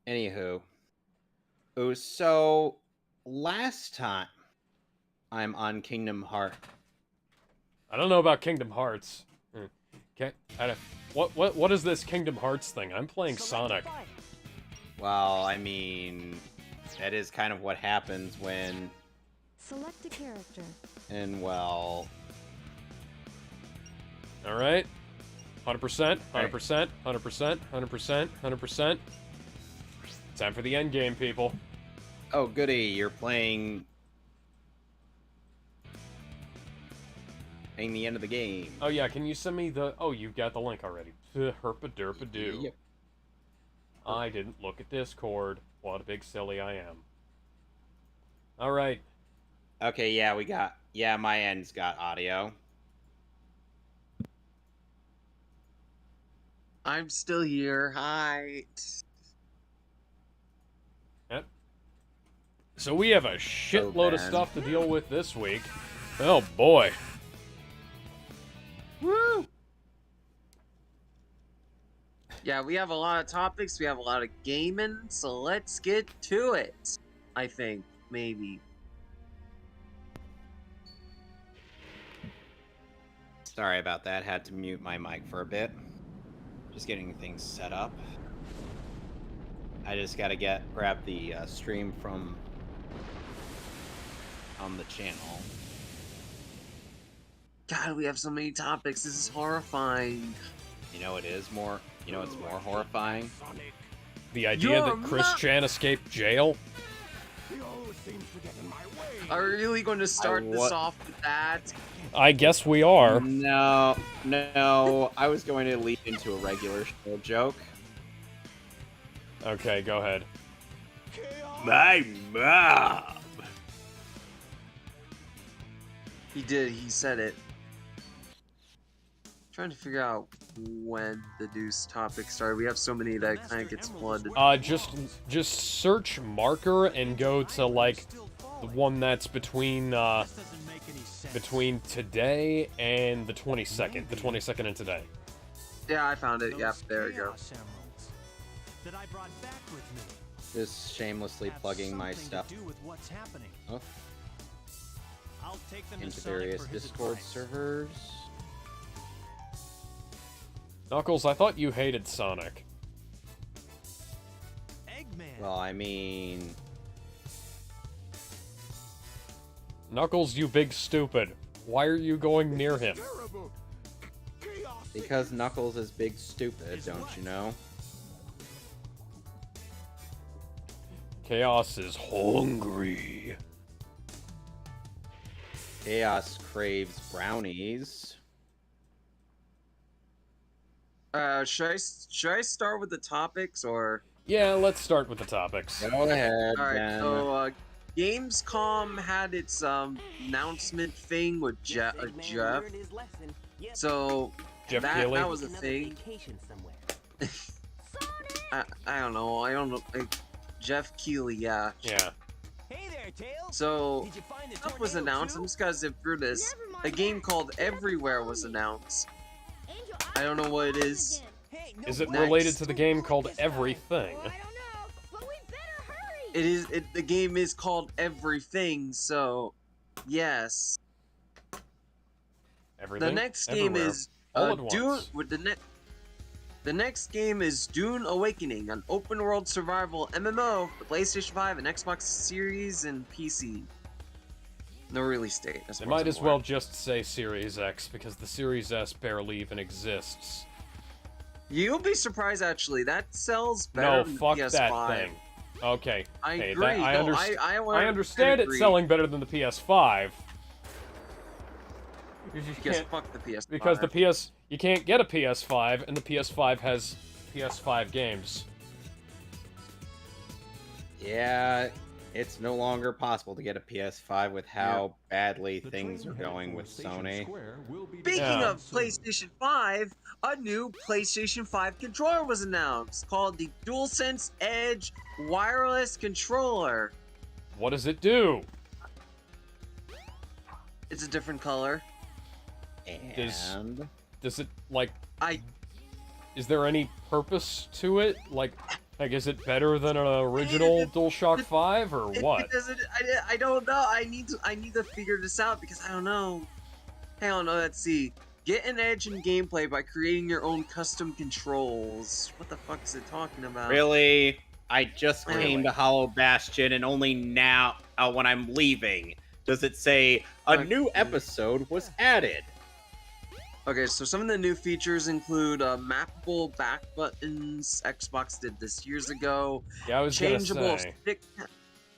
Anywho, so last time I'm on Kingdom Heart. I don't know about Kingdom Hearts. Okay, what is this Kingdom Hearts thing? I'm playing Sonic. Well, I mean, that is kind of what happens when. Select a character. And well. All right. 100%, 100%, 100%, 100%, 100%. Time for the end game, people. Oh, goody! You're playing the end of the game. Oh yeah, can you send me the? Oh, you've got the link already. Herpa-derpa-doo. Yep. I didn't look at Discord. What a big silly I am. All right. Okay, yeah, my end's got audio. I'm still here. Hi. Yep. So we have a shitload of stuff to deal with this week. Oh boy. Woo! Yeah, we have a lot of topics. We have a lot of gaming. So let's get to it. I think maybe. Sorry about that. Had to mute my mic for a bit. Just getting things set up. I just gotta grab the stream from on the channel. God, we have so many topics. This is horrifying. You know it's more horrifying? The idea that Chris Chan escaped jail? Are we really going to start this off with that? I guess we are. No. I was going to lead into a regular show joke. Okay, go ahead. My mom! He did. He said it. Trying to figure out when the Deuce topic started. We have so many that kind of gets flooded. Just search marker and go to like the one that's between today and the 22nd. The 22nd and today. Yeah, I found it. Yep, there we go. Just shamelessly plugging my stuff into various Discord servers. Knuckles, I thought you hated Sonic. Well, I mean... Knuckles, you big stupid. Why are you going near him? Because Knuckles is big stupid, don't you know? Chaos is hungry. Chaos craves brownies. Should I start with the topics or? Yeah, let's start with the topics. Go ahead. All right. So, Gamescom had its announcement thing with Jeff. So Jeff that Keighley? was a thing. I don't know. Like, Jeff Keighley, yeah. Yeah. So stuff was announced. I'm just gonna zip through this. A game called Everywhere was announced. I don't know what it is. Is it related to the game called Everything? It is. The game is called Everything. So, yes. Everything. The next game Everywhere. is All at Dune. once. With the next game is Dune Awakening, an open-world survival MMO for PlayStation 5 and Xbox Series and PC. No release date. They might as well just say Series X, because the Series S barely even exists. You'll be surprised, actually. That sells better than fuck the PS5. that thing. Okay. I hey, agree. I understand agree. it's selling better than the PS5. Because fuck the PS5. Because you can't get a PS5, and the PS5 has PS5 games. Yeah, it's no longer possible to get a PS5 with how badly things are going with Sony. Speaking of PlayStation 5, a new PlayStation 5 controller was announced called the DualSense Edge Wireless Controller. What does it do? It's a different color. And Does it, like... I Is there any purpose to it? Like, Like, is it better than an original DualShock 5 or what? I don't know. I need to figure this out because I don't know. Hang on, let's see. Get an edge in gameplay by creating your own custom controls. What the fuck is it talking about? Really? I just came Really? to Hollow Bastion, and only now, when I'm leaving, does it say a new episode was added. Okay, so some of the new features include mappable back buttons. Xbox did this years ago. Yeah, I was gonna say.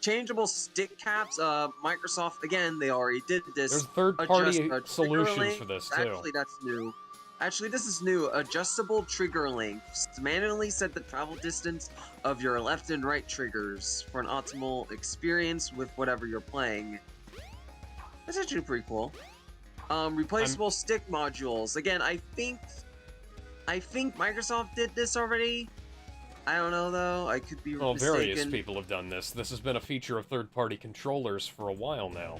Changeable stick caps. Microsoft, again, they already did this. There's third-party Adjust, solutions length. for this, too. Actually, that's new. Actually, this is new. Adjustable trigger lengths. Manually set the travel distance of your left and right triggers for an optimal experience with whatever you're playing. That's actually pretty cool. Replaceable stick modules. Again, I think Microsoft did this already. I don't know though. I could be Well, mistaken. various people have done this. This has been a feature of third-party controllers for a while now.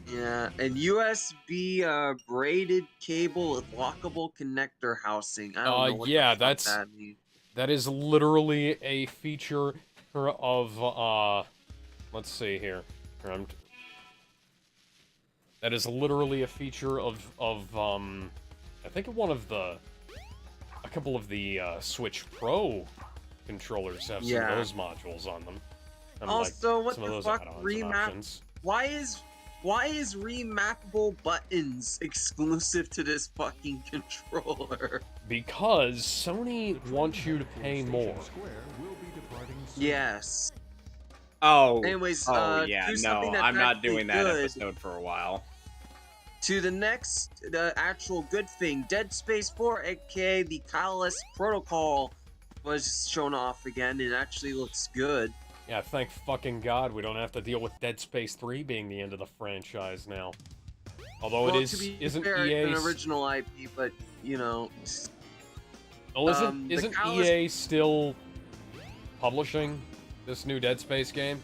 Yeah, and USB braided cable with lockable connector housing. I don't know what yeah, the fuck that means. that is literally a feature of let's see here. That is literally a feature of I think a couple of the Switch Pro controllers have some of those modules on them. And Also, what some of the those fuck? add-ons and Remap? options. Why is remappable buttons exclusive to this fucking controller? Because Sony wants you to pay more. Yes. Oh. Anyways, yeah, do no, something that's I'm not actually doing that good. episode for a while. To the next, the actual good thing, Dead Space 4, aka the Catalyst Protocol, was shown off again. It actually looks good. Yeah, thank fucking God we don't have to deal with Dead Space 3 being the end of the franchise now. Although Well, it is, to be isn't fair, it's EA... an original IP, but, you know... Oh, the isn't Catalyst- EA still publishing this new Dead Space game?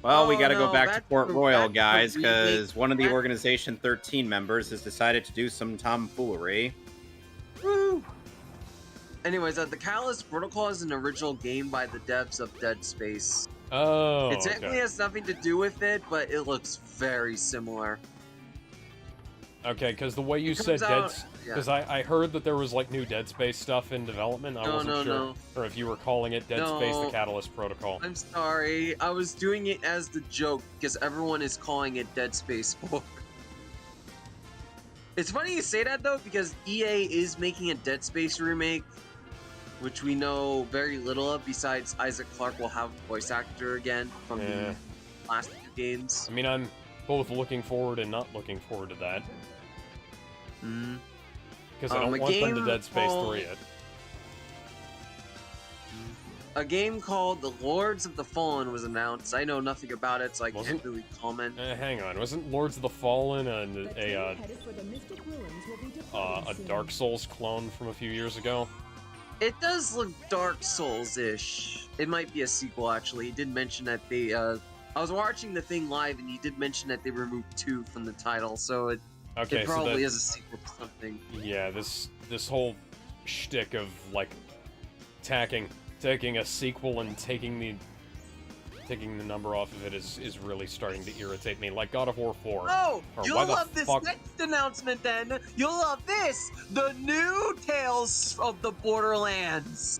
Well, we Oh, gotta go no, back to that's Port the- Royal, that's the guys, remake. because one of the That- Organization 13 members has decided to do some tomfoolery. Woo! Anyways, the Catalyst Protocol is an original game by the devs of Dead Space. Oh, It technically okay. has nothing to do with it, but it looks very similar. Okay, because the way you It said comes out- yeah. Because I heard that there was, like, new Dead Space stuff in development. I wasn't sure. Or if you were calling it Dead Space The No. Catalyst Protocol. I'm sorry, I was doing it as the joke because everyone is calling it Dead Space 4. It's funny you say that though because EA is making a Dead Space remake, which we know very little of besides Isaac Clarke will have a voice actor again from the last two games. I mean, I'm both looking forward and not looking forward to that. Mm. Because I don't A want them to game Dead Space called- 3 it. A game called The Lords of the Fallen was announced. I know nothing about it, so I Wasn't- can't really comment. Hang on, wasn't Lords of the Fallen The train headed for the Mystic Ruins will be departing a soon. Dark Souls clone from a few years ago? It does look Dark Souls-ish. It might be a sequel, actually. He did mention that they, I was watching the thing live, and he did mention that they removed 2 from the title, so it Okay, probably so that, is a sequel to something. yeah, this whole shtick of like taking a sequel and taking the number off of it is really starting to irritate me. Like God of War 4. Oh, Or you'll why the love this fuck- next announcement then! You'll love this! The new Tales of the Borderlands!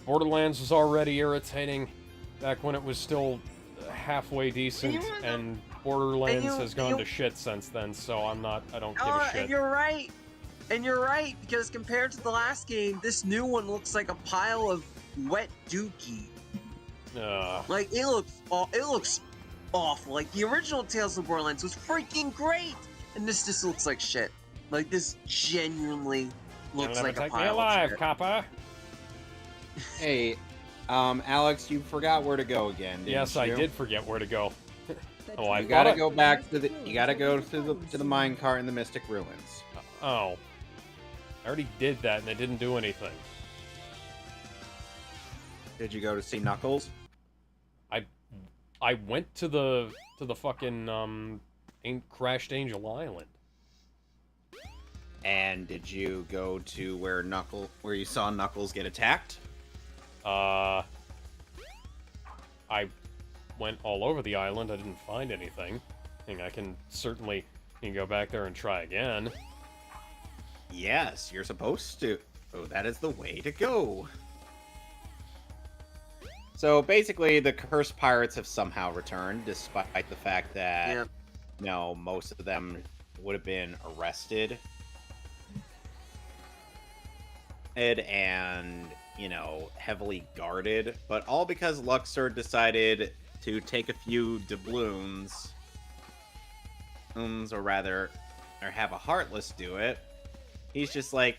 Borderlands was already irritating back when it was still halfway decent, and Borderlands has gone to shit since then, so I don't give a shit. And you're right! And you're right, because compared to the last game, this new one looks like a pile of wet dookie. Like, it looks awful. Like, the original Tales of Borderlands was freaking great! And this just looks like shit. Like, this genuinely looks like a take me pile alive, of shit. copper. Hey, Alex, you forgot where to go again, didn't Yes, you? I did forget where to go. The Oh, I train You gotta thought go headed back for to the. Mystic You gotta go Ruins to will the be to the departing minecart in the Mystic Ruins. Oh. I already did that, and it didn't do anything. Did you go to see Knuckles? I went to the fucking crashed Angel Island. And did you go to where you saw Knuckles get attacked? I went all over the island. I didn't find anything. I can certainly go back there and try again. Yes, you're supposed to. Oh, that is the way to go. So basically, the cursed pirates have somehow returned, despite the fact that, most of them would have been arrested. And, heavily guarded. But all because Luxor decided to take a few doubloons, or have a Heartless do it. He's just like,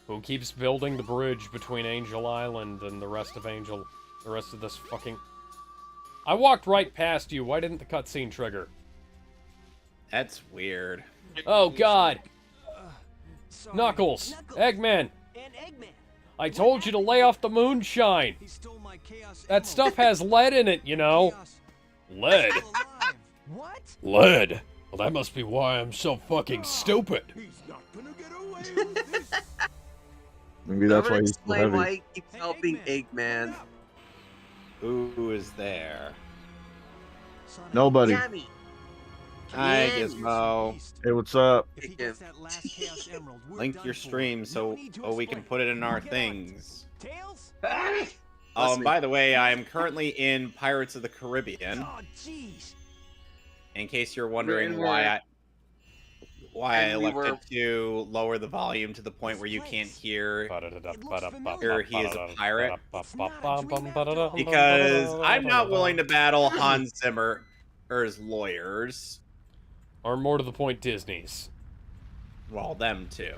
Who keeps building the bridge between Angel Island and the rest of this fucking... I walked right past you. Why didn't the cutscene trigger? that's weird. Oh, God. Knuckles. Eggman. I told you to lay off the moonshine. That stuff has lead in it, you know. Lead? What? Lead? Well, that must be why I'm so fucking stupid. Maybe that's why he's so explain heavy. why he keeps helping Eggman. Who is there? Nobody. Yummy. Hi, Yes. Gizmo. Hey, what's up? Link your stream so we can put it in our things. Tails? Oh, and by the way, I'm currently in Pirates of the Caribbean. Oh, jeez. In case you're wondering why I elected to lower the volume to the point where you can't hear he is a pirate. Because I'm not willing to battle Hans Zimmer's lawyers. Or more to the point, Disney's. Well, them too.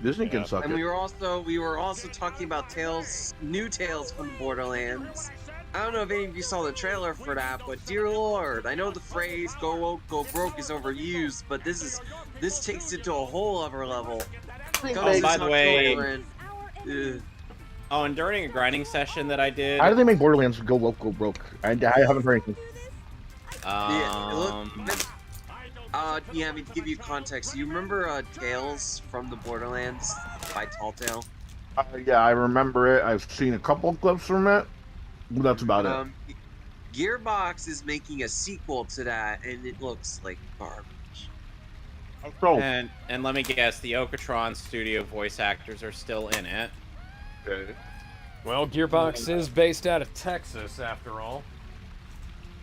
Disney can suck And it. we were also talking about new Tales from the Borderlands. I don't know if any of you saw the trailer for that, but dear Lord, I know the phrase "go woke, go broke" is overused, but this takes it to a whole other level. Oh, by the way, Ugh. oh, and during a grinding session that I did, How do they make Borderlands go woke, go broke? I haven't heard anything. Yeah, to give you context, you remember Tales from the Borderlands by Telltale? Yeah, I remember it. I've seen a couple clips from it. But that's about it. Gearbox is making a sequel to that, and it looks like garbage. Oh, and let me guess, the Okatron studio voice actors are still in it. okay. Well, Gearbox is based out of Texas, after all.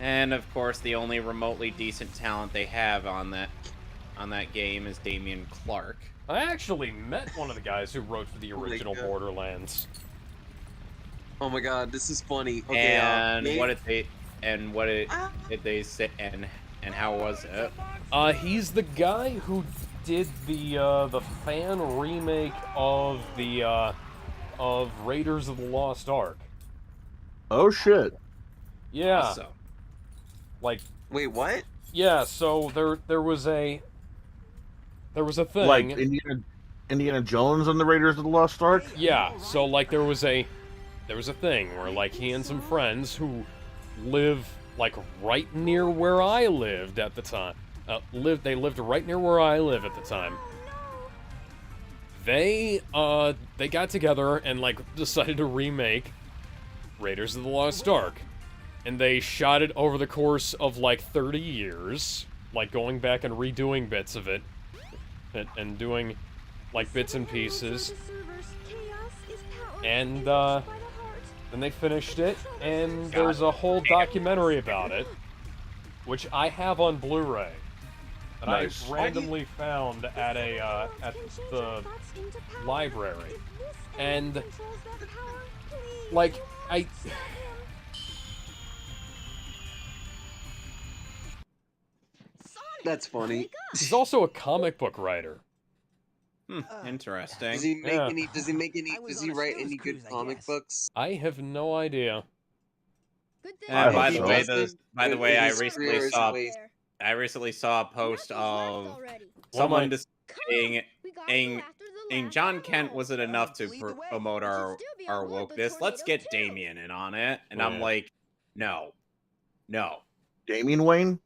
And of course, the only remotely decent talent they have on that game is Damian Clark. I actually met one of the guys who wrote for the original Borderlands. Oh my god, this is funny. Okay, What did they say, and how was it? He's the guy who did the fan remake of of Raiders of the Lost Ark. Oh shit. Yeah. Awesome. Like, wait, what? yeah, so there was a thing. Like Indiana Jones and the Raiders of the Lost Ark? Yeah, so like there was a thing where like he and some friends who live like right near where I lived at the time. They lived right near where I live at the time. They got together and like decided to remake Raiders of the Lost Ark. And they shot it over the course of like 30 years, like going back and redoing bits of it and doing like bits and pieces. And then they finished it, and there's a whole documentary about it, which I have on Blu-ray that Nice. I randomly found at the library, and like That's funny. he's also a comic book writer. Interesting. Does he make Yeah. any? Does he write any good comic books? I have no idea. And I by hope the so. way, I His recently career is saw waste. a post of What am someone I- just saying John Kent wasn't enough to promote our wokeness. Let's get Damien in on it. And I'm Yeah. like, no. Damian Wayne?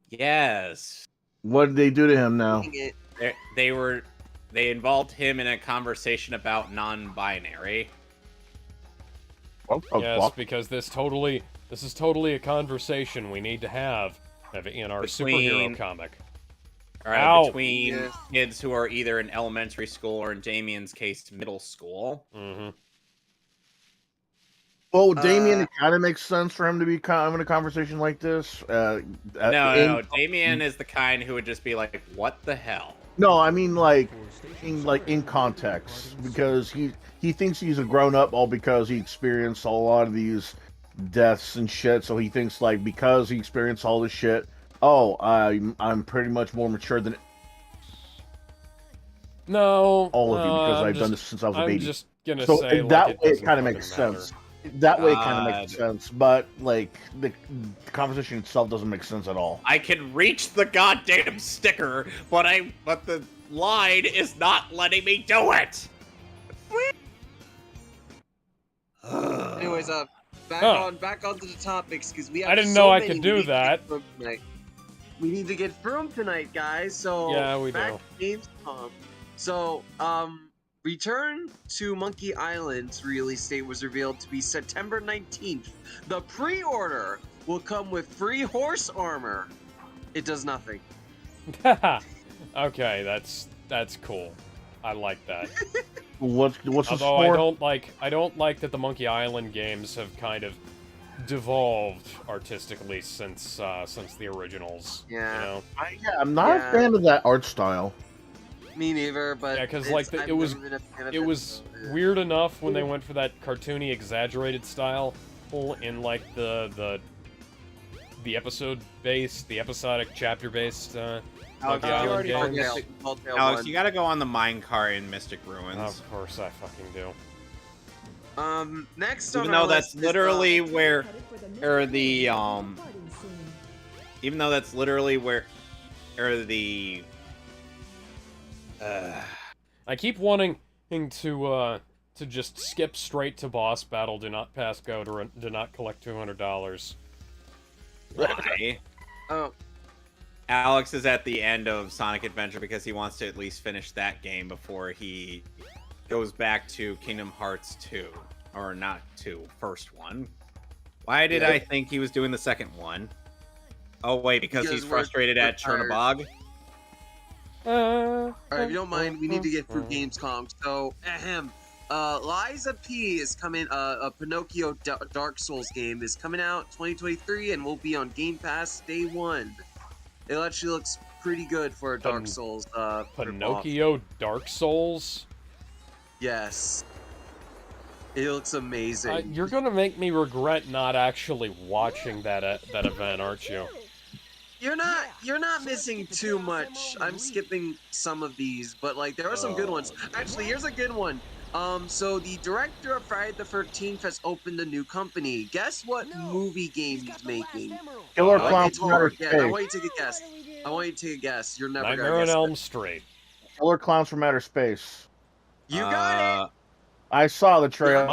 Yes. What did they do to him now? Dang it. They were They involved him in a conversation about non-binary. Yes, because this is totally a conversation we need to have in our superhero comic. Between kids who are either in elementary school or, in Damien's case, middle school. Mm-hmm. Well, Damien, it kind of makes sense for him to be having a conversation like this. No. Damien is the kind who would just be like, "What the hell?" No, I mean in context, because he thinks he's a grown up all because he experienced a lot of these deaths and shit. So he thinks like because he experienced all this shit, I'm pretty much more mature than all of you because I've done this since I was a baby. I'm just gonna so say that like, way it kind of makes sense. That way it kind of makes sense, but like the conversation itself doesn't make sense at all. I can reach the goddamn sticker, but the line is not letting me do it. Anyways, back onto the topics because we have. I didn't know I could do that. We need to get through them tonight, guys. So yeah, we do. Gamescom. So Return to Monkey Island's release date was revealed to be September 19th. The pre-order will come with free horse armor. It does nothing. Okay, that's cool. I like that. What's Although I don't like that the Monkey Island games have kind of devolved artistically since the originals. Yeah. You know? I'm not a fan of that art style. Me neither, but yeah, because like it was weird enough when they went for that cartoony, exaggerated style in like the episodic chapter-based Monkey Island games. Alex, you gotta go on the minecart in Mystic Ruins. Of course, I fucking do. Next, even though that's literally where, or the even though that's literally where, or the. I keep wanting to just skip straight to boss battle. Do not pass go. Do not collect $200. Why? Oh. Alex is at the end of Sonic Adventure because he wants to at least finish that game before he goes back to Kingdom Hearts 2. Or not 2, first one. Why did I think he was doing the second one? Oh, wait, because he's frustrated at Chernobog? Alright, if you don't mind, we need to get through Gamescom. So, Liza P is coming, a Pinocchio Dark Souls game is coming out 2023 and will be on Game Pass day 1. It actually looks pretty good for a Dark Souls. Pinocchio Dark Souls? Yes. It looks amazing. You're gonna make me regret not actually watching that event, aren't you? You're not missing too much. I'm skipping some of these, but like there are some good ones. Actually, here's a good one. So the director of Friday the 13th has opened a new company. Guess what movie game he's making? Killer Clowns from Outer Space. I want you to take a guess. I want you to take a guess. You're never gonna Nightmare guess on Elm it. Street. Killer Clowns from Outer Space. You got it. I saw the trailer.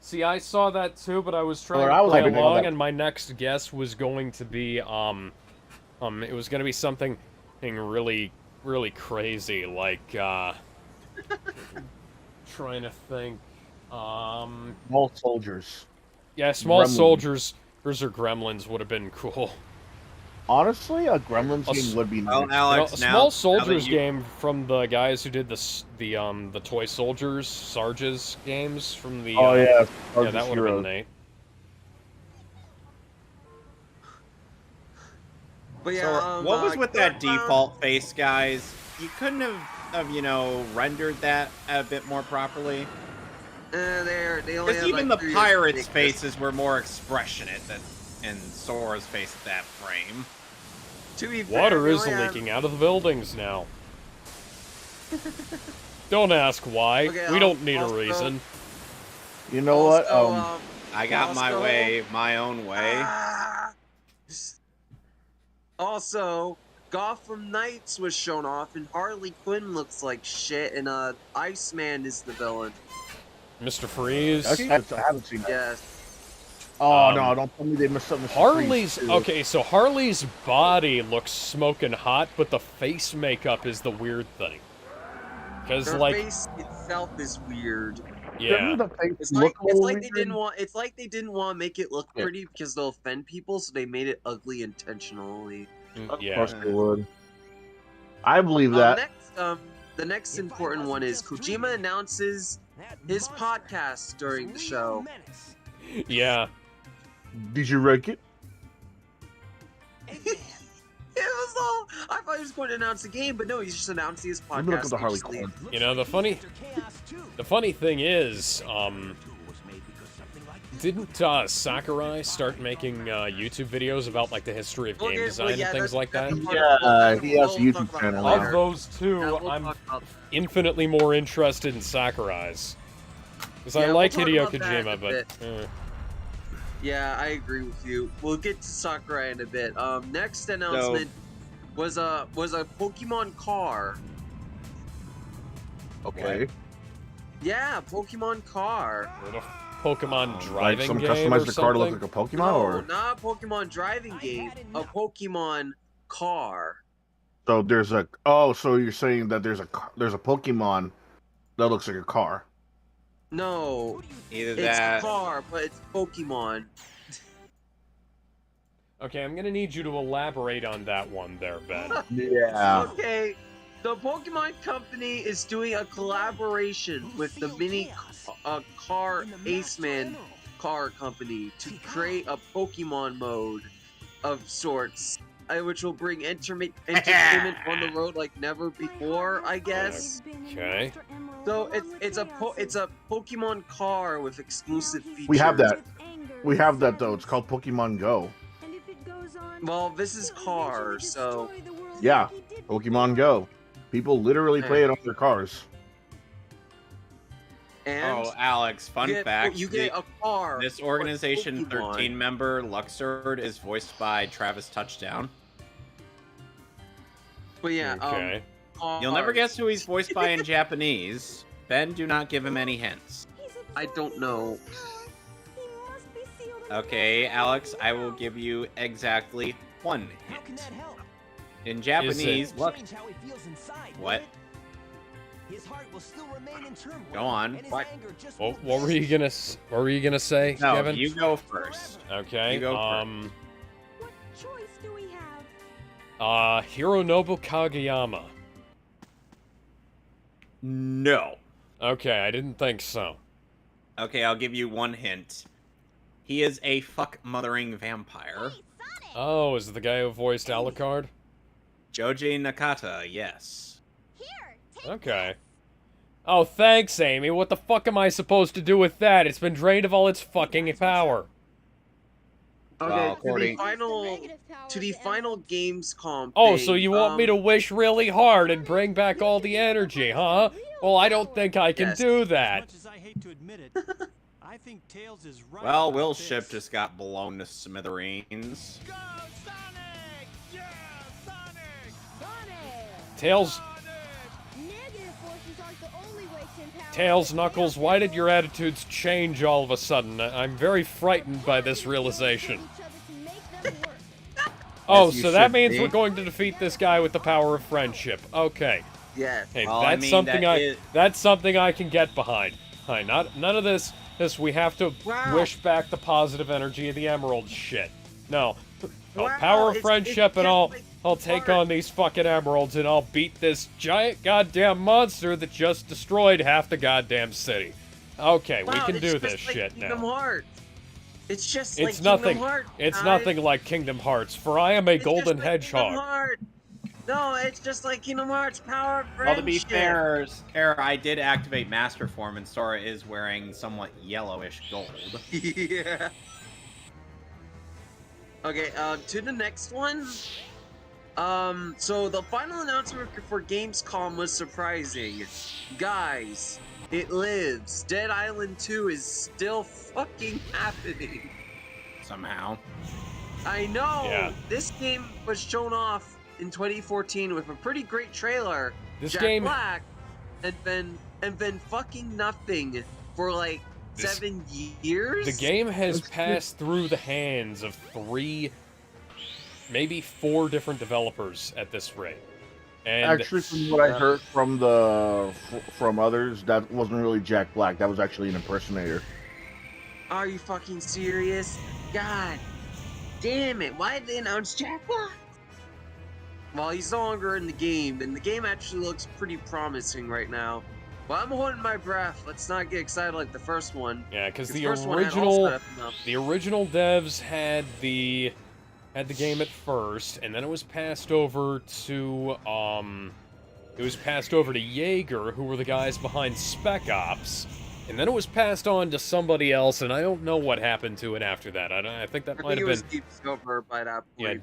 See, I saw that too, but I was trying to play along, and my next guess was going to be, it was going to be something really, really crazy, like, trying to think, Small Soldiers. Yeah, Small Soldiers or Gremlins would have been cool. Honestly, a Gremlins game would be nice. Alex, a Small Soldiers game from the guys who did the Toy Soldiers, Sarge's games from the... yeah, that would have been neat. But yeah, what was with that default face, guys? You couldn't have rendered that a bit more properly? Because even the pirates' faces were more expressionate than Sora's face at that frame. Water is leaking out of the buildings now. Don't ask why. Okay, we don't need a reason. You know what? I got my own way. Also, Gotham Knights was shown off, and Harley Quinn looks like shit, and Iceman is the villain. Mr. Freeze. I haven't seen that. Yes. Oh no! Don't tell me they missed something. Okay, so Harley's body looks smoking hot, but the face makeup is the weird thing. Because, Their like, face itself is weird. yeah. Doesn't the face It's look like a little they didn't weird? want to make it look Yeah. pretty because they'll offend people, so they made it ugly intentionally. Of Yeah. course they would. I believe Um, that. next, um, the next important one is Kojima announces his podcast during the show. Yeah. Did you rank it? It was all. I thought he was going to announce the game, but no, he's just announcing his Let me look podcast. at the Harley basically. Quinn. You know, the funny thing is, didn't Sakurai start making YouTube videos about, like, the history of game Okay, design well, yeah, and things like that? that's Yeah, he has a we'll YouTube talk about channel that now. Of later. those two, Yeah, we'll I'm talk about- infinitely more interested in Sakurai's. Because I Yeah, like we'll Hideo talk about that in a Kojima, but... bit. Yeah, I agree with you. We'll get to Sakurai in a bit. Next announcement was a Pokemon car. Okay. Yeah, Pokemon car. What a Pokemon Like driving some game or customized the car to look something? like a Pokemon, No, or not a Pokemon driving game. A Pokemon car. so there's a so you're saying that there's a Pokemon that looks like a car. No, Either it's that. car, but it's Pokemon. Okay, I'm gonna need you to elaborate on that one there, Ben. Yeah. Okay, the Pokemon Company is doing a collaboration with the mini car Aceman car company to create a Pokemon mode of sorts, which will bring entertainment on the road like never before, I guess. Okay. So it's a Pokemon car with exclusive features. We have that. We have that though. It's called Pokemon Go. Well, this is car, so Yeah, Pokemon Go. People literally play it on their cars. and Oh, Alex, fun fact. you get a car. This but organization Pokemon. 13 member Luxord is voiced by Travis Touchdown. But yeah, Okay. You'll never cars. guess who he's voiced by in Japanese. Ben, do not give him any hints. I don't know. Okay, Alex, I will give you exactly one How can hint. that help? In Japanese, Change look. how he feels inside, What? His heart will still remain in turmoil. Go on. And his What? anger just Well, won't what were you change. gonna say, No, Kevin? you go first. Okay. You go What choice do we have? Hironobu Kageyama. No. Okay, I didn't think so. Okay, I'll give you one hint. He is a fuck-mothering vampire. Oh, is it the guy who voiced Alucard? Joji Nakata, yes. Okay. Oh, thanks, Amy. What the fuck am I supposed to do with that? It's been drained of all its fucking power. Okay, Well, to the according- final Gamescom. Oh, thing, so you want me to um, wish really hard and bring back all the energy, huh? Well, I don't think I can Yes. do As that. much as I hate to admit it, I think Tails is right. Well, about Will's this. ship just got blown to smithereens. Go Sonic! Yeah, Sonic! Tails, Negative forces aren't the only way to empower. Tails, Knuckles, why did your attitudes change all of a sudden? I'm very frightened by this realization. Oh, As you so that should means be. we're going to defeat this guy with the power of friendship. Okay. Yes. Hey, Well, I that's mean, something that that's something I can get behind. Hi, none of this we have to Wow. wish back the positive energy of the emerald shit. No. Wow, Power of it's friendship and just I'll like I'll take art. on these fucking emeralds and I'll beat this giant goddamn monster that just destroyed half the goddamn city. Okay, we Wow, can it's do just this like shit Kingdom now. Hearts. It's just It's like nothing. Kingdom Hearts. It's guys. nothing like Kingdom Hearts, for I am a It's golden just like Kingdom hedgehog. Hearts. No, it's just like Kingdom Hearts. Power of friendship. Well, to be fair, Scara, I did activate Master Form, and Sora is wearing somewhat yellowish gold. Yeah. Okay, to the next one. So the final announcement for Gamescom was surprising. Guys, it lives. Dead Island 2 is still fucking happening. Somehow. I know! Yeah. This game was shown off in 2014 with a pretty great trailer. This Jack game Black, and then fucking nothing for like This- 7 years? The game has passed through the hands of 3, maybe 4 different developers at this rate. And Actually, from what I heard from from others, that wasn't really Jack Black. That was actually an impersonator. Are you fucking serious? God damn it! Why did they announce Jack Black? Well, he's no longer in the game, and the game actually looks pretty promising right now. Well, I'm holding my breath. Let's not get excited like the first one. yeah, because the first one had all stuff the original devs had the game at first, and then it was passed over to Jaeger, who were the guys behind Spec Ops, and then it was passed on to somebody else, and I don't know what happened to it after that. I think that might have been Deep Silver by that point.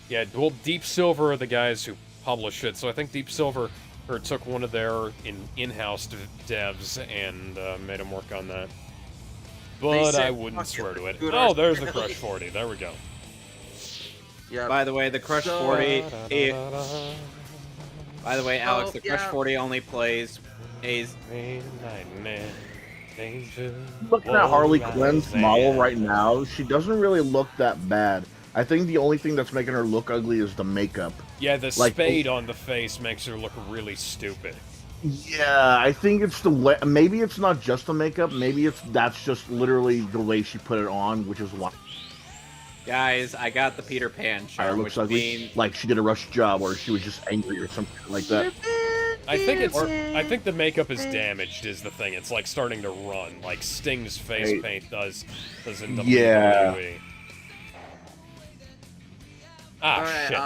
Yeah. Well, Deep Silver are the guys who publish it, so I think Deep Silver took one of their in-house devs and made them work on that. But I wouldn't swear to it. Oh, there's the Crush 40. There we go. Yeah. By the way, the Crush 40. By the way, Alex, the Crush 40 only plays A's. Looking at Harley Quinn's model right now, she doesn't really look that bad. I think the only thing that's making her look ugly is the makeup. Yeah, the spade on the face makes her look really stupid. Yeah, I think it's the way. Maybe it's not just the makeup. Maybe that's just literally the way she put it on, which is why. Guys, I got the Peter Pan charm, looks which ugly. means Like she did a rush job, or she was just angry, or something like that. I think the makeup is damaged. Is the thing? It's like starting to run, like Sting's face paint does in WWE. Yeah. Ah, shit.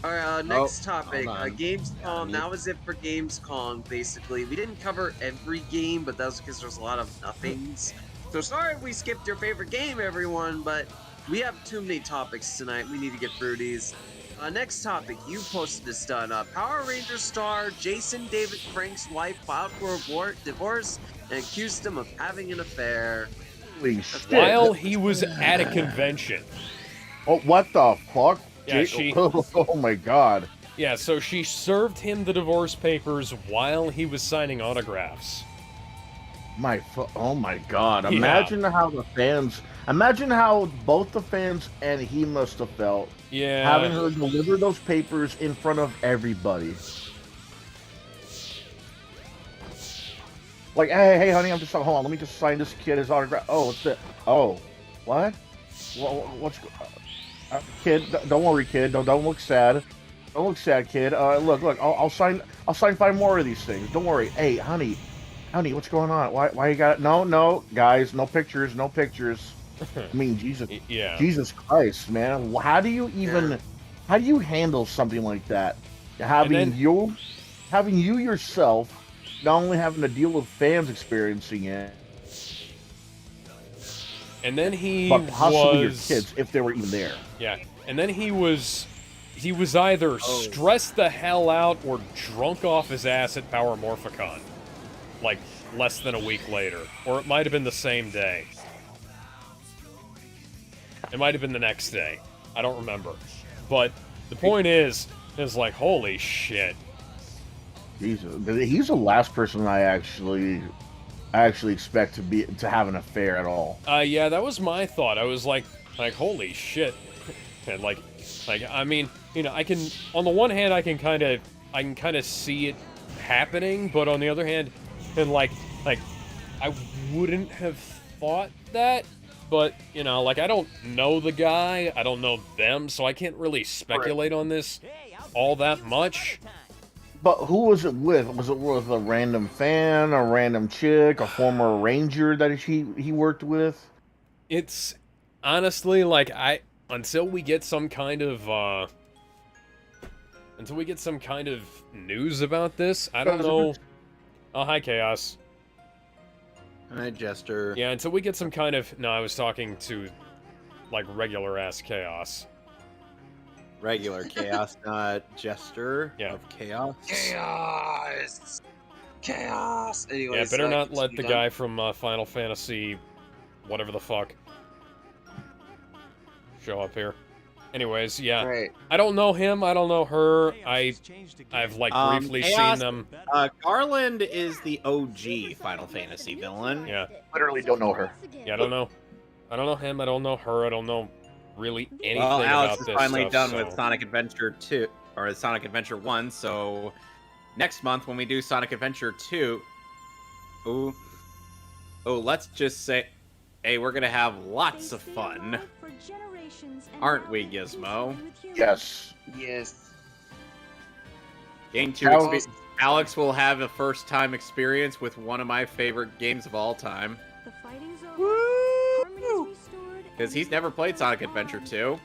Alright, next topic. Gamescom. That was it for Gamescom, basically. We didn't cover every game, but that was because there's a lot of nothings. So sorry if we skipped your favorite game, everyone, but we have too many topics tonight. We need to get through these. Next topic. You posted this done up. Power Ranger star Jason David Frank's wife filed for a divorce and accused him of having an affair. Holy shit. While he was at a convention. Oh, what the fuck? Yeah, oh my god. Yeah, so she served him the divorce papers while he was signing autographs. Oh my god. Imagine how both the fans and he must have felt. Yeah. Having her deliver those papers in front of everybody. Like, hey, honey, hold on, let me just sign this kid his autograph. Oh, what's that? Oh, what? What's kid? Don't worry, kid. Don't look sad. Don't look sad, kid. Look. I'll sign 5 more of these things. Don't worry. Hey, honey, what's going on? Why you got it? No, guys, no pictures. I mean, Jesus Christ, man. How do you handle something like that? Having you yourself not only having to deal with fans experiencing it, and then but possibly your kids if they were even there. Yeah, and then he was either stressed the hell out or drunk off his ass at Power Morphicon, like less than a week later, or it might have been the same day. It might have been the next day. I don't remember. But the point is like, holy shit. Jesus, he's the last person I actually expect to have an affair at all. Yeah, that was my thought. I was like holy shit. And like I mean, I can, on the one hand I can kind of see it happening, but on the other hand, and like I wouldn't have thought that. But, I don't know the guy, I don't know them, so I can't really speculate on this all that much. But who was it with? Was it with a random fan, a random chick, a former ranger that he worked with? It's honestly, until we get some kind of news about this, I don't know. Oh, hi, Chaos. Hi, Jester. Yeah, until we get some kind of... No, I was talking to, regular-ass Chaos. Regular Chaos, not Jester of Chaos. Chaos! Anyways, yeah, better not let the guy from Final Fantasy... whatever the fuck... show up here. Anyways, yeah. Right. I don't know him, I don't know her, I've briefly Chaos, seen them. Garland is the OG Final Fantasy villain. Yeah. Literally don't know her. Yeah, I don't know him, I don't know her, I don't know really anything Alex about is this finally stuff, done so... with Sonic Adventure 2. or Sonic Adventure 1. So next month when we do Sonic Adventure 2, let's just say, hey, we're gonna have lots of fun, aren't we, Gizmo? Yes. Yes. Game 2 Alex will have a first-time experience with one of my favorite games of all time. The fighting's over. Harmony's restored. Because he's never played Sonic Adventure 2.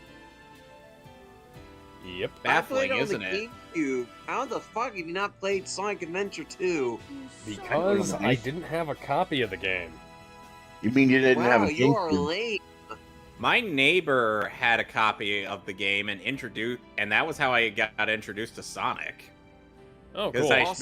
Yep. Baffling, I played isn't on it? the GameCube. How the fuck have you not played Sonic Adventure 2? Because I didn't have a copy of the game. You mean you didn't have Wow, a you are GameCube? late. My neighbor had a copy of the game and that was how I got introduced to Sonic. Oh, Because cool.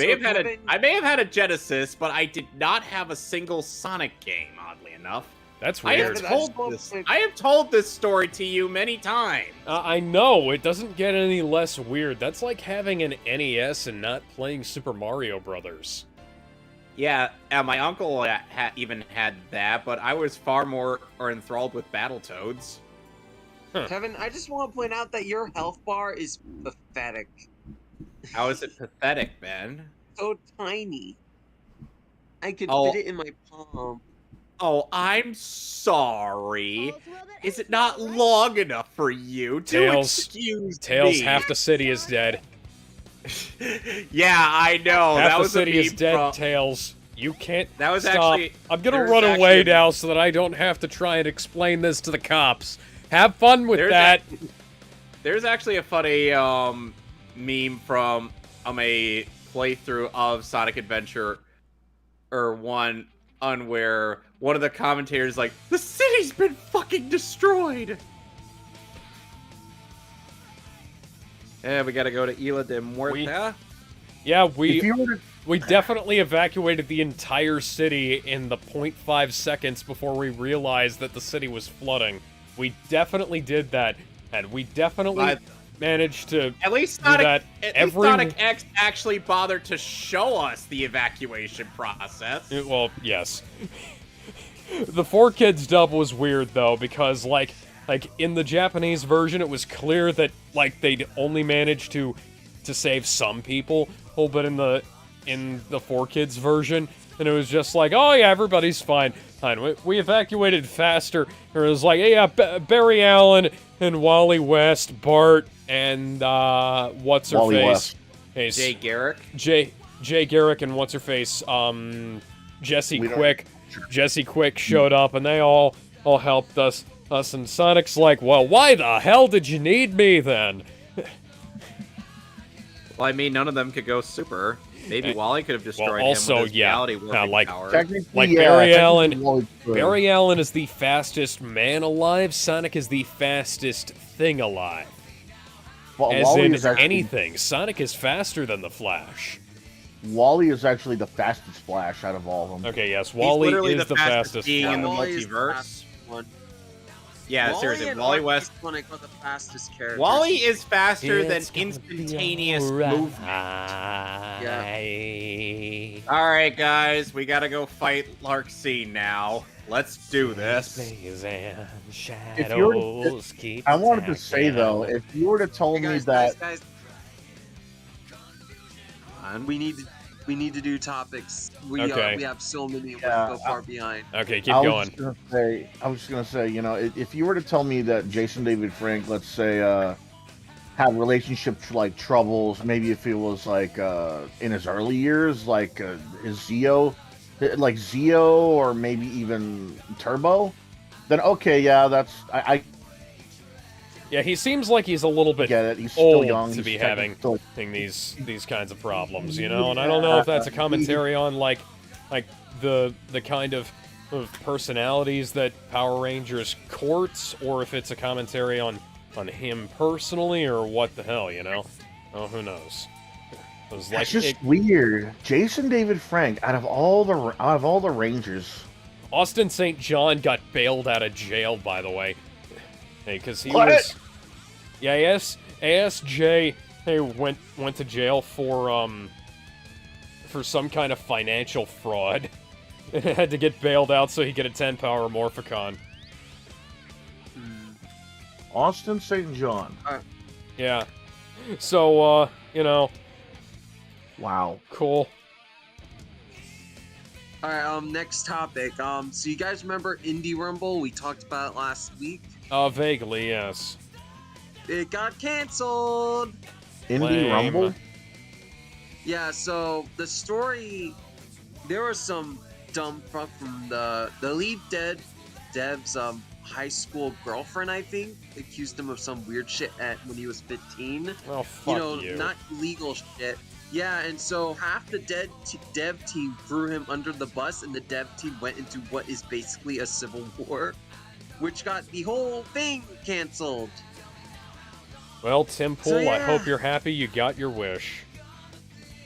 I may have had a Genesis, but I did not have a single Sonic game. Oddly enough, That's I weird. have told this story to you many times. I know, it doesn't get any less weird. That's like having an NES and not playing Super Mario Brothers. Yeah, my uncle even had that, but I was far more enthralled with Battletoads. Kevin, I just want to point out that your health bar is pathetic. How is it pathetic, Ben? So tiny. I could Oh. fit it in my palm. Oh, I'm sorry. Is it not long enough for you? Excuse Tails, me. half the city is dead. Yeah, I know. Half that the was city a is meme dead, from- Tails. You can't That was stop. actually- I'm gonna there's run away actually- now so that I don't have to try and explain this to the cops. Have fun with that. There's actually a funny meme from a playthrough of Sonic Adventure or 1 on where one of the commentators is like, the city's been fucking destroyed. Yeah, we gotta go to Isla de Muerta. Yeah, If you were to we definitely evacuated the entire city in the 0.5 seconds before we realized that the city was flooding. We definitely did that, and we definitely managed to At least do Sonic, that at least Sonic X actually bothered to show us the evacuation process. Well, yes. The 4Kids dub was weird though, because like in the Japanese version, it was clear that like they'd only managed to save some people. Oh, but in the 4Kids version, and it was just like, oh yeah, everybody's fine. We evacuated faster. It was like, hey, yeah, Barry Allen and Wally West, Bart, and what's her Wally face? West. Hey, Jay Garrick. Jay Garrick and what's her face? Jesse We don't- Quick. Jesse Quick showed up, and they all helped us. And Sonic's like, well, why the hell did you need me then? Well, I mean, none of them could go super. Maybe Wally could have destroyed also, him with his yeah, reality warping like- power. technically, Like yeah, Barry technically Allen. Wally could. Barry Allen is the fastest man alive. Sonic is the fastest thing alive. Well, As Wally in is actually, anything, Sonic is faster than the Flash. Wally is actually the fastest Flash out of all of them. Okay, yes, He's Wally literally is the fastest. being in the Flash. Wally is the multiverse. fastest one. Yeah, seriously, and Wally Archie West. Sonic are the fastest characters. Wally is faster than It's gonna be instantaneous alright. movement. All right, guys, we gotta go fight Larkseen now. Let's do this. If you were to- I wanted to say though, if you were to tell Hey, me guys, that guys, we need to do topics. We Okay. we have so many. We're Yeah, so far behind. Okay, keep I was going. just gonna say, you know, if you were to tell me that Jason David Frank, let's say, had relationship like troubles, maybe if it was like in his early years, like is Zeo, like Zeo, or maybe even Turbo, then okay, yeah, that's I Yeah, he seems like he's a little bit get it. He's still old young. to he's be technically having still- these kinds of problems, you know. And I don't know if that's a commentary on like the kind of personalities that Power Rangers courts, or if it's a commentary on him personally, or what the hell, you know. Oh, who knows? It was like It's just weird. Jason David Frank, out of all the Rangers, Austin St. John got bailed out of jail, by the way. Hey, because he What? was... Yeah, ASJ went to jail for some kind of financial fraud. And had to get bailed out so he could attend Power Morphicon. Austin St. John. Yeah. So, you know, Wow. cool. All right. Next topic. So you guys remember Indie Rumble? We talked about it last week. Vaguely, yes. It got canceled. Indie Lame. Rumble? Yeah. So the story, there was some dumb fuck from the lead dev's high school girlfriend, I think, accused him of some weird shit when he was 15. Oh, fuck You know, not illegal shit. Yeah, and so half the dev team threw him under the bus, and the dev team went into what is basically a civil war, which got the whole thing canceled. Well, Tim Pool, So, I yeah. hope you're happy you got your wish.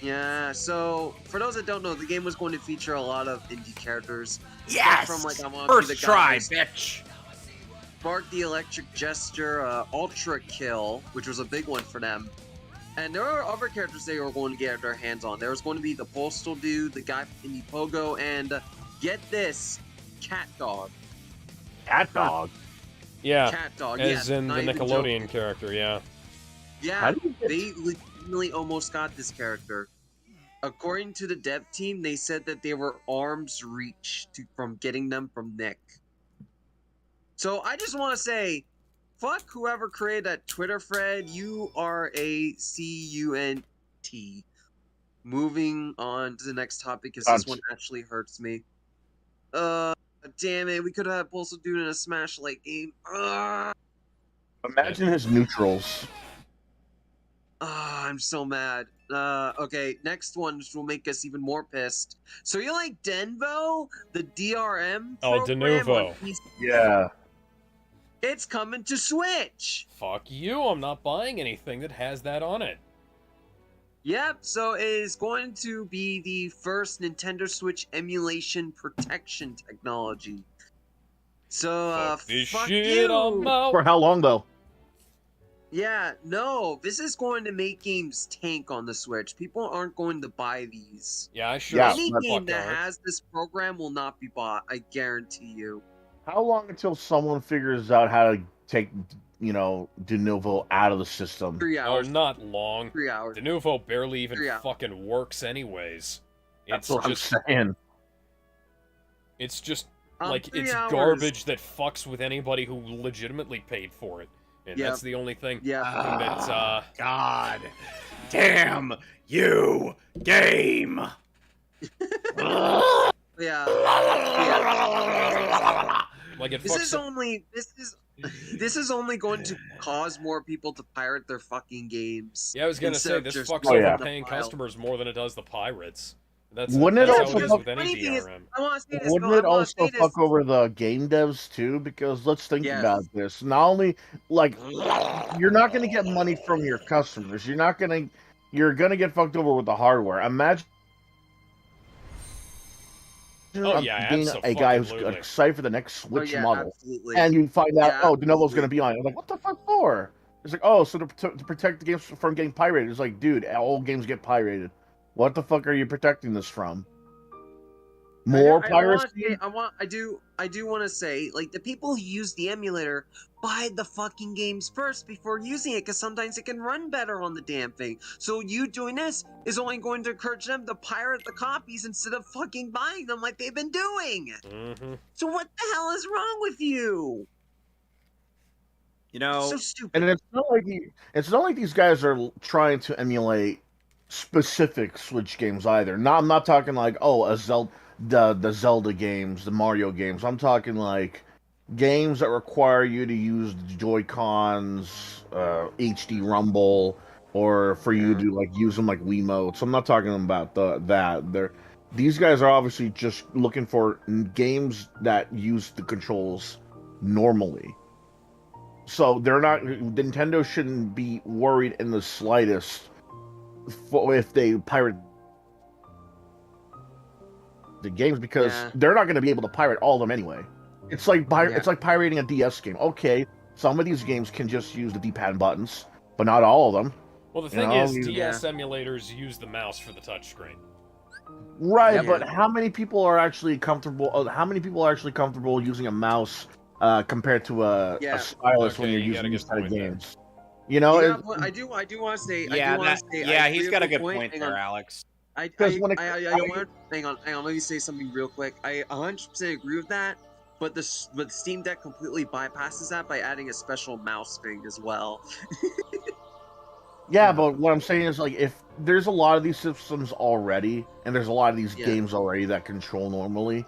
Yeah, so for those that don't know, the game was going to feature a lot of indie characters. Yes! From like I want First to be the try, guys. bitch! Spark the Electric Jester, Ultra Kill, which was a big one for them. And there are other characters they were going to get their hands on. There was going to be the Postal Dude, the guy from Indie Pogo, and get this, Cat Dog. Cat Dog? Yeah, Cat Dog, as yeah, in the not even Nickelodeon joking. character, yeah. Yeah, How do you get- they legitimately almost got this character. According to the dev team, they said that they were arm's reach from getting them from Nick. So I just want to say, fuck whoever created that Twitter thread. You are a cunt. Moving on to the next topic, because this one actually hurts me. Damn it, we could have had Postal Dude in a Smash Light game. Imagine his neutrals. I'm so mad. Okay, next one will make us even more pissed. So you like Denvo, the DRM Oh, program Denuvo. on PC? Yeah. It's coming to Switch. Fuck you, I'm not buying anything that has that on it. Yep, so it is going to be the first Nintendo Switch emulation protection technology. So, Fuck this fuck shit, you. I'm out. For how long, though? Yeah, no, this is going to make games tank on the Switch. People aren't going to buy these. Yeah, I sure Yeah, as Any but- game fuck that aren't. has this program will not be bought, I guarantee you. How long until someone figures out how to take, Denuvo out of the system? 3 Oh, hours. not long. 3 hours. Denuvo barely even 3 hours. fucking works anyways. That's It's what just, I'm saying. it's just, 3 it's hours. garbage that fucks with anybody who legitimately paid for it. And Yep. that's the only thing Yeah. that's, God damn you, game! Yeah. Yeah. like, it This fucks is up- only this is only going to cause more people to pirate their fucking games. Yeah, I was gonna instead say, of this just fucks Oh, yeah. over paying customers more than it does the pirates. That's, Wouldn't it that's also how it is fuck- with any funny thing is- DRM. I want to say this. Wouldn't though, it I wanna also say this. fuck over the game devs too? Because let's think Yes. about this. Not only you're not going to get money from your customers. You're going to get fucked over with the hardware. Imagine Oh, yeah, being a guy who's abso-fucking-lutely. excited for the next Oh, Switch yeah, model, absolutely. and you find out, Yeah, oh, Denuvo's absolutely. going to be on it. Like, what the fuck for? It's like, oh, so to protect the games from getting pirated. It's like, dude, all games get pirated. What the fuck are you protecting this from? More piracy? I do want to say, like, the people who use the emulator buy the fucking games first before using it, because sometimes it can run better on the damn thing. So you doing this is only going to encourage them to pirate the copies instead of fucking buying them like they've been doing. Mm-hmm. So what the hell is wrong with you? You know, So stupid. And it's not like these guys are trying to emulate specific Switch games either. No, I'm not talking like, oh, the Zelda games, the Mario games. I'm talking like games that require you to use the Joy-Cons, HD Rumble, or for you to like use them like Wiimotes. I'm not talking about that. These guys are obviously just looking for games that use the controls normally. So they're not. Nintendo shouldn't be worried in the slightest if they pirate the games, because Yeah. they're not going to be able to pirate all of them anyway. It's like it's like pirating a DS game. Okay, some of these games can just use the D-pad buttons, but not all of them. Well, the thing know, is, you- DS emulators use the mouse for the touchscreen. Right, Yeah. but how many people are actually comfortable? How many people are actually comfortable using a mouse compared to a stylus when Okay, you're you got using a these good kind of point there. games? You know, Yeah, but I do want to say. Yeah, he's got a good point Hang there, on. Alex. I Because when it- want. Hang on. Let me say something real quick. I 100% agree with that. But the Steam Deck completely bypasses that by adding a special mouse thing as well. Yeah, but what I'm saying is, like, if there's a lot of these systems already, and there's a lot of these Yeah. games already that control normally,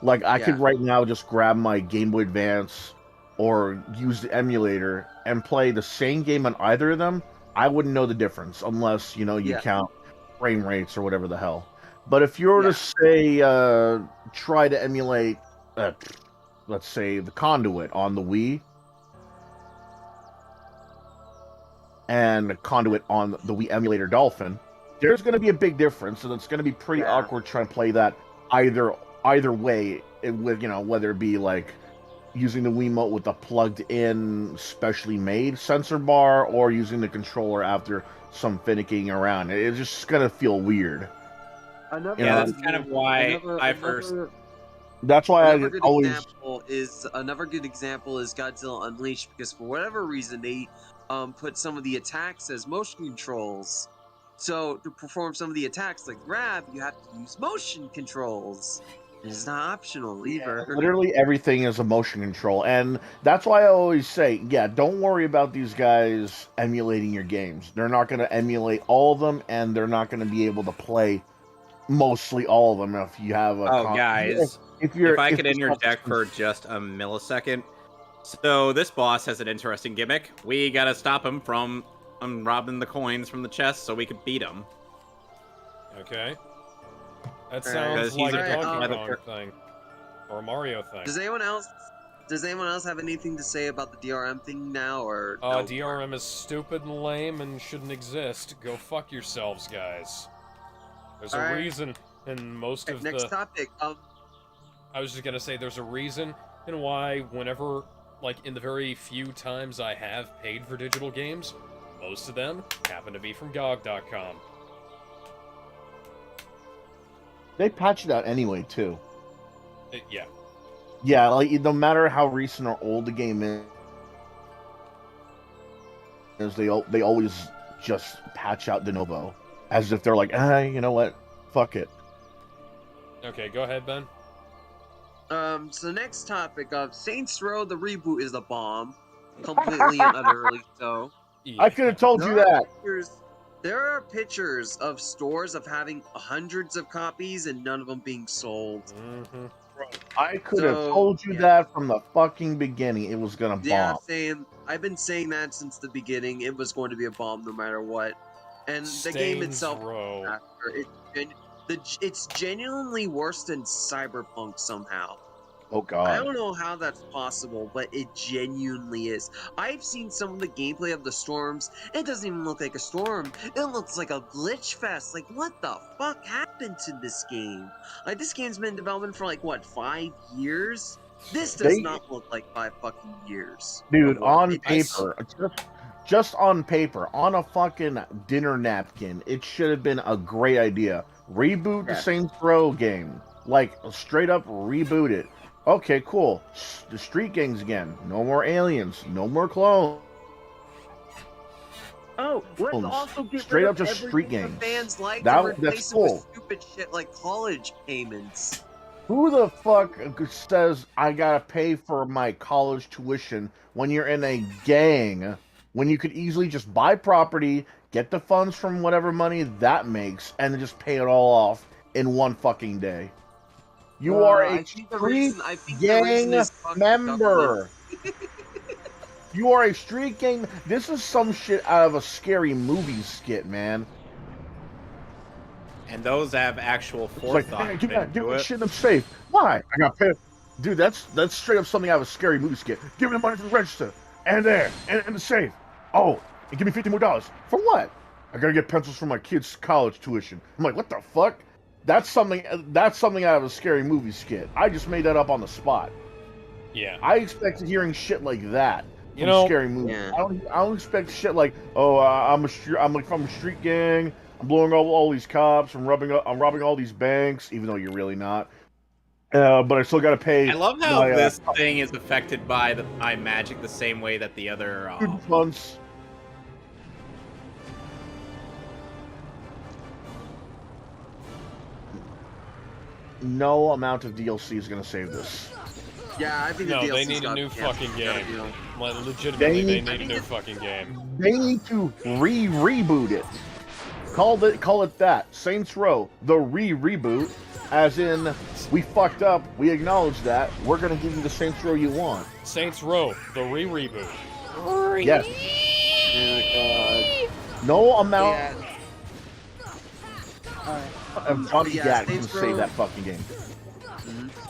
like, I could Yeah. right now just grab my Game Boy Advance or use the emulator and play the same game on either of them. I wouldn't know the difference unless, you Yeah. count frame rates or whatever the hell. But if you were Yeah. to say, try to emulate, let's say, the Conduit on the Wii, and Conduit on the Wii emulator Dolphin, there's going to be a big difference, and it's going to be pretty Yeah. awkward trying to play that either way. With whether it be like using the Wiimote with a plugged-in, specially made sensor bar, or using the controller after some finicking around. It's just going to feel weird. Yeah, that's kind of why I first. That's why I always. Another good example is Godzilla Unleashed, because for whatever reason they put some of the attacks as motion controls. So to perform some of the attacks like grab, you have to use motion controls. It's not optional either. Literally everything is a motion control, and that's why I always say, yeah, don't worry about these guys emulating your games. They're not going to emulate all of them, and they're not going to be able to play mostly all of them if you have a. Guys, if I could interject for just a millisecond. So this boss has an interesting gimmick. We gotta stop him from robbing the coins from the chest so we could beat him. Okay. That sounds like a Donkey Kong thing. Or a Mario thing. Does anyone else have anything to say about the DRM thing now, or no? DRM is stupid and lame and shouldn't exist. Go fuck yourselves, guys. There's a reason in most of next topic. I was just gonna say there's a reason in why whenever, like, in the very few times I have paid for digital games, most of them happen to be from GOG.com. They patch it out anyway, too. Yeah. Yeah, like, no matter how recent or old the game is, they always just patch out de novo. As if they're like, you know what? Fuck it. Okay, go ahead, Ben. So next topic of Saints Row, the reboot is a bomb. Completely and utterly so. Yeah. I could have told you that. There are pictures of stores of having hundreds of copies and none of them being sold. Mm-hmm. I could have told you that from the fucking beginning. It was gonna bomb. Yeah, same. I've been saying that since the beginning. It was going to be a bomb no matter what. And the game itself, it's genuinely worse than Cyberpunk somehow. Oh god. I don't know how that's possible, but it genuinely is. I've seen some of the gameplay of the storms. It doesn't even look like a storm. It looks like a glitch fest. Like, what the fuck happened to this game? Like, this game's been in development for, like, what, 5 years? This does not look like 5 fucking years. Dude, on paper, just on paper, on a fucking dinner napkin, it should have been a great idea. Reboot the Saints Row game. Like, straight up reboot it. Okay, cool. The street gangs again. No more aliens. No more clones. Oh, let's also get straight rid up of just street gangs. Fans like That's cool. With stupid shit like college payments. Who the fuck says I gotta pay for my college tuition when you're in a gang, when you could easily just buy property, get the funds from whatever money that makes, and then just pay it all off in one fucking day? You are a street gang member. You are a street gang. This is some shit out of a scary movie skit, man. And those have actual forethought. Like, hey, give me shit in the safe. Why? I got paid. Dude, that's straight up something out of a scary movie skit. Give me the money from the register. And there. And in the safe. Oh, and give me $50 more. For what? I gotta get pencils for my kid's college tuition. I'm like, what the fuck? That's something out of a scary movie skit. I just made that up on the spot. Yeah. I expected hearing shit like that from a scary movie. Yeah. I don't expect shit like, oh, I'm from a street gang. I'm blowing all these cops. I'm robbing all these banks, even though you're really not. But I still gotta pay. I love how this thing is affected by Magic the same way that the other student funds. no amount of DLC is gonna save this. Yeah, I think No, the they DLC's need a got- new yeah, fucking gotta game. do it. Like, legitimately, they They- need a new fucking game. They need to reboot it. Call it that. Saints Row, the reboot, as in we fucked up. We acknowledge that. We're gonna give you the Saints Row you want. Saints Row, the reboot. Yes. Oh, No amount yeah. of Johnny Yeah, Gat can Saints save Row- that fucking game.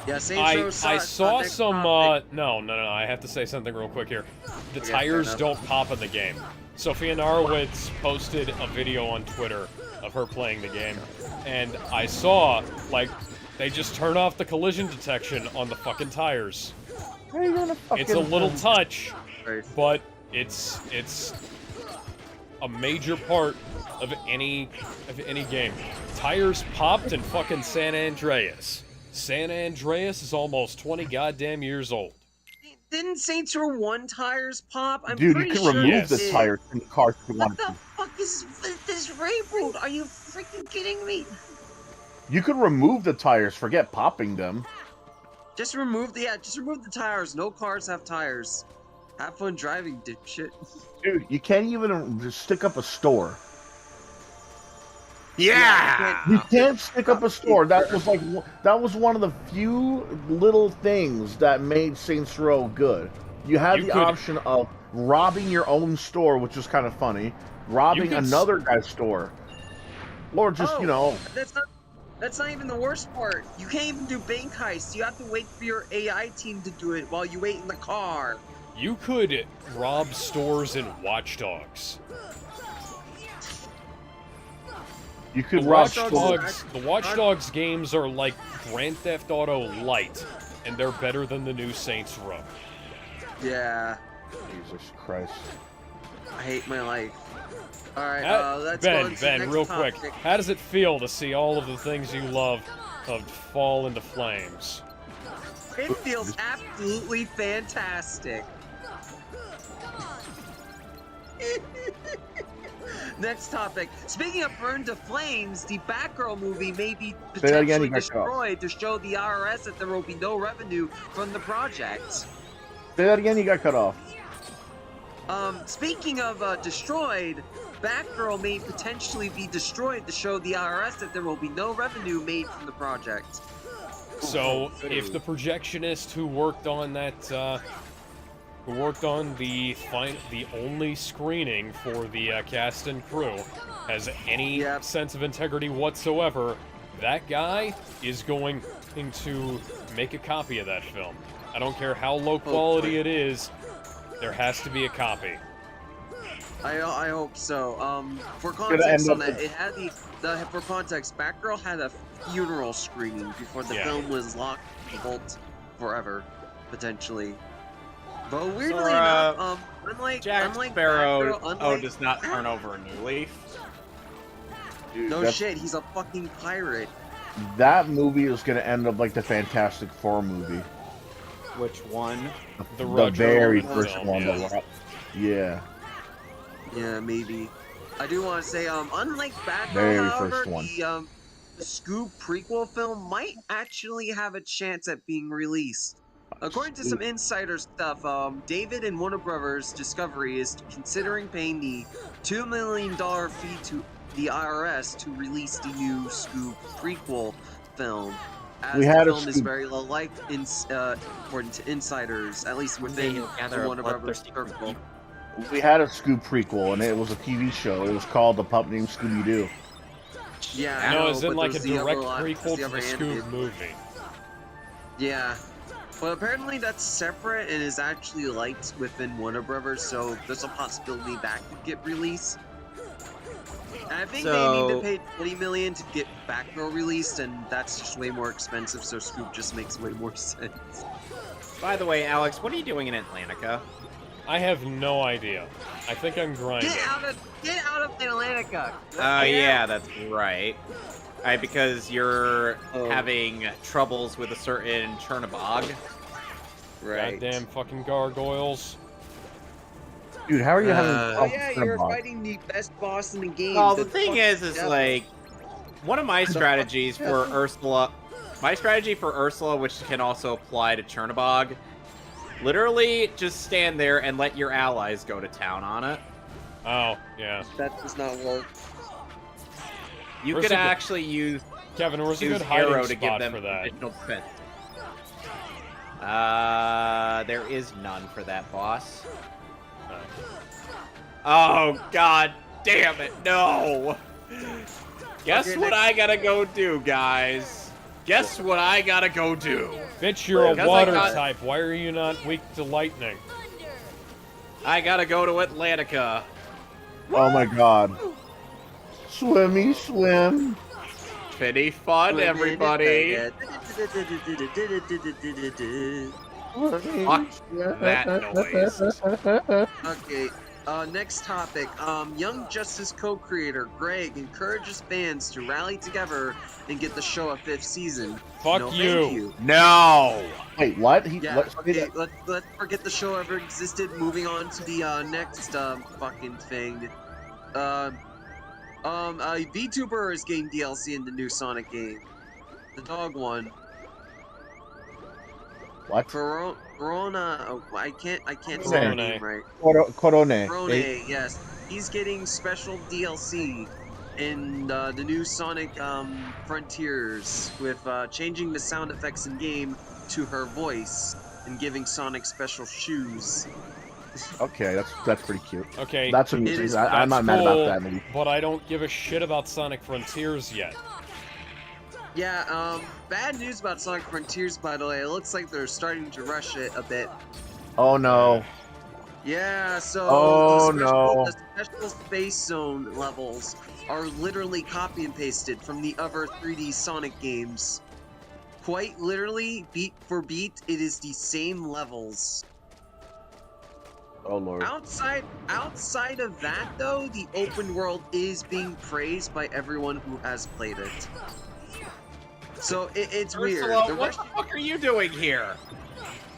Yeah, Saints Row I sucks, saw next some, topic. no, I have to say something real quick here. The Okay, tires fair enough. don't pop in the game. Sophia Narwitz posted a video on Twitter of her playing the game, and I saw, like, they just turn off the collision detection on the fucking tires. How are you gonna fucking It's a little touch, Right. but it's a major part of any game. Tires popped in fucking San Andreas. San Andreas is almost 20 goddamn years old. Didn't Saints Row 1 tires pop? I'm Dude, you pretty can sure remove Yes. the it did. tires from the car if you What want the to. fuck is this reboot? Are you freaking kidding me? You could remove the tires, forget popping them. Just remove the tires. No cars have tires. Have fun driving, dipshit. Dude, you can't even just stick up a store. Yeah. You can't stick up a store. That was one of the few little things that made Saints Row good. You had You the could- option of robbing your own store, which was kind of funny, robbing could s- another guy's store, or just That's not even the worst part. You can't even do bank heists. You have to wait for your AI team to do it while you wait in the car. You could rob stores in Watch Dogs. you could The rob Watch stores. Dogs, the Watch Dogs games are like Grand Theft Auto Light, and they're better than the new Saints Row. Yeah, Jesus Christ! I hate my life. All right, let's go on to the Ben, next real topic. quick, how does it feel to see all of the things you love fall into flames? It feels absolutely fantastic. Next topic. Speaking of burned to flames, the Batgirl movie may be Say that again, potentially you got cut off. destroyed to show the IRS that there will be no revenue from the project. Say that again. You got cut off. Speaking of destroyed, Batgirl may potentially be destroyed to show the IRS that there will be no revenue made from the project. So, if the projectionist who worked on that, the only screening for the cast and crew has any Yep. sense of integrity whatsoever, that guy is going to make a copy of that film. I don't care how low quality it is, there has to be a copy. I hope so. For Gonna context end on up that, it had for context, Batgirl had a funeral screening before the Yeah. film was locked and bolt forever, potentially. But weirdly So, enough, unlike Jack Batgirl, Sparrow does not turn over a new leaf. Dude, no that's- shit, he's a fucking pirate. That movie is going to end up like the Fantastic Four movie. Which one? The The Roger very Corman first film, one. yeah. Yeah. Yeah, maybe. I do want to say, unlike Batgirl, Very however, first one. the Scoob prequel film might actually have a chance at being released. According to some insider stuff, David and Warner Brothers Discovery is considering paying the $2 million fee to the IRS to release the new Scoob prequel film. As We the had a film is Scoob- very low liked according to insiders, at least within the Warner Brothers circle. We had a Scoob prequel, and it was a TV show. It was called The Pup Named Scooby-Doo. Yeah, I No, know, it's in but like a there's the direct other prequel the to the other Scoob animated- movie. Yeah. But apparently that's separate and is actually liked within Warner Brothers, so there's a possibility that could get released. And I think they need to pay $20 million to get Batgirl released, and that's just way more expensive, so Scoob just makes way more sense. By the way, Alex, what are you doing in Atlantica? I have no idea. I think I'm grinding. Get out of Atlantica! Yeah, that's right. Because you're Oh. having troubles with a certain Chernobog. Right. Goddamn fucking gargoyles. Dude, how are you having? Oh yeah, you're Chernobog? fighting the best boss in the game. Well, the thing is yeah. like, one of my strategies for Ursula, My strategy for Ursula, which can also apply to Chernobog, literally just stand there and let your allies go to town on it. Oh, yeah. That does not work. You Where's could the- actually use Kevin, where's a good Arrow hiding to give spot them for that? additional defense. There is none for that boss. Oh, god damn it, no! Guess Okay, what next- I gotta go do, guys? Guess what I gotta go do? Bitch, you're a Because I water got- type. Why are you not weak to lightning? I gotta go to Atlantica. Oh my god. Swimmy swim. Pretty fun, everybody. Fuck that noise. Okay, next topic. Young Justice co-creator Greg encourages fans to rally together and get the show a 5th season. Fuck No, you. thank you. No! Wait, what? Yeah, okay, let's forget the show ever existed. Moving on to the next fucking thing. VTuber is getting DLC in the new Sonic game. The dog one. What? Corona. Oh, I can't say her Corone. name right. Corone. Corone, yes. He's getting special DLC in the new Sonic Frontiers with changing the sound effects in game to her voice and giving Sonic special shoes. Okay, that's pretty cute. Okay, That's It amusing. is- I'm not that's mad cool, about that movie. but I don't give a shit about Sonic Frontiers yet. Yeah, bad news about Sonic Frontiers, by the way. It looks like they're starting to rush it a bit. Oh no. Yeah, so Oh, the special space zone levels are literally copy and pasted from the other 3D Sonic games. Quite literally, beat for beat, it is the same levels. Oh lord. Outside of that, though, the open world is being praised by everyone who has played it. So it's weird. Ursula, They're what the fuck are you doing here?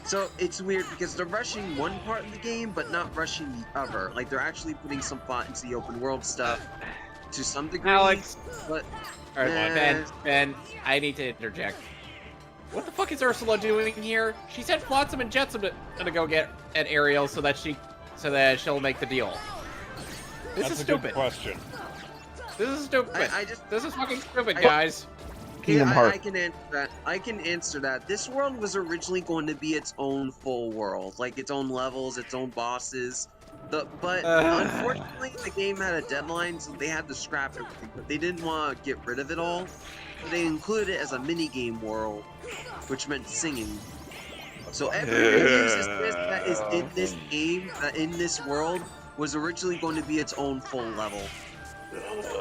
So it's weird because they're rushing one part of the game, but not rushing the other. Like they're actually putting some thought into the open world stuff to some degree. Alex. But Alright, Eh. Ben, I need to interject. What the fuck is Ursula doing here? She sent Flotsam and Jetsam to go get at Ariel so that she'll make the deal. This That's is a stupid. good question. This is stupid. This is fucking stupid, I- guys. Kingdom I Hearts. can answer that. I can answer that. This world was originally going to be its own full world, like its own levels, its own bosses. But unfortunately, the game had a deadline, so they had to scrap everything. But they didn't want to get rid of it all. So they included it as a mini game world, which meant singing. So everything uses this that is in this game, in this world, was originally going to be its own full level.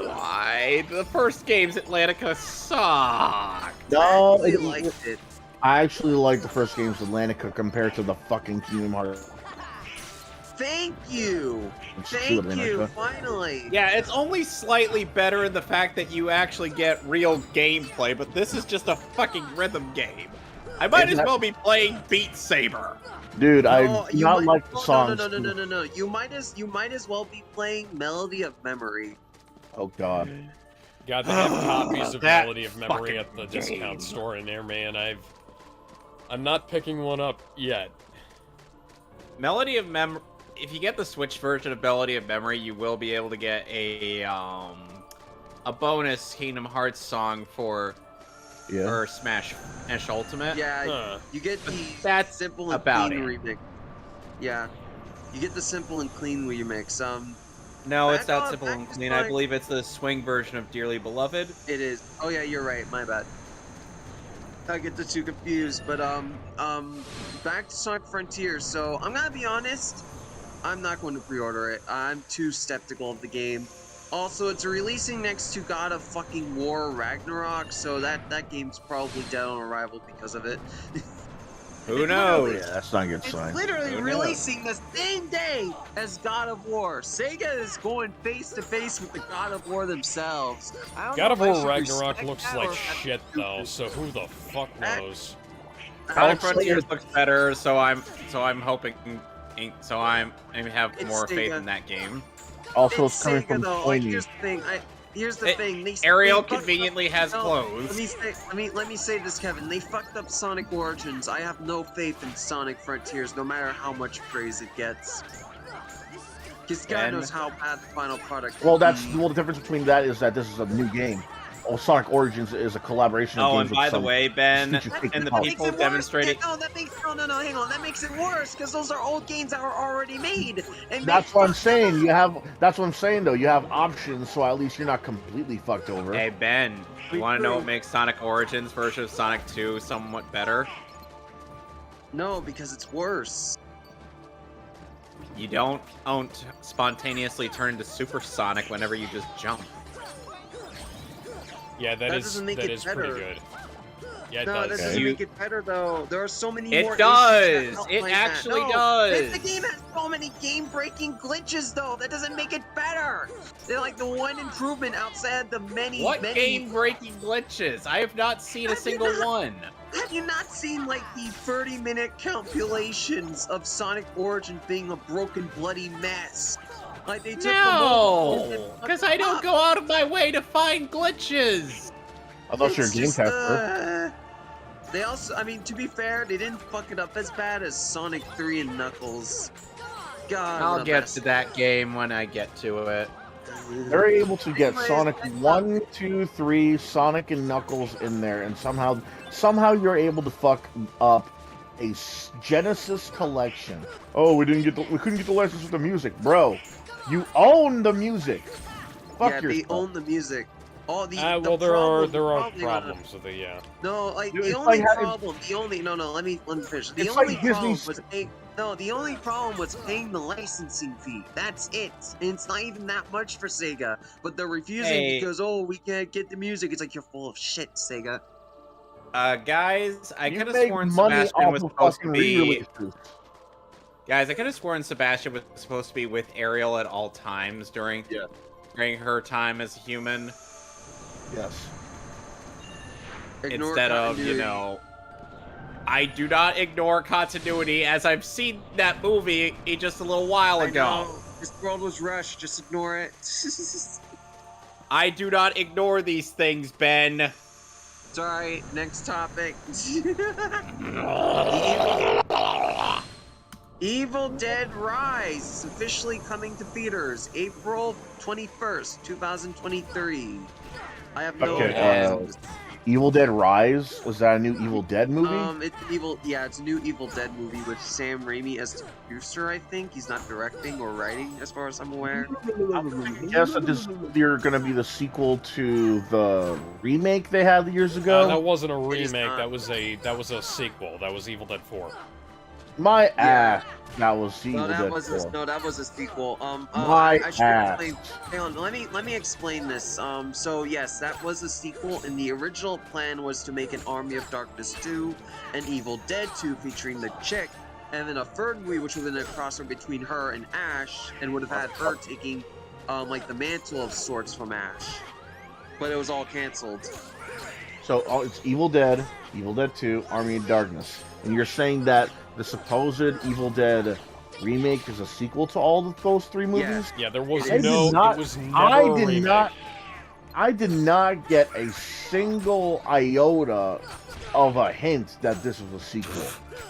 Why? The first games Atlantica sucked. No, I liked it. I actually like the first game's Atlantica compared to the fucking Kingdom Hearts. Thank you. It's true, Thank you. Atlantica. Finally. Yeah, it's only slightly better in the fact that you actually get real gameplay, but this is just a fucking rhythm game. I might as well be playing Beat Saber. Dude, No, I do you not might- like the no, songs. No. You might as well be playing Melody of Memory. Oh god. God, they have copies of That Melody of Memory at the fucking discount game. store in there, man. I'm not picking one up yet. Melody of Memory. If you get the Switch version of Melody of Memory, you will be able to get a bonus Kingdom Hearts song for Smash Ultimate. Yeah, Huh. you get the That's simple and about clean it. remix. Yeah, you get the simple and clean remix. No, it's Back not on- simple back and to clean. I Sonic- believe it's the Swing version of Dearly Beloved. It is. Oh yeah, you're right. My bad. I get the two confused, but back to Sonic Frontiers. So I'm gonna be honest, I'm not going to pre-order it. I'm too skeptical of the game. Also, it's releasing next to God of fucking War Ragnarok, so that game's probably dead on arrival because of it. Who It's knows? literally- Yeah, that's not a good It's sign. literally Who knows? releasing the same day as God of War. Sega is going face to face with the God of War themselves. I don't God know of if I War should Ragnarok respect looks that or like if that's shit, though, stupid. so who the fuck knows? Sonic Frontiers looks better, so I'm hoping, I have It's more faith Sega. in that game. Also, It's it's coming Sega from though. Like, Sony. here's the thing. here's the thing. Ariel they fucked conveniently has clothes. Let me say this, Kevin. They fucked up Sonic Origins. I have no faith in Sonic Frontiers, no matter how much praise it gets. Because God knows how bad the final product. Well, the difference between that is that this is a new game. Sonic Origins is a collaboration. Oh, of and games by the way, Ben, and the people demonstrating. No, hang on. That makes it worse because those are old games that were already made. And that's what I'm saying. That's what I'm saying though. You have options, so at least you're not completely fucked over. Hey Ben, you want to know what makes Sonic Origins version of Sonic 2 somewhat better? No, because it's worse. You don't spontaneously turn into Super Sonic whenever you just jump. Yeah, that is pretty good. Yeah, it no, does. that doesn't make it better though. There are so many more. It does. Issues It like actually that. No, does. The game has so many game-breaking glitches though. That doesn't make it better. They're like the one improvement outside the many. What many... game-breaking glitches? I have not seen a single one. Have you not seen like the 30-minute compilations of Sonic Origins being a broken, bloody mess? Like they took no, because I don't go out of my way to find glitches. Unless you're a game tester. They also, I mean, to be fair, they didn't fuck it up as bad as Sonic 3 and Knuckles. God, I'll get to that game when I get to it. They're able to get Sonic 1, 2, 3, Sonic and Knuckles in there, and somehow you're able to fuck up a Genesis collection. Oh, we couldn't get the license with the music, bro. You own the music. Fuck yeah, they own the music. All the there are problems with it. Yeah. No, like Dude, the only problem. Let me finish. The only problem was the only problem was paying the licensing fee. That's it. And it's not even that much for Sega, but they're refusing because we can't get the music. It's like you're full of shit, Sega. Guys, I could have sworn Sebastian was supposed to be. Guys, I could have sworn Sebastian was supposed to be with Ariel at all times during her time as a human. Yes. Instead of, I do not ignore continuity as I've seen that movie just a little while ago. This world was rushed, just ignore it. I do not ignore these things, Ben. Sorry, next topic. Evil Dead Rise is officially coming to theaters April 21st, 2023. I have no idea. Evil Dead Rise? Was that a new Evil Dead movie? It's a new Evil Dead movie with Sam Raimi as the producer, I think. He's not directing or writing, as far as I'm aware. Yes, you're gonna be the sequel to the remake they had years ago. That wasn't a remake. That was a sequel. That was Evil Dead 4. My ass. That was Evil Dead 4. No, that was a sequel. My I should ass. explain. Hang on, let me explain this. So yes, that was a sequel, and the original plan was to make an Army of Darkness 2, an Evil Dead 2 featuring the chick, and then a third movie which would have been a crossover between her and Ash, and would have had her taking, like the mantle of sorts from Ash. But it was all canceled. So it's Evil Dead 2, Army of Darkness, and you're saying that the supposed Evil Dead remake is a sequel to all of those three movies? Yeah, there was it was never a remake. I did not get a single iota of a hint that this was a sequel.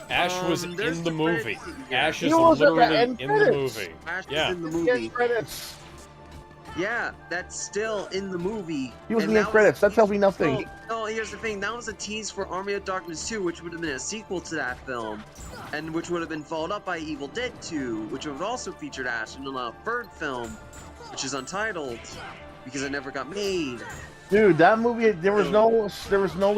Ash was in the movie. Ash is was literally in the movie. Ash yeah. was in the movie. Credits. Yeah, that's still in the movie. He was in the credits. That tells me nothing. No, here's the thing. That was a tease for Army of Darkness 2, which would have been a sequel to that film, and which would have been followed up by Evil Dead 2, which would have also featured Ash in a third film, which is untitled because it never got made. Dude, that movie, there was no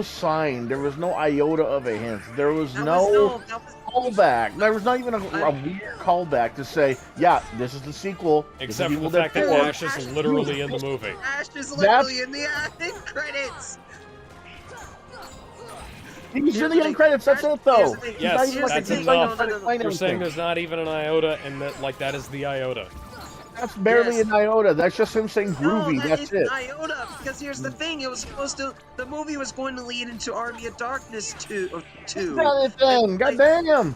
sign, there was no iota of a hint, there was no callback. There was not even a weird callback to say, yeah, this is the sequel. Except for the fact that Ash is literally in the movie. Ash is literally in the end credits. He's in the end credits. That's it, though. Yes, that's enough. You're saying there's not even an iota, and that is the iota. That's barely an iota. That's just him saying groovy. No, that's it. Iota, because here's the thing. It was supposed to. The movie was going to lead into Army of Darkness 2. God damn.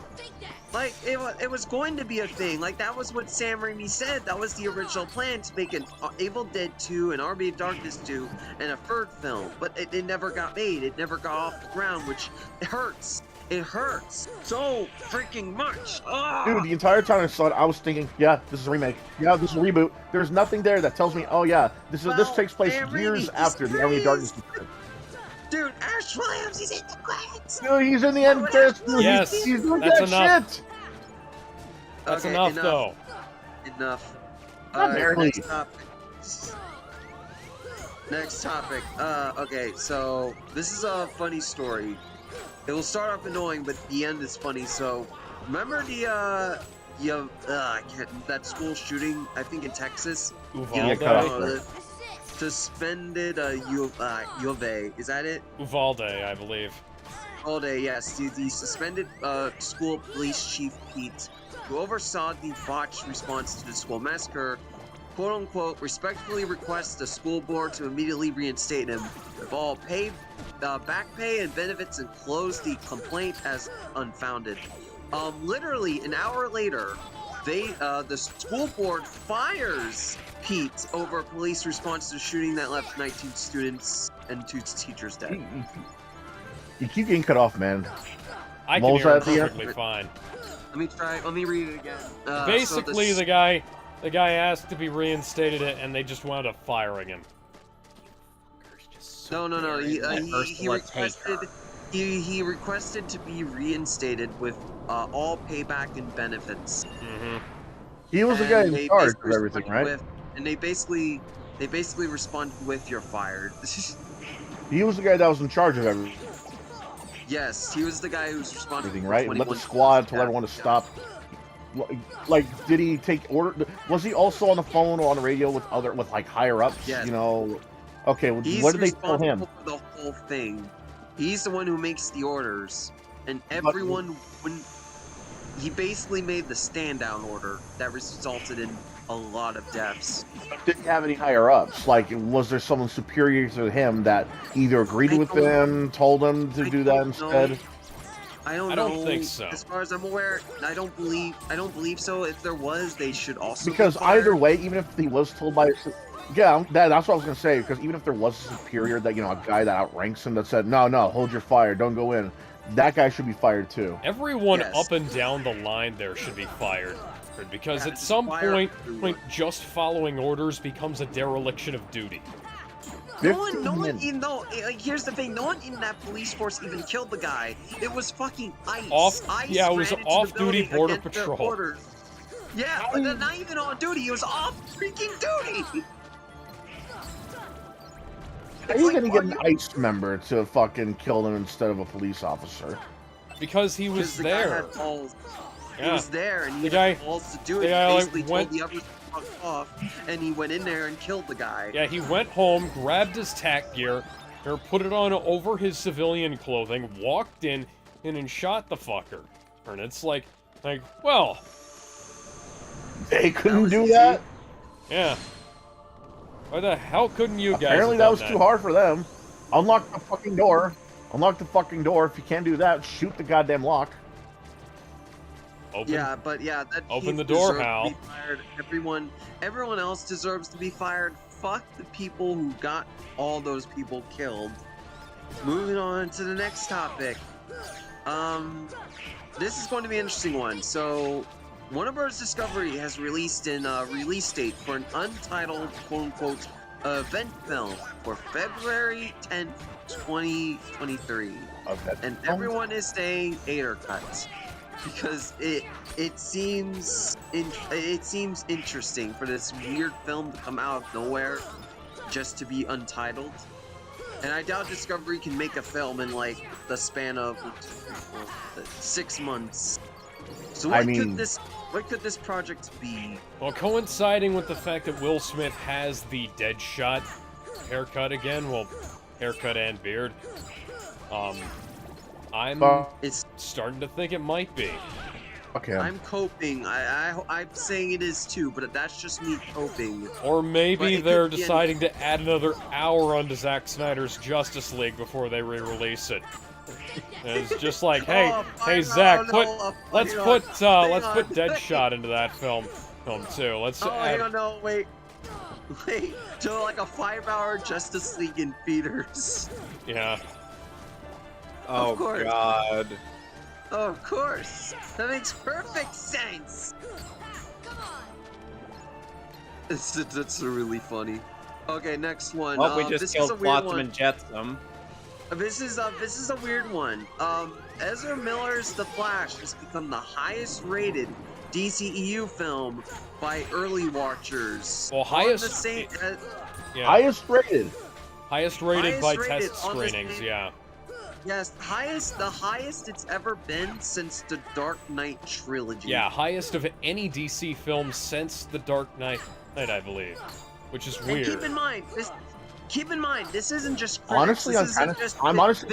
Like, it was going to be a thing. Like, that was what Sam Raimi said. That was the original plan, to make an Evil Dead 2, an Army of Darkness 2, and a third film. But it never got made. It never got off the ground, which it hurts. It hurts so freaking much. Ugh. Dude, the entire time I saw it, I was thinking, yeah, this is a remake. Yeah, this is a reboot. There's nothing there that tells me, oh yeah, this takes place Sam years Raimi, after the Army of Darkness. Dude, Ash Williams, he's in the credits. Dude, he's in the end credits. Yes, he's doing that's that enough. shit. That's Okay, enough, though. Enough. Not barely. Next topic. Next topic. Okay, so this is a funny story. It will start off annoying, but the end is funny. So, remember that school shooting? I think in Texas. Uvalde. Suspended U of A. Is that it? Uvalde, I believe. Uvalde, yes. The suspended school police chief Pete, who oversaw the botched response to the school massacre, quote unquote, respectfully requests the school board to immediately reinstate him with all back pay and benefits, and close the complaint as unfounded. Literally an hour later, the school board fires Pete over police response to the shooting that left 19 students and 2 teachers dead. You keep getting cut off, man. I can hear him perfectly fine. Let me read it again. Basically, the guy asked to be reinstated, and they just wound up firing him. No. He requested to be reinstated with all payback and benefits. Mm-hmm. He was the guy in charge of everything, right? And they basically responded with, "You're fired." He was the guy that was in charge of everything. Yes, he was the guy who's responsible. Right? And let the squad tell everyone to stop. Like, did he take order? Was he also on the phone or on the radio with higher ups? Yes. You know. Okay. Well, He's what did they tell him? For the whole thing. He's the one who makes the orders, and everyone he basically made the stand down order that resulted in a lot of deaths. Didn't have any higher ups. Like, was there someone superior to him that either agreed with him, told him to do that instead? I don't think so. As far as I'm aware, I don't believe so. If there was, they should also. Because either way, even if he was told by, that's what I was gonna say. Because even if there was a superior that a guy that outranks him that said, no, hold your fire, don't go in, that guy should be fired too. Everyone up and down the line there should be fired. Because at some point, just following orders becomes a dereliction of duty. No one, here's the thing, no one in that police force even killed the guy. It was fucking ICE. It was off-duty border patrol. Yeah, but they're not even on duty, he was off freaking duty! How are you gonna get an ICE member to fucking kill him instead of a police officer? Because he was there. He was there, and he had balls to do it. He basically told the others to fuck off, and he went in there and killed the guy. Yeah, he went home, grabbed his tack gear, or put it on over his civilian clothing, walked in, and shot the fucker. And it's like, well... They couldn't do that? Yeah. Why the hell couldn't you guys Apparently that was too hard for them. Unlock the fucking door. Unlock the fucking door. If you can't do that, shoot the goddamn lock. Open the door, Hal. Everyone else deserves to be fired. Fuck the people who got all those people killed. Moving on to the next topic. This is going to be an interesting one. So, Warner Bros. Discovery has released a release date for an untitled, quote-unquote, event film for February 10th, 2023. And everyone is saying Ader Cut. Because it seems interesting for this weird film to come out of nowhere just to be untitled. And I doubt Discovery can make a film in the span of 6 months. So what could this project be? Well, coinciding with the fact that Will Smith has the Deadshot haircut again, well, haircut and beard, I'm starting to think it might be. Okay. I'm coping. I'm saying it is too, but that's just me coping. Or maybe they're deciding to add another hour onto Zack Snyder's Justice League before they re-release it. It's just like, hey, Oh, hey, no, Zach, no, let's hang on, put hang on. Deadshot into that film too. Let's Oh, add. hang on, no, wait. Wait, do like a 5-hour Justice League in theaters. Yeah. Oh course. God. Oh, of course. That makes perfect sense. That's really funny. Okay, next one. Well, we this just is a killed weird Flotsam one. and Jetsam. This is a weird one. Ezra Miller's The Flash has become the highest rated DCEU film by early watchers. Well, On highest. the same, Yeah. Highest rated. Highest rated by Highest rated test on the screenings. same- Yeah. yes, the highest it's ever been since the Dark Knight trilogy. Yeah, highest of any DC film since The Dark Knight, I believe, which is And weird. keep in mind, this isn't just critics. Honestly,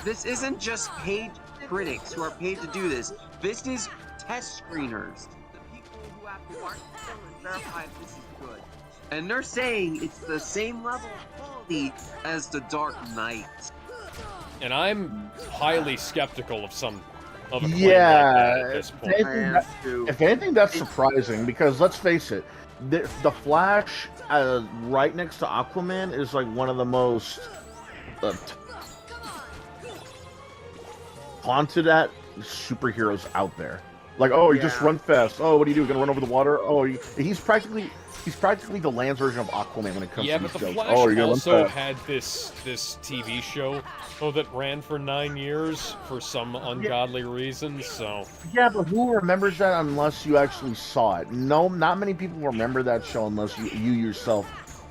this isn't just paid critics who are paid to do this. This is test screeners, the people who have to watch the film and verify if this is good. And they're saying it's the same level of quality as The Dark Knight. And I'm highly skeptical of a claim like Yeah, that at this point. if I anything, am too. if anything, that's surprising because let's face it, the Flash, right next to Aquaman, is like one of the most haunted at superheroes out there. Like, oh, you just Yeah. run fast. Oh, what do you do? Gonna run over the water? Oh, he's practically the Lance version of Aquaman when it comes Yeah, to but these the jokes. Flash Oh, you're gonna also run fast. had this TV show that ran for 9 years for some ungodly reason. So Yeah, but who remembers that unless you actually saw it? No, not many people remember that show unless you yourself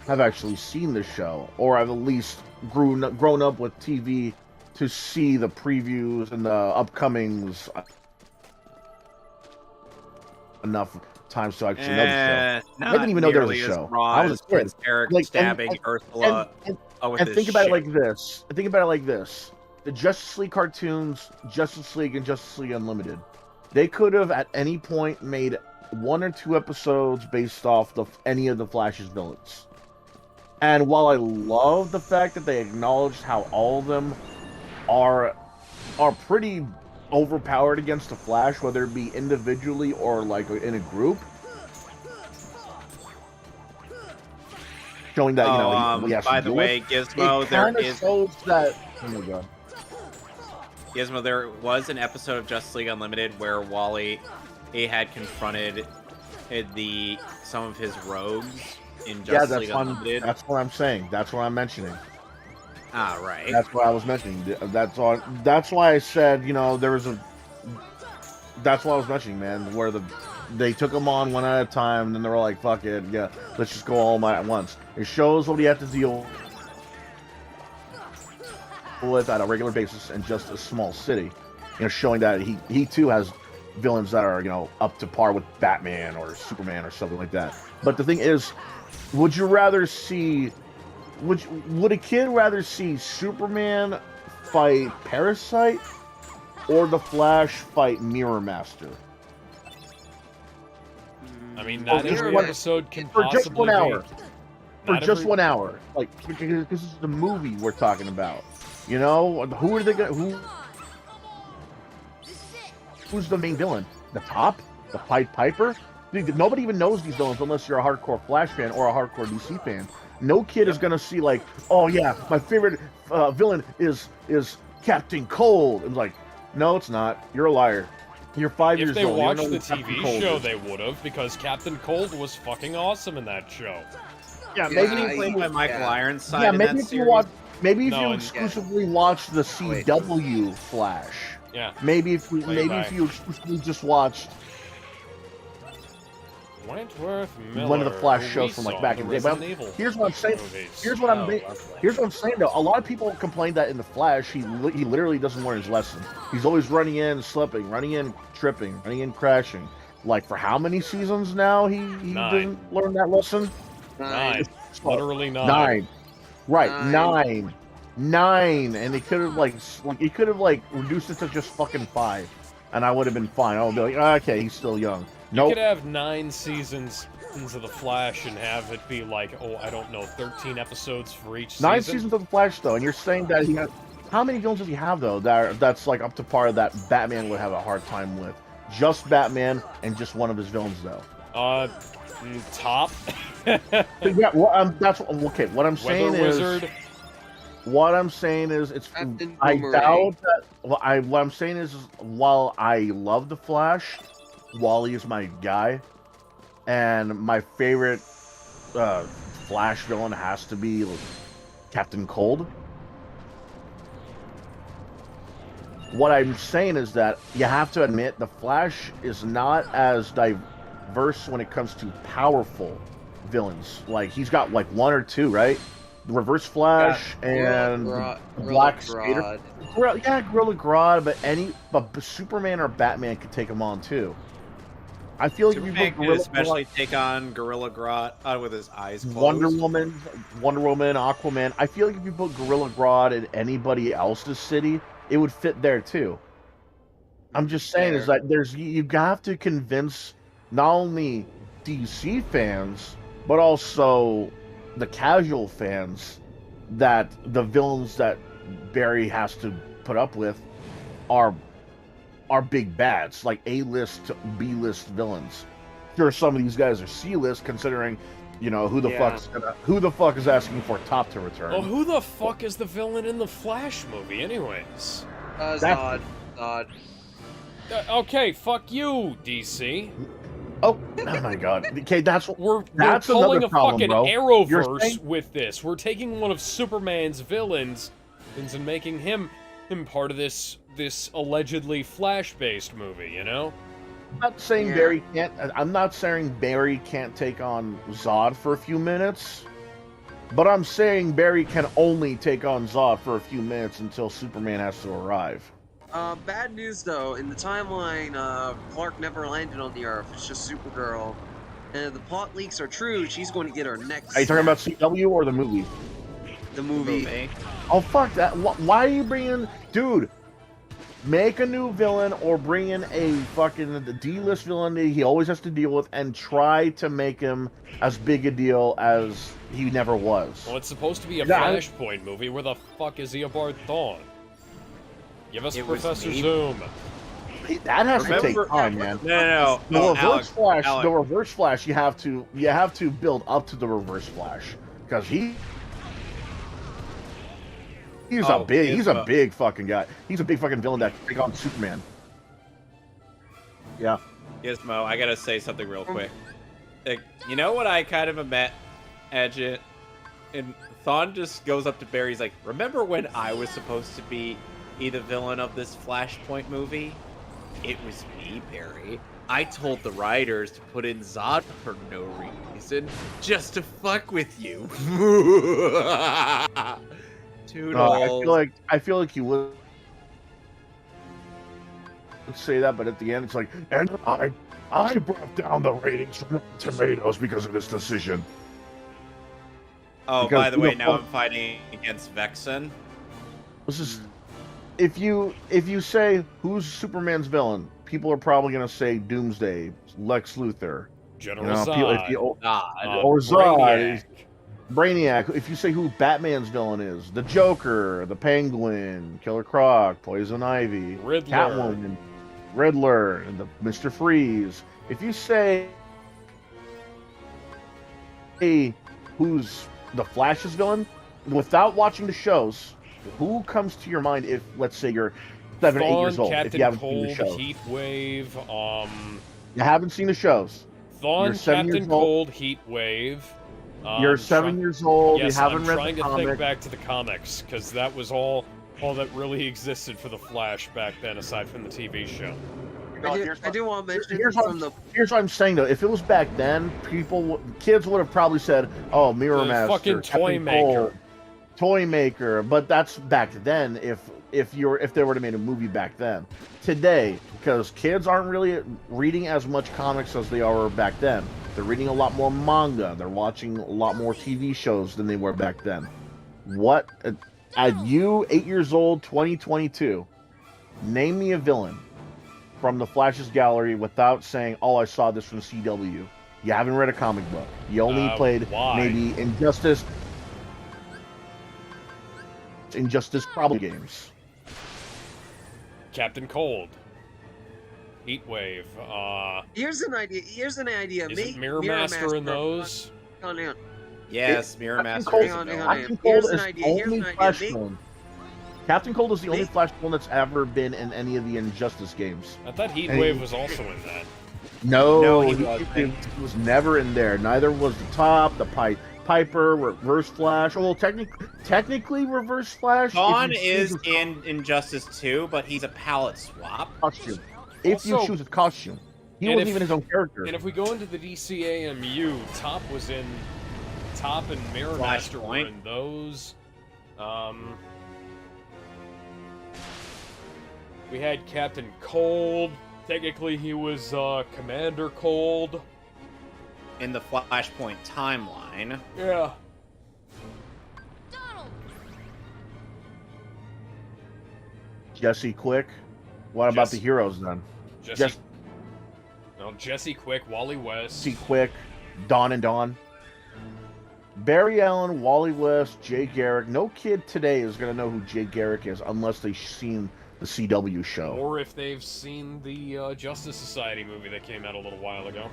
have actually seen the show or have at least grown up with TV to see the previews and the upcomings enough times to actually know the show. I didn't even know there was a show. I was a kid. Prince Eric Like, stabbing Ursula. With And his think about it shit. like this. Think about it like this. The Justice League cartoons, Justice League and Justice League Unlimited, they could have at any point made 1 or 2 episodes based off any of the Flash's villains. And while I love the fact that they acknowledged how all of them are pretty overpowered against the Flash, whether it be individually or like in a group, showing that he has by to the deal way, with, Gizmo, it there kind of is shows that. Oh my god! Gizmo. There was an episode of Justice League Unlimited where Wally, he had confronted some of his rogues in Justice League Unlimited. That's what I'm saying. That's what I'm mentioning. Ah, right. That's what I was mentioning. That's why I said, there was a. That's what I was mentioning, man. Where they took them on one at a time, and then they were like, "Fuck it, yeah, let's just go all at once." It shows what you have to deal with at a regular basis in just a small city. Showing that he too has villains that are up to par with Batman or Superman or something like that. But the thing is, would you rather see? Would a kid rather see Superman fight Parasite or the Flash fight Mirror Master? I mean, not every episode can for possibly just 1 hour. be. For Not just every- 1 hour, like because this is the movie we're talking about. Who are they gonna? Who's the main villain? The top? The Pied Piper? Dude, nobody even knows these villains unless you're a hardcore Flash fan or a hardcore DC fan. No kid is gonna see like, oh yeah, my favorite villain is Captain Cold. It's like, no, it's not. You're a liar. You're 5 years If they old. You don't watched know the who Captain TV Cold show, is. they would have, because Captain Cold was fucking awesome in that show. Yeah, Maybe maybe. played by Michael Ironside. Yeah, in maybe that if you series. watch. Maybe if No, you and- exclusively watch the CW Flash. Yeah. Maybe if Played by- you exclusively just watched Wentworth Miller. one of the Flash who shows we from like saw back in in the the day. But Resident Evil here's what I'm saying. movies. Here's what I'm saying though. A lot of people complain that in the Flash, he literally doesn't learn his lesson. He's always running in, slipping, running in, tripping, running in, crashing. Like for how many seasons now he 9. didn't learn that lesson? 9. Literally 9. 9. Right, 9. 9, and he could have reduced it to just fucking 5, and I would have been fine. I would be like, okay, he's still young. You Nope. could have 9 seasons into the Flash and have it be like, I don't know, 13 episodes for each season. 9 seasons of the Flash though, and you're saying that he has. How many villains does he have though? That's like up to par that Batman would have a hard time with. Just Batman and just one of his villains though. Top. Yeah, that's okay. What I'm saying Wizard. is. What I'm saying is, it's. Captain I Boomerang. doubt that. What I'm saying is, while I love the Flash, Wally is my guy, and my favorite Flash villain has to be Captain Cold. What I'm saying is that you have to admit the Flash is not as diverse when it comes to powerful villains. Like he's got like one or two, right? Reverse Flash and Black Skater. Yeah, Gorilla Grodd, but Superman or Batman could take him on too. I feel like Superman if you put could especially take on Gorilla Grodd with his eyes closed. Wonder Woman, Aquaman. I feel like if you put Gorilla Grodd in anybody else's city, it would fit there too. I'm just saying is that you have to convince not only DC fans but also the casual fans that the villains that Barry has to put up with are big bads, like A-list to B-list villains. Sure, some of these guys are C-list, considering, who the fuck is asking for Top to return? Well, who the fuck is the villain in the Flash movie, anyways? Zod. Okay, fuck you, DC. Oh my god. Okay, that's we're another pulling a problem, fucking bro. Arrowverse with this. We're taking one of Superman's villains and making him part of this allegedly Flash-based movie, I'm not saying Barry can't. I'm not saying Barry can't take on Zod for a few minutes, but I'm saying Barry can only take on Zod for a few minutes until Superman has to arrive. Bad news though, in the timeline, Clark never landed on the Earth. It's just Supergirl. And if the plot leaks are true, she's going to get her next. Are you talking about CW or the movie? The movie. Oh fuck that! Why are you bringing, dude? Make a new villain or bring in a fucking D-list villain that he always has to deal with, and try to make him as big a deal as he never was. Well, it's supposed to be a Flashpoint movie. Where the fuck is Eobard Thawne? Give us Professor Zoom. That has to take time, man. No. The Reverse Flash. You have to build up to the Reverse Flash because he's a big fucking guy. He's a big fucking villain that can take on Superman. Yeah. Gizmo, I gotta say something real quick. You know what I kind of met Edgit? And Thawne just goes up to Barry. He's like, "Remember when I was supposed to be the villain of this Flashpoint movie? It was me, Barry. I told the writers to put in Zod for no reason, just to fuck with you." I feel like you would say that, but at the end it's like, and I brought down the ratings from Tomatoes because of this decision. Oh, by the way, now I'm fighting against Vexen. This is if you say who's Superman's villain, people are probably gonna say Doomsday, Lex Luthor, General Zod, or Zod. Brainiac. If you say who Batman's villain is, the Joker, the Penguin, Killer Croc, Poison Ivy, Riddler. Catwoman, Riddler, and the Mr. Freeze. If you say, hey, who's the Flash's villain, without watching the shows, who comes to your mind if, let's say, you're 7 or 8 years old? Captain if you haven't Cold, seen the shows, Heatwave, you haven't seen the shows. Thawne, Captain Cold, Heatwave. You're 7 years old. Yes, you haven't read I'm the trying to comic. think back to the comics because that was all that really existed for the Flash back then, aside from the TV show. I do want to mention Here's what I'm saying though. If it was back then, kids would have probably said, "Oh, Mirror Master, fucking Captain Cold, Toy Maker." But that's back then. If they were to make a movie back then, today, because kids aren't really reading as much comics as they are back then. They're reading a lot more manga. They're watching a lot more TV shows than they were back then. What? At you, 8 years old, 2022, name me a villain from the Flash's gallery without saying, "Oh, I saw this from CW." You haven't read a comic book. You only played maybe Injustice. Injustice problem games. Captain Cold. Heatwave. Here's an idea. Is it Mirror Master in those? Hang on. Yes, Mirror Captain Master Cold- is a hang on, villain. hang on. Captain Here's Cold an is idea, the here's only an idea. Flash Make- villain. Captain Cold is the only Make- Flash villain that's ever been in any of the Injustice games. I thought Heatwave was also in that. No, he he wasn't. was never in there. Neither was the Top, the Piper, Reverse Flash. Well, technically Reverse Flash. Dawn if you is choose in Injustice 2, but he's a palette swap. costume. If you Also- choose a costume, he And wasn't if- even his own character. And if we go into the DCAMU, Top and Mirror Master were Flashpoint. in those. We had Captain Cold. Technically, he was Commander Cold. In the Flashpoint timeline. Yeah. Jesse Quick. What about Jesse- the heroes then? Jesse Quick, Wally West. Jesse Quick, Dawn and Dawn. Barry Allen, Wally West, Jay Garrick. No kid today is gonna know who Jay Garrick is unless they've seen the CW show. Or if they've seen the Justice Society movie that came out a little while ago.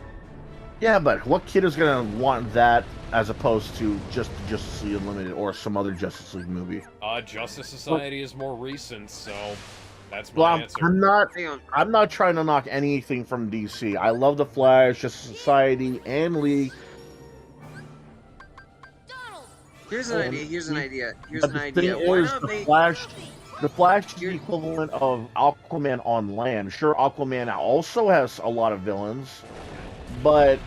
Yeah, but what kid is gonna want that as opposed to just Justice League Unlimited or some other Justice League movie? Justice Society is more recent, so that's my Well, answer. Hang on. I'm not trying to knock anything from DC. I love the Flash, Justice Society, and League. Here's an idea. Here's an But the thing idea. Why is, not the make? Flash is the equivalent of Aquaman on land. Sure, Aquaman also has a lot of villains, but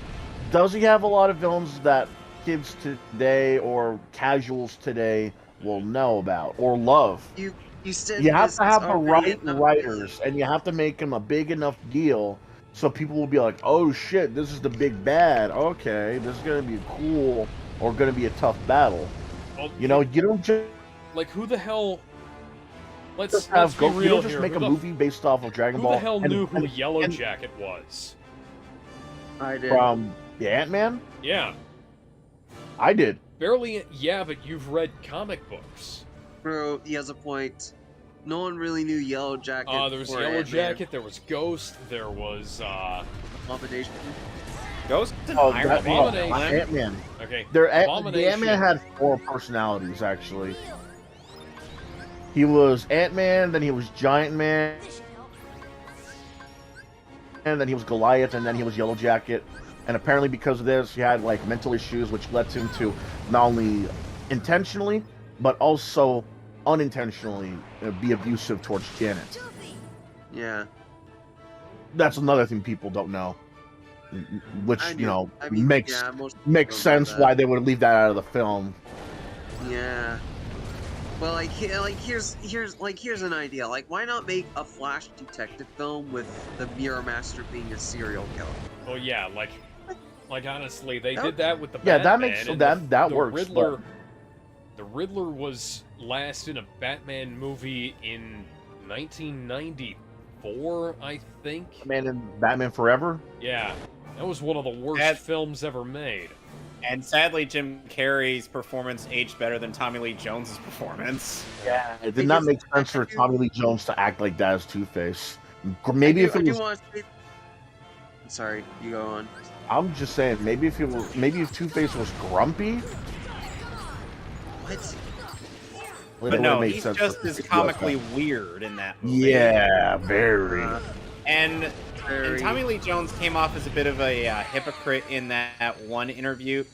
does he have a lot of villains that kids today or casuals today will know about or love? You said You have this to have the already right in the- writers, and you have to make him a big enough deal so people will be like, "Oh shit, this is the big bad. Okay, this is gonna be cool or gonna be a tough battle." Well, You know, you don't just like who the hell? Let's have be you real don't just here. make Who a the- movie based off of Dragon Who Ball. the hell and- knew who and- Yellow and Jacket was? I did. from the Ant-Man? Yeah, I did. barely. Yeah, but you've read comic books. Bro, he has a point. No one really knew Yellow Jacket. There was before Yellow Ant-Man. Jacket. There was Ghost. There was Abomination. Ghost and Oh, Iron that, Man. Abomination. Ant-Man. okay. The Abomination. Ant-Man had 4 personalities, actually. He was Ant-Man, then he was Giant Man, and then he was Goliath, and then he was Yellow Jacket. And apparently because of this, he had, like, mental issues, which led him to not only intentionally, but also unintentionally be abusive towards Janet. Yeah. That's another thing people don't know. Which, I you knew- know, I mean, makes yeah, most makes people know sense that. why they would leave that out of the film. Yeah. Well, here's an idea. Like, why not make a Flash detective film with the Mirror Master being a serial killer? Oh yeah, like honestly, they That- did that with the Yeah, Batman. that makes and that the works. Riddler, but- the Riddler was last in a Batman movie in 1994, I think. Batman Forever. Yeah, that was one of the worst That- films ever made. And sadly, Jim Carrey's performance aged better than Tommy Lee Jones's performance. Yeah, it did not make sense for Tommy Lee Jones to act like that as Two-Face. Maybe if it was, Sorry, you go on. I'm just saying, maybe if Two-Face was grumpy, What? it But would no, make he's sense just for as it to be comically like weird in that that. movie. Yeah, very. And Very. Tommy Lee Jones came off as a bit of a hypocrite in that one interview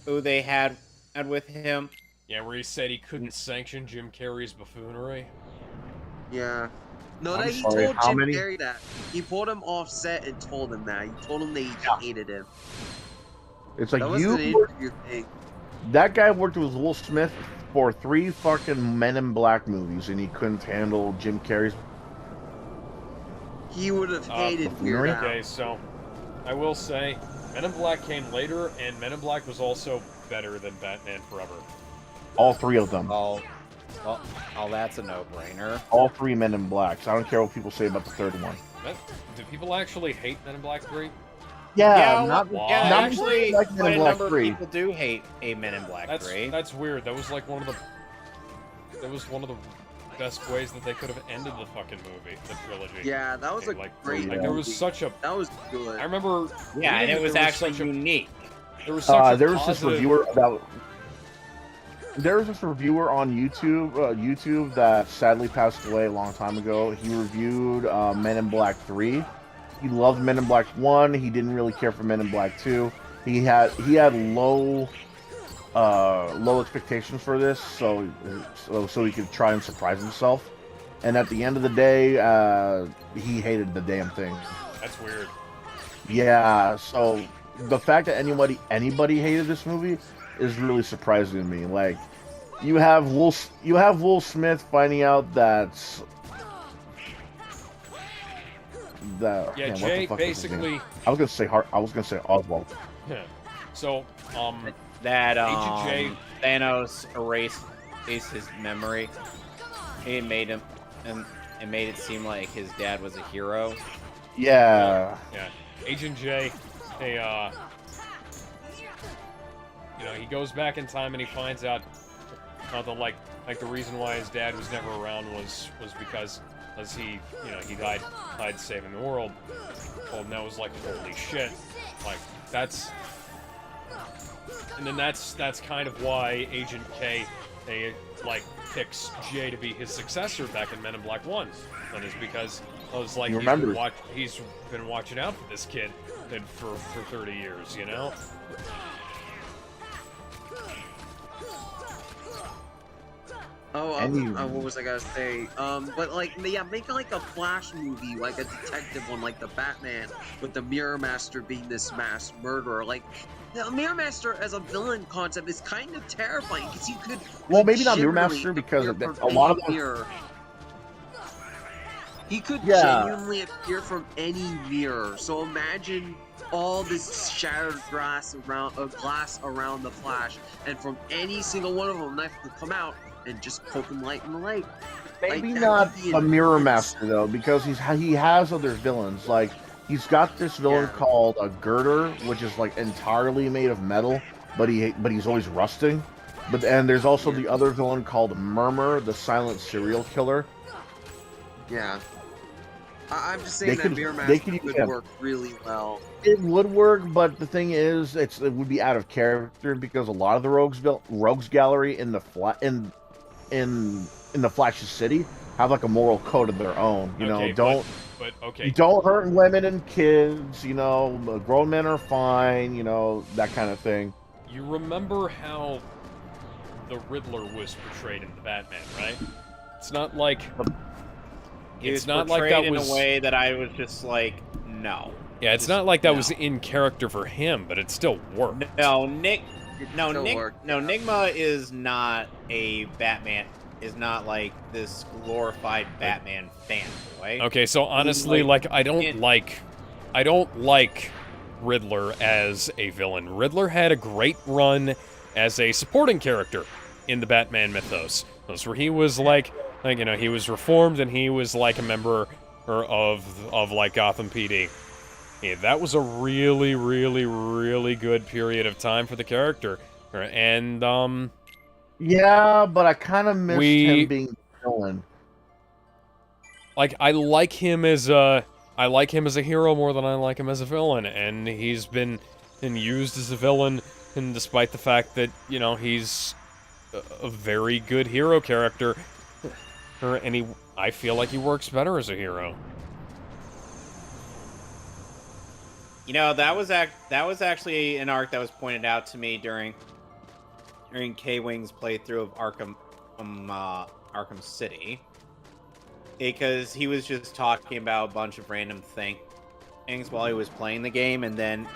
who they had with him. Yeah, where he said he couldn't sanction Jim Carrey's buffoonery. Yeah. No, I'm that he sorry, told how Jim many? Carrey that. He pulled him off set and told him that. He told him that he hated him. It's like That was an you. interview thing. That guy worked with Will Smith for 3 fucking Men in Black movies, and he couldn't handle Jim Carrey's. He would have hated Weird buffoonery? Al. Okay, so I will say, Men in Black came later, and Men in Black was also better than Batman Forever. All 3 of them. Oh, that's a no-brainer. All 3 Men in Blacks. I don't care what people say about the 3rd one. Do people actually hate Men in Black 3? Yeah, not why? not actually, like Men quite in a Black number of 3. people do hate a Men in Black 3. That's weird. That was like one of the one of the best ways that they could have ended the fucking movie, the trilogy. Yeah, that was a great. Like there was movie. such a. That was good. I remember. Yeah, and it was actually unique. There was such a there was positive... this reviewer about. There was this reviewer on YouTube that sadly passed away a long time ago. He reviewed Men in Black 3. He loved Men in Black 1. He didn't really care for Men in Black 2. He had low expectations for this, so he could try and surprise himself. And at the end of the day, he hated the damn thing. That's weird. Yeah, so the fact that anybody hated this movie is really surprising to me. Like, you have Will Smith finding out that yeah, man, Jay basically. I was gonna say Oswald. Yeah. So that Agent J... Thanos erased his memory. It made him it made it seem like his dad was a hero. Yeah. Yeah. Agent J, he goes back in time and he finds out that like the reason why his dad was never around was because he died saving the world. Well, and that was like, holy shit. Like that's kind of why Agent K picks Jay to be his successor back in Men in Black 1. And it's because he's been watching out for this kid for 30 years, you know? What was I gonna say? But make like a Flash movie, like a detective one, like the Batman, with the Mirror Master being this mass murderer. Like, the Mirror Master as a villain concept is kind of terrifying because you could. Well, maybe not Mirror Master because a lot of them. He could genuinely appear from any mirror. So imagine all this shattered glass around the Flash, and from any single one of them, knife could come out and just poke him light in the leg. Maybe not a Mirror Master though, because he has other villains. Like, he's got this villain called a Girder, which is like entirely made of metal, but he's always rusting. And there's also the other villain called Murmur, the silent serial killer. Yeah. I'm just saying that Mirror Master could work really well. It would work, but the thing is, it would be out of character because a lot of the rogues gallery in the Flash's city have like a moral code of their own. Don't hurt women and kids. Grown men are fine. That kind of thing. You remember how the Riddler was portrayed in the Batman, right? It's not like. It's not like that was in a way that I was just like, no. Yeah, it's not like that was in character for him, but it still worked. Nigma is not a Batman. Is not like this glorified Batman fanboy. Okay, so honestly, I don't like Riddler as a villain. Riddler had a great run as a supporting character in the Batman mythos. Those where he was he was reformed and he was like a member of like Gotham PD. Yeah, that was a really, really, really good period of time for the character. And yeah, but I kind of missed him being villain. Like, I like him as a hero more than I like him as a villain, and he's been used as a villain, and despite the fact that he's a very good hero character. And I feel like he works better as a hero. That was actually an arc that was pointed out to me during K-Wing's playthrough of Arkham City, because he was just talking about a bunch of random things while he was playing the game, and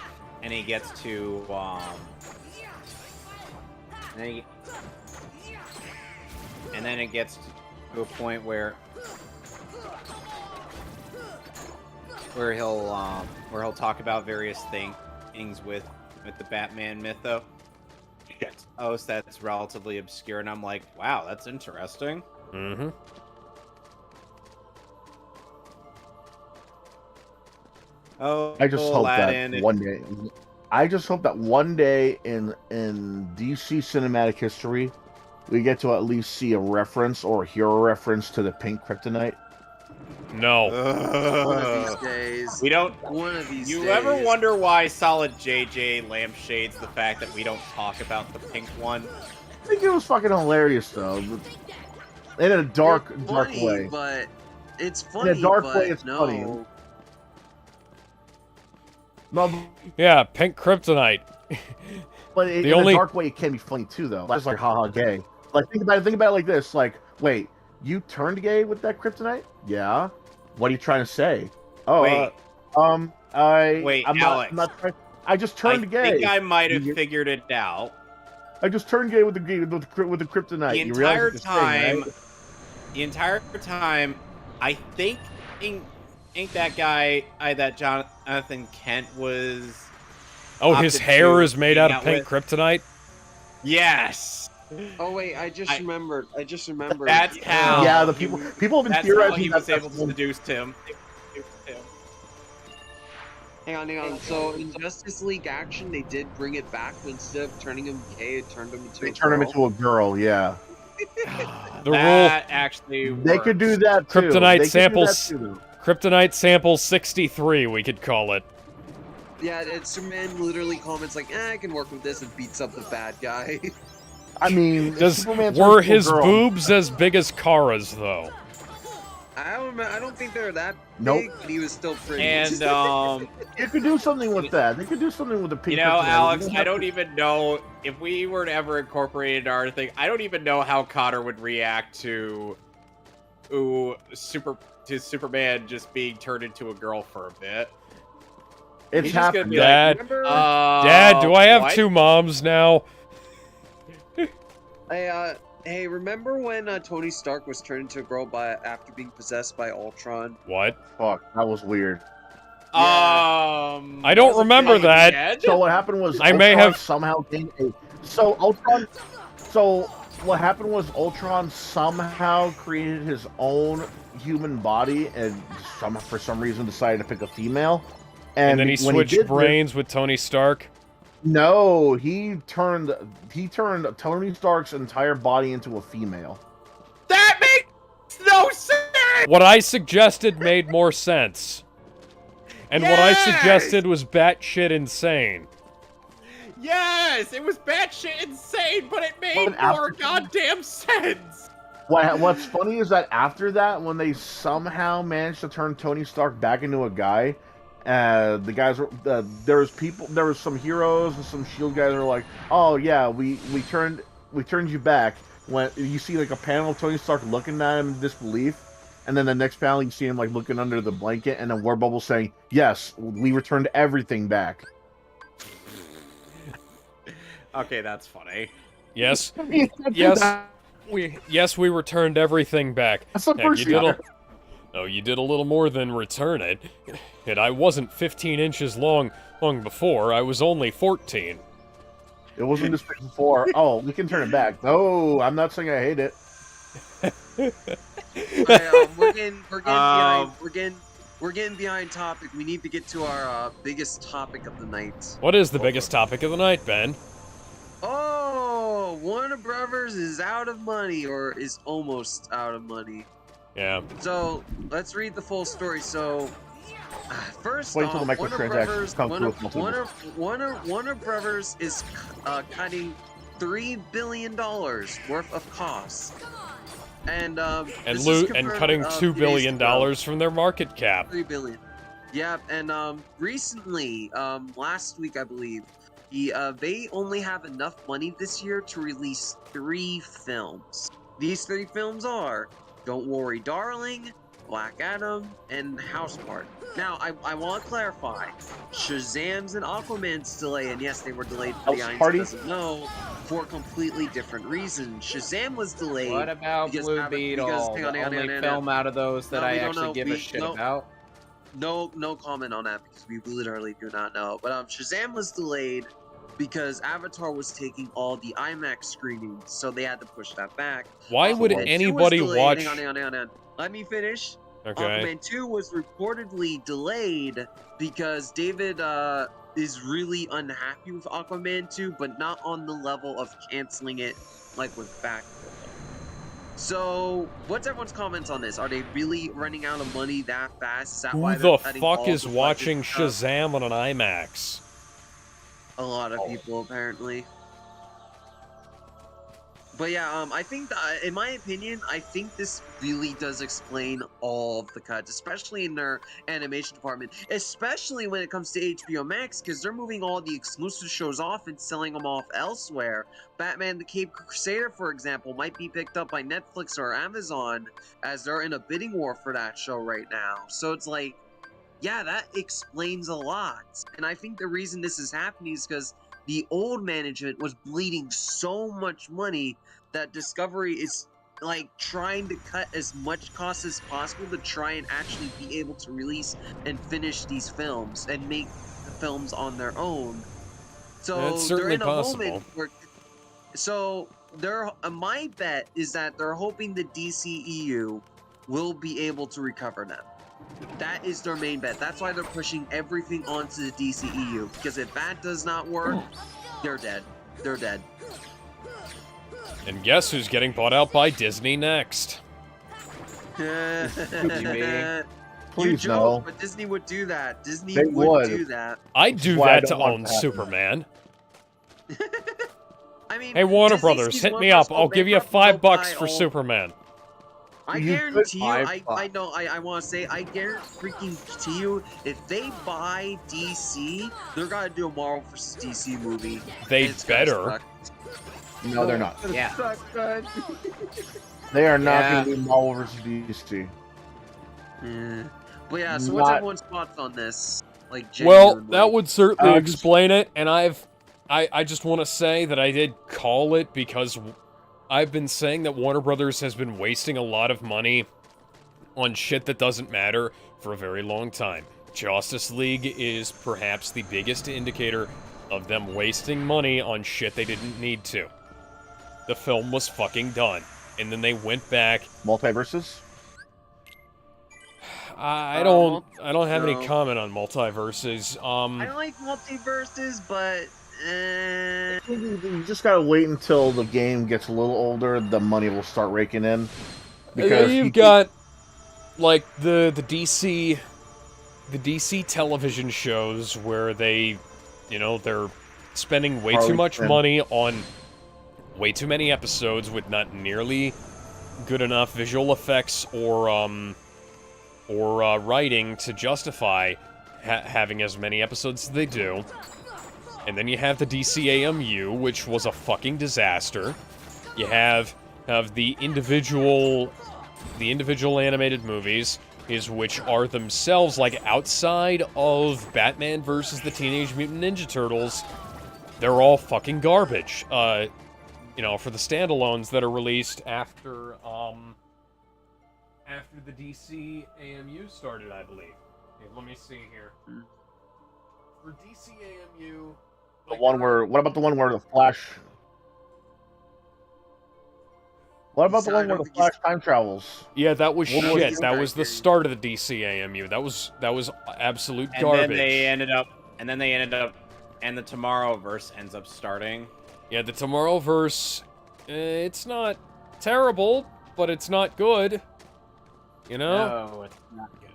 he gets to and then it gets to a point where he'll talk about various things with the Batman mythos. That's relatively obscure, and I'm like, wow, that's interesting. Mm-hmm. I just hope that one day in DC cinematic history we get to at least see a reference or hear a reference to the pink kryptonite? No. One of these days. We don't. One of these You days. ever wonder why Solid JJ lampshades the fact that we don't talk about the pink one? I think it was fucking hilarious though, in a dark It's funny, way. But it's funny. In a dark but way, it's no. funny. No, Yeah, pink kryptonite. but in a dark way, it can be funny too, though. That's like haha gay. Like think about it like this. Like, wait, you turned gay with that kryptonite? Yeah. What are you trying to say? Oh, Wait. I'm Alex. I just turned gay. I think I might have figured it out. I just turned gay with the kryptonite. The You realize entire it's a thing, right? the entire time, I think ain't that guy, that Jonathan Kent was. Oh, his opted hair to is made out hang of pink kryptonite? Yes. Oh wait, I just remembered. That's how. Yeah, the people have been That's how theorizing he was able that's to seduce him. Hang on. So in Justice League Action, they did bring it back. But instead of turning him gay, it turned him into They a turned him girl. into a girl. Yeah. The That actually They could do that too. Kryptonite They could do samples. that too. Kryptonite sample 63, we could call it. Yeah, and Superman literally comments like, I can work with this, and beats up the bad guy. I mean, Superman Were turns into a his girl. boobs as big as Kara's, though? I don't think they're that Nope. big, but he was still pretty. And You could do something with that. They could do something with the pink. you know, kryptonite. Alex, You I don't even know if we were to ever incorporate it into our thing. I don't even know how Connor would react to Superman just being turned into a girl for a bit. It's He's just gonna happened. be Dad, like, Dad, do I have what? two moms now? Hey, remember when Tony Stark was turned into a girl after being possessed by Ultron? What? Fuck, that was weird. I don't remember that. So what happened was I Ultron may have- somehow gained a. So what happened was Ultron somehow created his own human body and for some reason decided to pick a female. And then he when switched did brains with Tony Stark. No, he turned Tony Stark's entire body into a female. That makes no sense. What I suggested made more sense. And what I Yes! suggested was batshit insane. Yes, it was batshit insane, but it made But after- more goddamn sense. What's funny is that after that, when they somehow managed to turn Tony Stark back into a guy, the guys were there was some heroes and some Shield guys were like, oh yeah, we turned you back. When you see like a panel of Tony Stark looking at him in disbelief, and then the next panel you see him like looking under the blanket, and then War Bubble saying, yes, we returned everything back. Okay, that's funny. Yes. Yes, we returned everything back. That's the Heck, first year. you did a little more than return it. And I wasn't 15 inches long before. I was only 14. It wasn't this big before. Oh, we can turn it back. No, I'm not saying I hate it. We're getting behind topic. We need to get to our biggest topic of the night. What is the biggest topic of the night, Ben? Oh, Warner Brothers is out of money, or is almost out of money. Yeah. So let's read the full story. So first Wait until off, the Warner microtransactions Brothers, come through with multiverse. Warner Brothers is cutting $3 billion worth of costs, and this is confirmed, cutting $2 few days billion ago. from their market cap. $3 billion. Yeah, and recently, last week I believe, they only have enough money this year to release 3 films. These 3 films are Don't Worry, Darling, Black Adam, and House Party. Now, I want to clarify, Shazam's and Aquaman's delay, and yes, they were delayed for the House audience Party? who doesn't know, for completely different reasons. Shazam was delayed. What about because Blue Ava- Beetle? because- The hang on, only hang on. film out of those that No, I we don't actually know. give a shit about. No comment on that because we literally do not know. But Shazam was delayed because Avatar was taking all the IMAX screenings, so they had to push that back. Why would Aquaman 2 was anybody delayed. watch... Hang on. Let me finish. Okay. Aquaman 2 was reportedly delayed because David is really unhappy with Aquaman 2, but not on the level of canceling it like with Batgirl. So, what's everyone's comments on this? Are they really running out of money that fast? Is that Who why they're the cutting fuck all is the watching budget stuff? Shazam on an IMAX? A lot of people, apparently. But yeah, I think, in my opinion, I think this really does explain all of the cuts, especially in their animation department, especially when it comes to HBO Max, because they're moving all the exclusive shows off and selling them off elsewhere. Batman the Cape Crusader, for example, might be picked up by Netflix or Amazon, as they're in a bidding war for that show right now. So it's like, yeah, that explains a lot. And I think the reason this is happening is because the old management was bleeding so much money that Discovery is like trying to cut as much cost as possible to try and actually be able to release and finish these films and make the films on their own. So That's they're certainly in a possible. moment where my bet is that they're hoping the DCEU will be able to recover them. That is their main bet. That's why they're pushing everything onto the DCEU. Because if that does not work, they're dead. They're dead. And guess who's getting bought out by Disney next? You Please joke, no. but Disney would do that. Disney They would would. do that. I'd do why I that to don't want own it to happen. Superman. I mean, Hey, Warner Disney Brothers, sees hit one me up. person I'll give you bankrupt, they'll $5 buy for all- Superman. I You guarantee you, could I know, I want to say, I guarantee you, if they buy DC, they're gonna do a Marvel vs. DC movie. They and it's gonna better. suck. No, they're not. Yeah. They are not Yeah. going to do Marvel vs. DC. Yeah. But yeah, so what's Not- everyone's thoughts on this? Like, Well, genuinely? that would certainly Just- explain it, and I just want to say that I did call it because I've been saying that Warner Brothers has been wasting a lot of money on shit that doesn't matter for a very long time. Justice League is perhaps the biggest indicator of them wasting money on shit they didn't need to. The film was fucking done, and then they went back. Multiverses? I don't have no. any comment on multiverses. I like multiverses, but You just gotta wait until the game gets a little older, the money will start raking in. You've got like the DC television shows where they, they're spending way too Harley much Quinn. money on way too many episodes with not nearly good enough visual effects or writing to justify having as many episodes as they do. And then you have the DCAMU, which was a fucking disaster. You have the individual animated movies, which are themselves like outside of Batman versus the Teenage Mutant Ninja Turtles. They're all fucking garbage. For the standalones that are released after the DCAMU started, I believe. Okay, let me see here. For DCAMU. What about the one where the Flash? What about the one where the Flash time travels? Yeah, that was What was shit. the That was the criteria? start of the DCAMU. That was absolute And garbage. then they ended up, and the Tomorrowverse ends up starting. Yeah, the Tomorrowverse, it's not terrible, but it's not good. No, it's not good.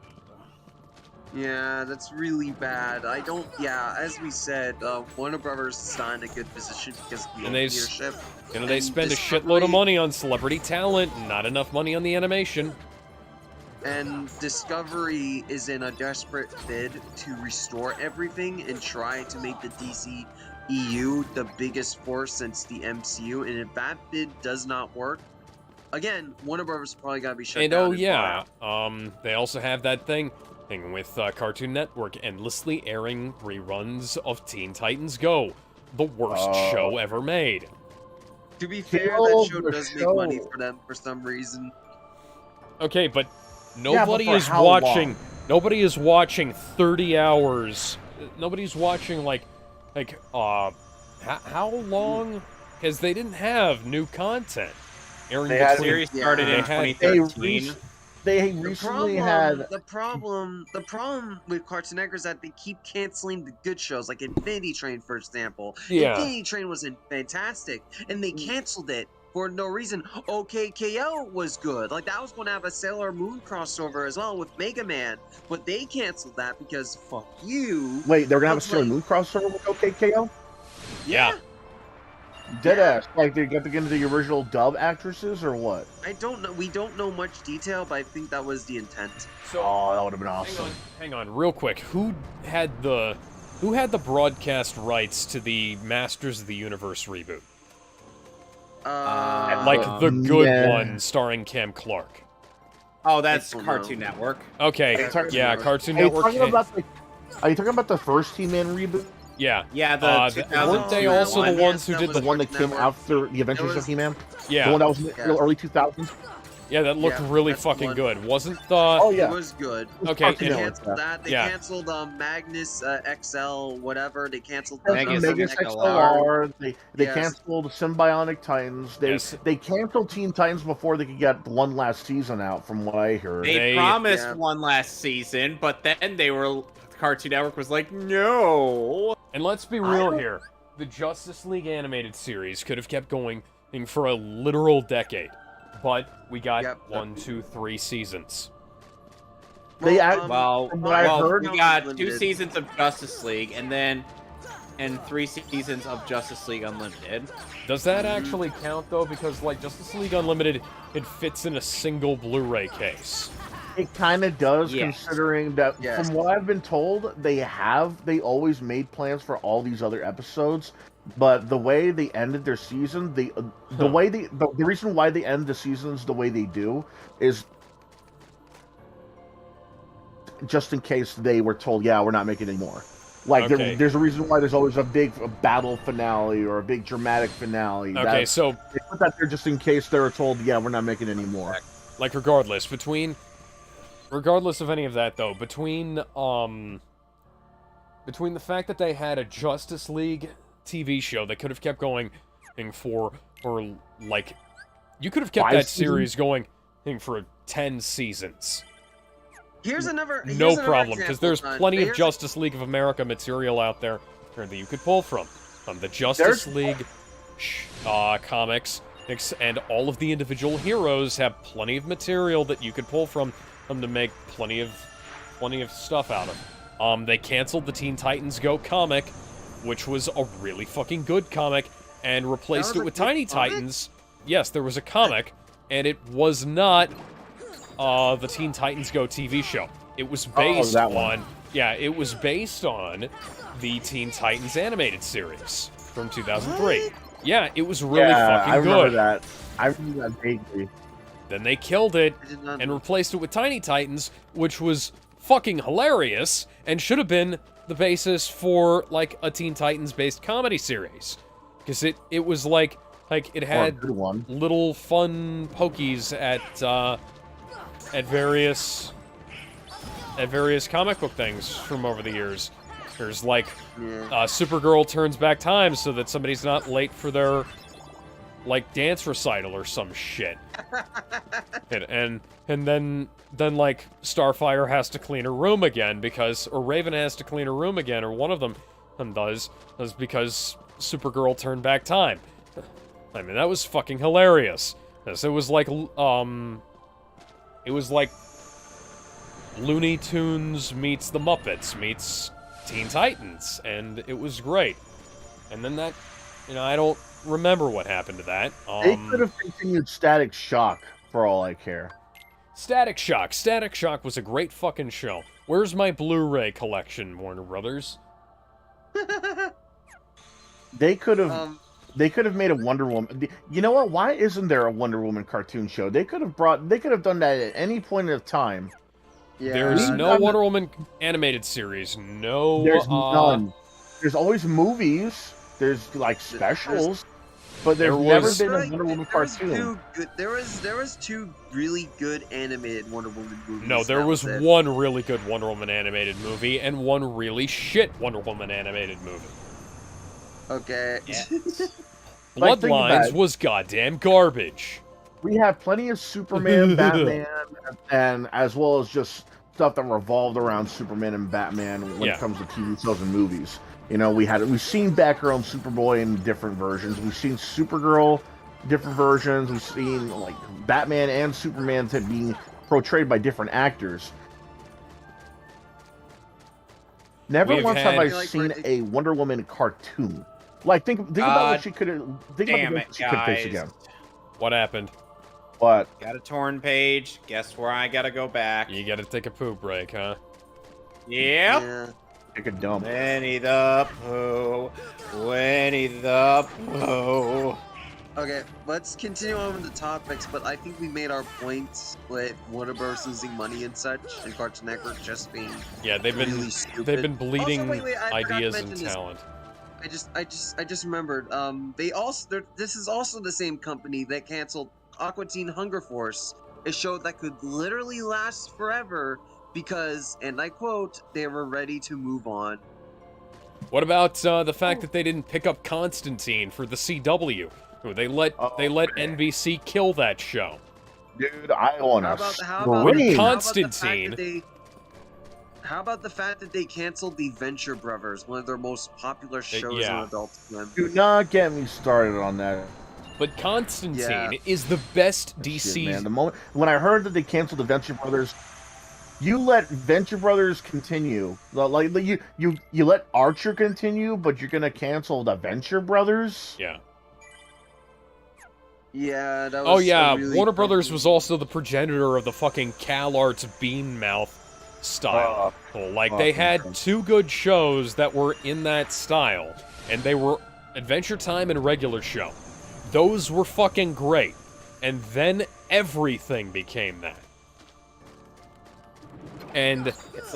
yeah, that's really bad. As we said, Warner Brothers is not in a good position because of the And they leadership. They And spend a Discovery- shitload of money on celebrity talent, and not enough money on the animation. And Discovery is in a desperate bid to restore everything and try to make the DCEU the biggest force since the MCU. And if that bid does not work, again, Warner Brothers probably gotta be shut And down. oh and yeah, bought out. they also have that thing with Cartoon Network endlessly airing reruns of Teen Titans Go, the worst Oh. show ever made. To be fair, Kill that show the does make money show. for them for some reason. Okay, but nobody for is how watching. long? Nobody is watching 30 hours. Nobody's watching how long? Because they didn't have new content airing They had- The between. series started in They had- 2013. They The recently problem, had. the problem with Cartoon Network is that they keep canceling the good shows, like Infinity Train, for example. Yeah. Infinity Train was fantastic, and they canceled it for no reason. OKKO was good. Like, that was going to have a Sailor Moon crossover as well with Mega Man, but they canceled that because fuck you. Wait, they're gonna have a That's Sailor like- Moon crossover with OKKO? Yeah. Deadass. Like they got to get into the original dub actresses or what? I don't know. We don't know much detail, but I think that was the intent. So, Oh, that would have been awesome. hang on, real quick. Who had the broadcast rights to the Masters of the Universe reboot? Like the good one starring Cam Clark. Oh, that's I don't Cartoon Network. Okay, Cartoon yeah, Network. Cartoon Are you Network. talking about the? Are you talking about the first He-Man reboot? Yeah, Yeah, weren't the they 2002 also the one. ones who That did was The one that came Network. after the Adventures was- of He-Man? The Yeah, one that was in the Yeah. early 2000s? yeah, that looked Yeah, really that's the fucking one. good. Wasn't the? Oh, yeah. It was good. Okay, Cartoon They and- Network, canceled that. They Yeah. canceled Magnus XL, whatever. They canceled Megas Megas XLR. XLR. They Yes. canceled Symbionic Titans. They Yes. they canceled Teen Titans before they could get one last season out, from what I heard. They They- promised Yeah. one last season, but then Cartoon Network was like, no. And let's be real here. The Justice League animated series could have kept going for a literal decade, but we got Yep. 1, 2, 3 seasons. They act- Well, from what I've heard, we got 2 Unlimited. seasons of Justice League, and 3 seasons of Justice League Unlimited. Does that actually count though? Because like Justice League Unlimited, it fits in a single Blu-ray case. It kind of does, Yes. considering that Yes. from what I've been told, they always made plans for all these other episodes, but the way they ended their season, the reason why they end the seasons the way they do is just in case they were told, yeah, we're not making any more. Like Okay. there's a reason why there's always a big battle finale or a big dramatic finale. Okay, so They put that there just in case they were told, yeah, we're not making any more. like regardless of any of that though, between the fact that they had a Justice League TV show that could have kept going for like you could have kept 5 that seasons? series going for 10 seasons. Here's another. No problem, because there's plenty of Here's- Justice League of America material out there that you could pull from. The Justice League comics and all of the individual heroes have plenty of material that you could pull from them to make plenty of stuff out of. They canceled the Teen Titans Go comic, which was a really fucking good comic, and replaced That it was with a good Tiny comic? Titans. Yes, there was a comic, and it was not the Teen Titans Go TV show. It was based that one. it was based on the Teen Titans animated series from 2003. Yeah, it was really fucking I remember good. that. I remember that vaguely. Then they killed it I did not and know. replaced it with Tiny Titans, which was fucking hilarious and should have been the basis for like a Teen Titans based comedy series. Because it was like it Or a had good one. little fun pokies at various comic book things from over the years. There's like Yeah. Supergirl turns back time so that somebody's not late for their like dance recital or some shit. and then like Starfire has to clean her room again or Raven has to clean her room again, or one of them does because Supergirl turned back time. I mean, that was fucking hilarious. It was like Looney Tunes meets the Muppets meets Teen Titans, and it was great. And then that, I don't remember what happened to that. They could have continued Static Shock for all I care. Static Shock. Static Shock was a great fucking show. Where's my Blu-ray collection, Warner Brothers? They could have. They could have made a Wonder Woman. You know what? Why isn't there a Wonder Woman cartoon show? They could have done that at any point of time. Yeah. There's We- no I'm- Wonder Woman animated series. No. There's none. There's always movies. There's like specials, but there's There never was- been a Wonder Woman There was cartoon. two good- There was two really good animated Wonder Woman movies. No, there that was it. one really good Wonder Woman animated movie and one really shit Wonder Woman animated movie. Okay. Like, think about Bloodlines it. was goddamn garbage. We have plenty of Superman, Batman, and as well as just stuff that revolved around Superman and Batman when Yeah. it comes to TV shows and movies. We've seen Batgirl and Superboy in different versions. We've seen Supergirl different versions. We've seen like Batman and Superman being portrayed by different actors. Never We've once have had- I seen a Wonder Woman cartoon. Like think about what she could think Damn about it, what she could face guys. again. What happened? But Got a torn page. Guess where I gotta go back? You gotta take a poop break, huh? Yep. Yeah. take a dump. Winnie the Pooh. Winnie the Pooh. Okay, let's continue on with the topics, but I think we made our points with Warner Bros. Losing money and such, and Cartoon Network just being Yeah, they've been really stupid. they've been bleeding Also, wait, I forgot to ideas and mention this. talent. I just remembered. This is also the same company that canceled Aqua Teen Hunger Force, a show that could literally last forever because, and I quote, they were ready to move on. What about the fact that they didn't pick up Constantine for the CW? They let NBC kill that show. Dude, I want to With Constantine. How about the fact that they canceled the Venture Brothers, one of their most popular shows yeah. on Adult Swim? Do not get me started on that. But Constantine is the best DC. Shit, man. The moment when I heard that they canceled the Venture Brothers, you let Venture Brothers continue. Like you let Archer continue, but you're gonna cancel the Venture Brothers? Yeah. Yeah, that was Oh yeah, really Warner Brothers was also the progenitor of the fucking CalArts Bean Mouth style. They had two good shows that were in that style, and they were Adventure Time and Regular Show. Those were fucking great. And then everything became that. And It's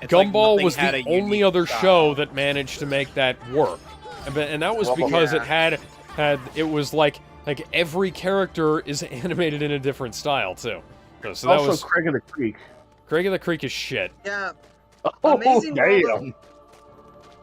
Gumball was had the a only unique other style. show that managed to make that work. And that was because it had it was like every character is animated in a different style too. So that also, was Craig of the Creek. Craig of the Creek is shit. Yeah. Oh, Amazing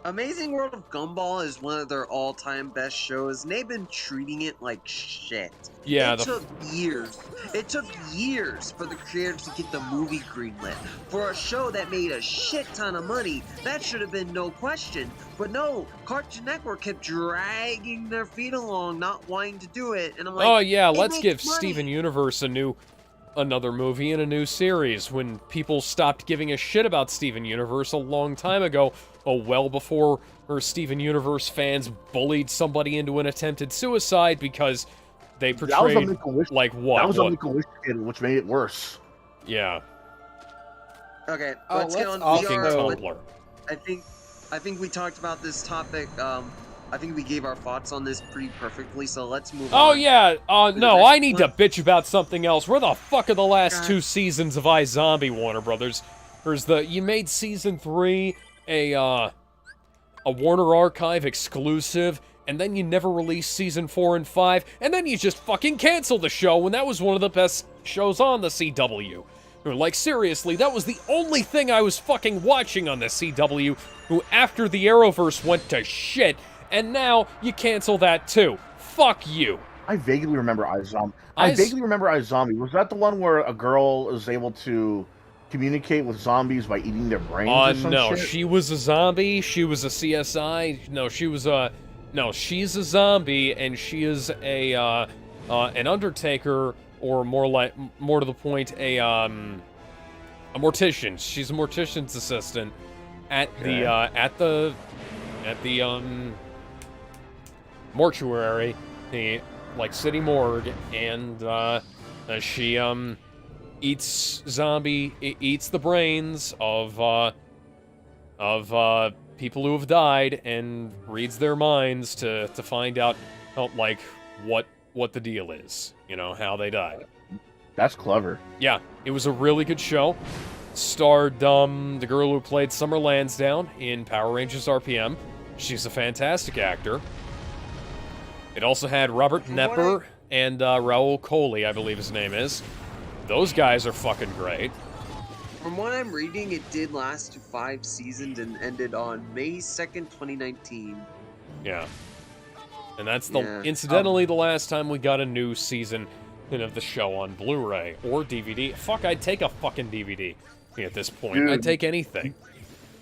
Amazing World of Gumball is one of their all-time best shows, and they've been treating it like shit. Yeah, It took years. It took years for the creators to get the movie greenlit. For a show that made a shit ton of money, that should have been no question. But no, Cartoon Network kept dragging their feet along, not wanting to do it. And I'm like, oh yeah, it let's makes give money. Steven Universe another movie and a new series when people stopped giving a shit about Steven Universe a long time ago. Oh, well before Steven Universe fans bullied somebody into an attempted suicide because they portrayed like what? That was a Make-A-Wish kid, which made it worse. Yeah. Okay, Oh, let's get on fucking VR. Tumblr. I think we talked about this topic. I think we gave our thoughts on this pretty perfectly, so let's move on. Oh yeah, no, next I need to one. bitch about something else. Where the fuck are the last God. 2 seasons of iZombie, Warner Brothers? You made season 3 a Warner Archive exclusive, and then you never released season 4 and 5, and then you just fucking canceled the show when that was one of the best shows on the CW. Like, seriously, that was the only thing I was fucking watching on the CW, after the Arrowverse went to shit, and now you cancel that too. Fuck you. I vaguely remember iZombie. I vaguely remember iZombie. Was that the one where a girl is able to communicate with zombies by eating their brains or some no, shit? she was a zombie, she was a CSI, she's a zombie, and she is an Undertaker, or more to the point, a mortician. She's a mortician's assistant at the mortuary, the city morgue, and she eats the brains of people who have died and reads their minds to find out what the deal is, how they died. That's clever. Yeah, it was a really good show. Starred the girl who played Summer Lansdowne in Power Rangers RPM. She's a fantastic actor. It also had Robert Knepper and Raul Coley, I believe his name is. Those guys are fucking great. From what I'm reading, it did last to 5 seasons and ended on May 2nd, 2019. Yeah. And that's incidentally the last time we got a new season of the show on Blu-ray or DVD. Fuck, I'd take a fucking DVD at this point. Dude. I'd take anything.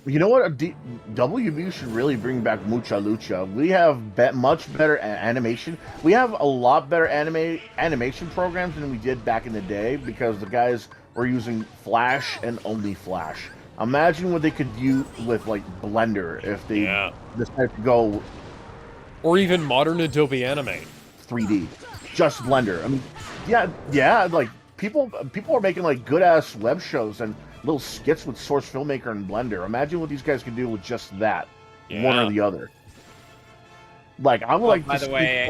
You know what? WB should really bring back Mucha Lucha. We have much better animation. We have a lot better animation programs than we did back in the day because the guys were using Flash and only Flash. Imagine what they could do with like Blender if they decided to go, or even modern Adobe Animate 3D, just Blender. I mean, yeah, like people are making like good ass web shows and little skits with Source Filmmaker and Blender. Imagine what these guys could do with just that, one or the other. Like I would like. By the way,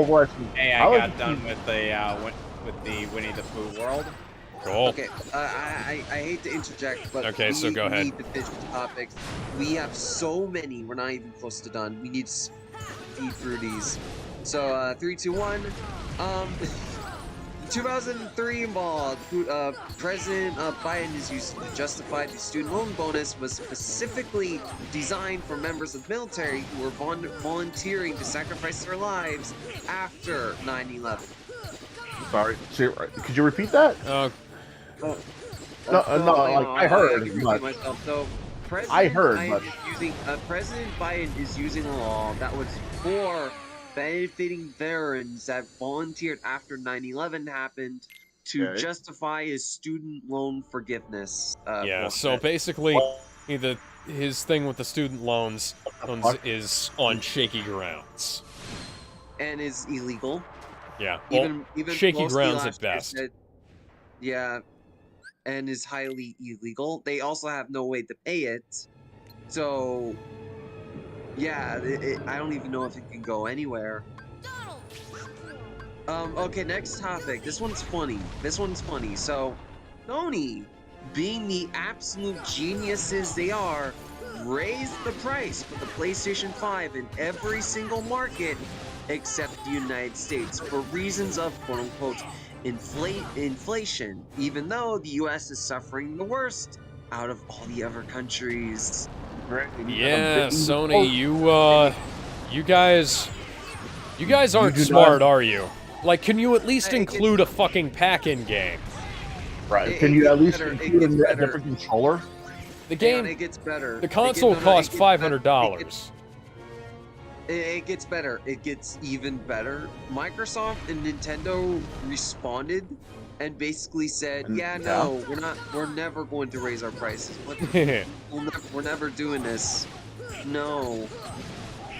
hey, I got done with the Winnie the Pooh world. Cool. Okay, I hate to interject, but okay, so go ahead. We need to finish the topics. We have so many. We're not even close to done. We need to feed through these. So 3, 2, 1. 2003 ball. President Biden is used to justify the student loan bonus was specifically designed for members of the military who were volunteering to sacrifice their lives after 9/11. Sorry, could you repeat that? No, I heard. So, President Biden is using a law that was for benefiting veterans that volunteered after 9/11 happened to justify his student loan forgiveness. So basically, his thing with the student loans is on shaky grounds. And is illegal. Yeah, well, even shaky grounds at best. And is highly illegal. They also have no way to pay it. So, yeah, I don't even know if it can go anywhere. Okay, next topic. This one's funny. So, Sony, being the absolute geniuses they are, raised the price for the PlayStation 5 in every single market except the United States for reasons of quote-unquote inflation, even though the US is suffering the worst out of all the other countries. Yeah, Sony, you guys aren't smart, are you? Like, can you at least include a fucking pack-in game? Right. Can you at least include a different controller? The game, it gets better. The console costs $500. It gets better. It gets even better. Microsoft and Nintendo responded and basically said, no, we're never going to raise our prices. We're never doing this. No.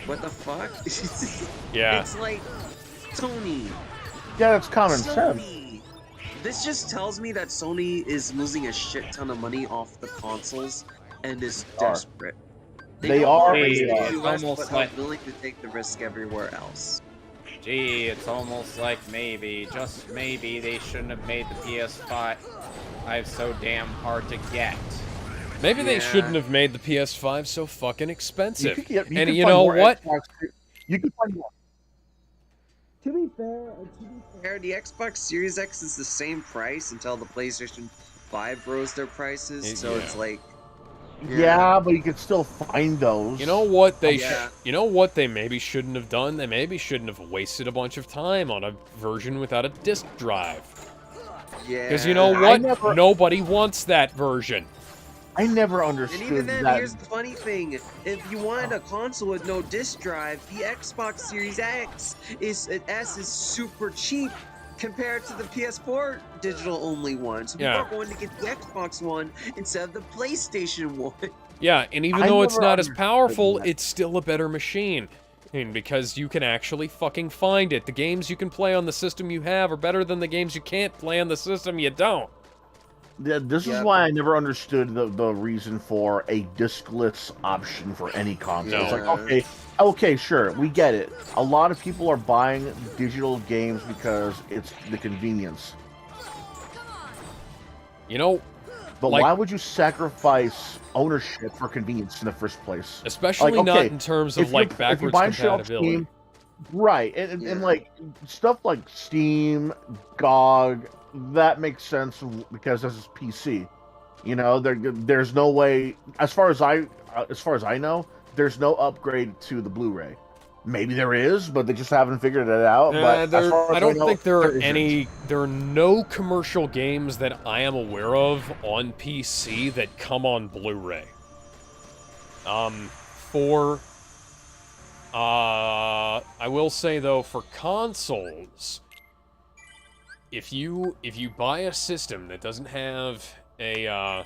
What the fuck? Yeah. It's like, Sony. Yeah, that's common sense. This just tells me that Sony is losing a shit ton of money off the consoles and is desperate. They are. It's almost like willing to take the risk everywhere else. Gee, it's almost like maybe, just maybe, they shouldn't have made the PS5 so damn hard to get. Maybe they shouldn't have made the PS5 so fucking expensive. And you know what? You can find more. To be fair, the Xbox Series X is the same price until the PlayStation 5 rose their prices. It's like. Yeah, but you can still find those. You know what they you know what they maybe shouldn't have done? They maybe shouldn't have wasted a bunch of time on a version without a disc drive. Yeah. Because you know what? Nobody wants that version. I never understood that. And even then, here's the funny thing. If you wanted a console with no disc drive, the Xbox Series S is super cheap compared to the PS4 digital-only one. So people are going to get the Xbox One instead of the PlayStation One. Yeah, and even though it's not as powerful, it's still a better machine. And because you can actually fucking find it. The games you can play on the system you have are better than the games you can't play on the system you don't. Yeah, this is why I never understood the reason for a discless option for any console. It's like, okay, sure, we get it. A lot of people are buying digital games because it's the convenience. You know, but why would you sacrifice ownership for convenience in the first place? Especially not in terms of like backwards compatibility. Steam, right, and like stuff like Steam, GOG. That makes sense because this is PC. You know, there's no way, as far as I know, there's no upgrade to the Blu-ray. Maybe there is, but they just haven't figured it out. But I don't think there are any. There are no commercial games that I am aware of on PC that come on Blu-ray. For I will say though, for consoles, if you buy a system that doesn't have a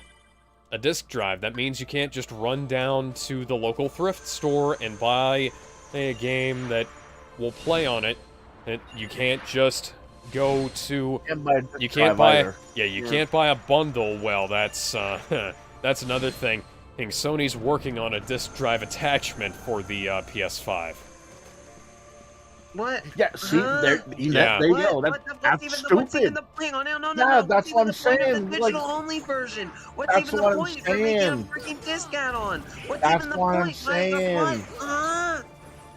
disk drive, that means you can't just run down to the local thrift store and buy a game that will play on it. You can't just go to. You can't buy. You can't buy a bundle. Well, that's that's another thing. I think Sony's working on a disk drive attachment for the PS5. What? Yeah, see, there you go. That's stupid. What's even the point? Oh, no, Yeah, that's what I'm saying. The digital only version. What's that's even what the I'm point if you're making a saying. freaking disc add-on? What's That's even the what I'm point? saying. What?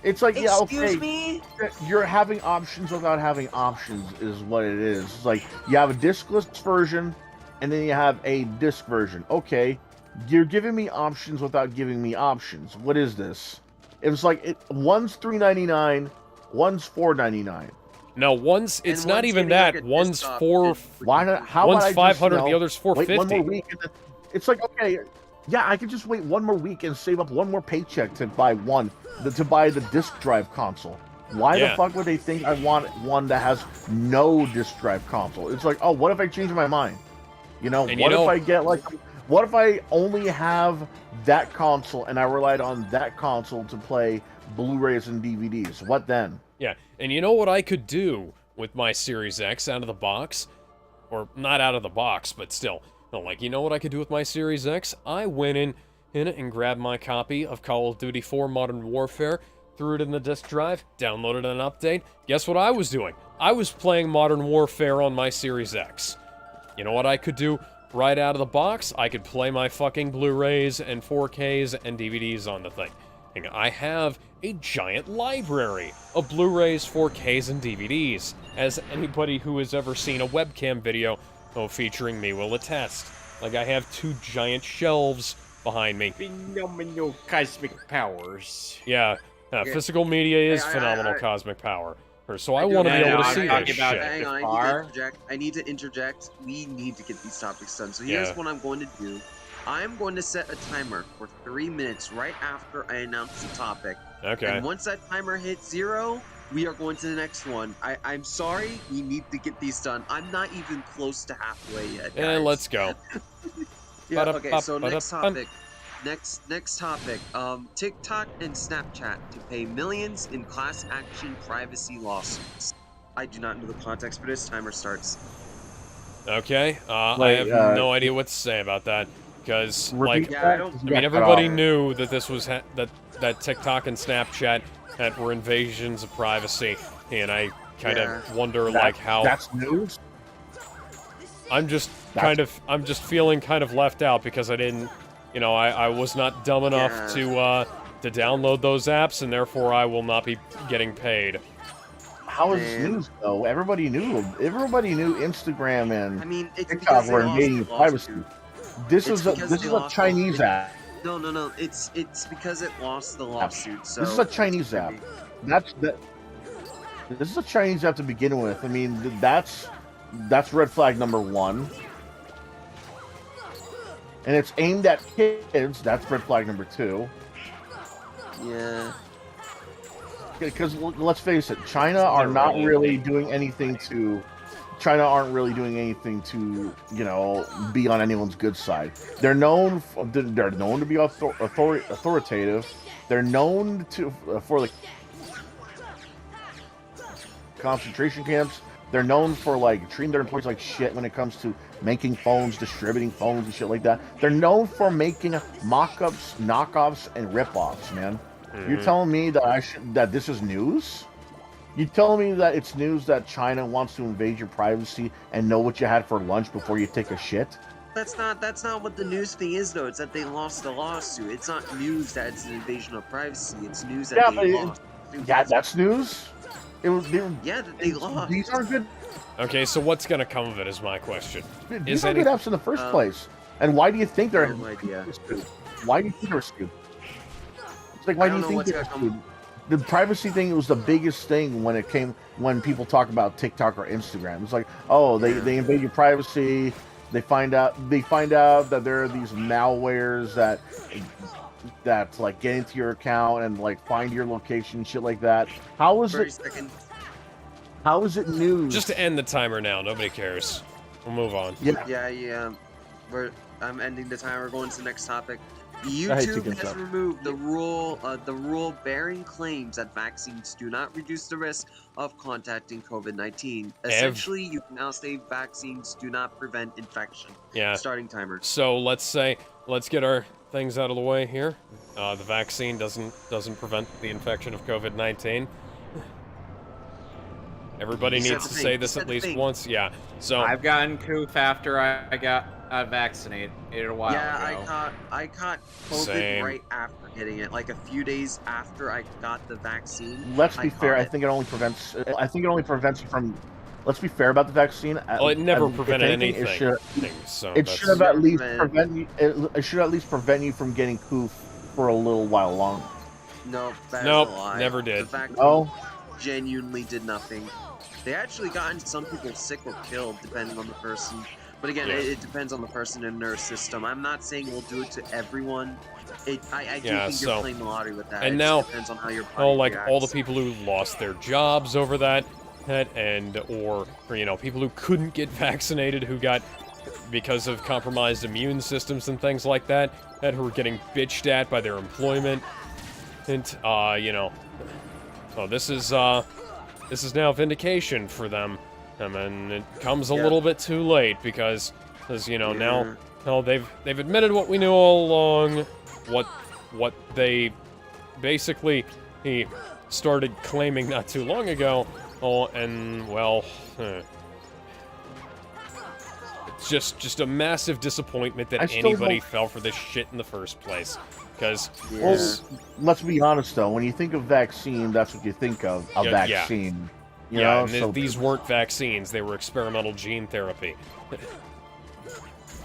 It's like, yeah, okay. Excuse me? You're having options without having options is what it is. It's like you have a discless version, and then you have a disc version. Okay, you're giving me options without giving me options. What is this? It was like one's $3.99, one's $4.99. No, it's not even that. Like one's $4. Why not? How one's about $500, the other's $450. Wait one more week, and then, it's like, okay, yeah, I could just wait one more week and save up one more paycheck to buy the disc drive console. Why the fuck would they think I want one that has no disc drive console? It's like, oh, what if I change my mind? You know, if I get like, what if I only have that console and I relied on that console to play Blu-rays and DVDs? What then? Yeah, and you know what I could do with my Series X out of the box? Or not out of the box, but still. No, like, you know what I could do with my Series X? I went in and grabbed my copy of Call of Duty 4 Modern Warfare, threw it in the disk drive, downloaded an update. Guess what I was doing? I was playing Modern Warfare on my Series X. You know what I could do right out of the box? I could play my fucking Blu-rays and 4Ks and DVDs on the thing. And I have a giant library of Blu-rays, 4Ks, and DVDs, as anybody who has ever seen a webcam video featuring me will attest. Like, I have 2 giant shelves behind me. Phenomenal cosmic powers. Yeah, physical media is phenomenal cosmic power. So I want to be able to see this shit. Hang on, I need to interject. We need to get these topics done. So here's what I'm going to do. I'm going to set a timer for 3 minutes right after I announce the topic. Okay. And once that timer hits 0, we are going to the next one. I'm sorry, we need to get these done. I'm not even close to halfway yet, guys. And let's go. Yeah, okay, so next topic. Next topic. TikTok and Snapchat to pay millions in class action privacy lawsuits. I do not know the context, but its timer starts. Okay. I have no idea what to say about that. Because, like, I mean, everybody knew that this was that TikTok and Snapchat were invasions of privacy, and I kind of wonder, like, how. That's news. I'm just feeling kind of left out because I didn't, you know, I was not dumb enough to download those apps, and therefore I will not be getting paid. How is this news though? Everybody knew Instagram and it's TikTok were invading privacy. This is a Chinese app. No. It's because it lost the lawsuit. So this is a Chinese app. This is a Chinese app to begin with. I mean, that's red flag number 1. And it's aimed at kids. That's red flag number 2. Yeah. Because let's face it, China aren't really doing anything to, you know, be on anyone's good side. They're known to be authoritative. They're known for the concentration camps. They're known for like treating their employees like shit when it comes to making phones, distributing phones and shit like that. They're known for making mock-ups, knockoffs, and rip-offs, man. Mm-hmm. You're telling me that this is news? You telling me that it's news that China wants to invade your privacy and know what you had for lunch before you take a shit? That's not what the news thing is, though. It's that they lost the lawsuit. It's not news that it's an invasion of privacy. It's news that they lost. Yeah, that's news. That they lost. These are good. Okay, so what's gonna come of it is my question. These are good apps in the first place. And why do you think they're? No idea. Why do you think they're stupid? It's like, why do you think they're stupid? The privacy thing was the biggest thing when people talk about TikTok or Instagram. It's like, oh, they invade your privacy. They find out that there are these malwares that that like get into your account and like find your location, shit like that. How is 30 it? seconds. How is it news? Just to end the timer now. Nobody cares. We'll move on. Yeah. I'm ending the timer. Going to the next topic. hate YouTube chicken has stuff. removed the rule bearing claims that vaccines do not reduce the risk of contacting COVID-19. Essentially, you can now say vaccines do not prevent infection. Yeah. Starting timer. So let's get our things out of the way here. The vaccine doesn't prevent the infection of COVID-19. Everybody needs to say this at least once. Yeah. So I've gotten coof after I got vaccinated a while ago. I caught COVID Same. right after getting it, like a few days after I got the vaccine. Let's be fair. I think it only prevents. I think it only prevents you from. Let's be fair about the vaccine. Well, it never if prevented anything, anything. It should have at least prevent you. It should at least prevent you from getting coof for a little while longer. Nope. That is Nope. a lie. Never did. The vaccine Oh. genuinely did nothing. They actually gotten some people sick or killed, depending on the person. But again, it depends on the person and their system. I'm not saying we'll do it to everyone. I do think you're playing the lottery with that. And it now, depends on how your body like reacts. all the people who lost their jobs over that, or people who couldn't get vaccinated, who got because of compromised immune systems and things like that, who were getting bitched at by their employment, and so this is now vindication for them. And it comes a little bit too late because now they've admitted what we knew all along, what they basically started claiming not too long ago. It's just a massive disappointment that anybody fell for this shit in the first place. Because let's be honest though, when you think of vaccine, that's what you think of, a vaccine. You know? And these weren't vaccines; they were experimental gene therapy.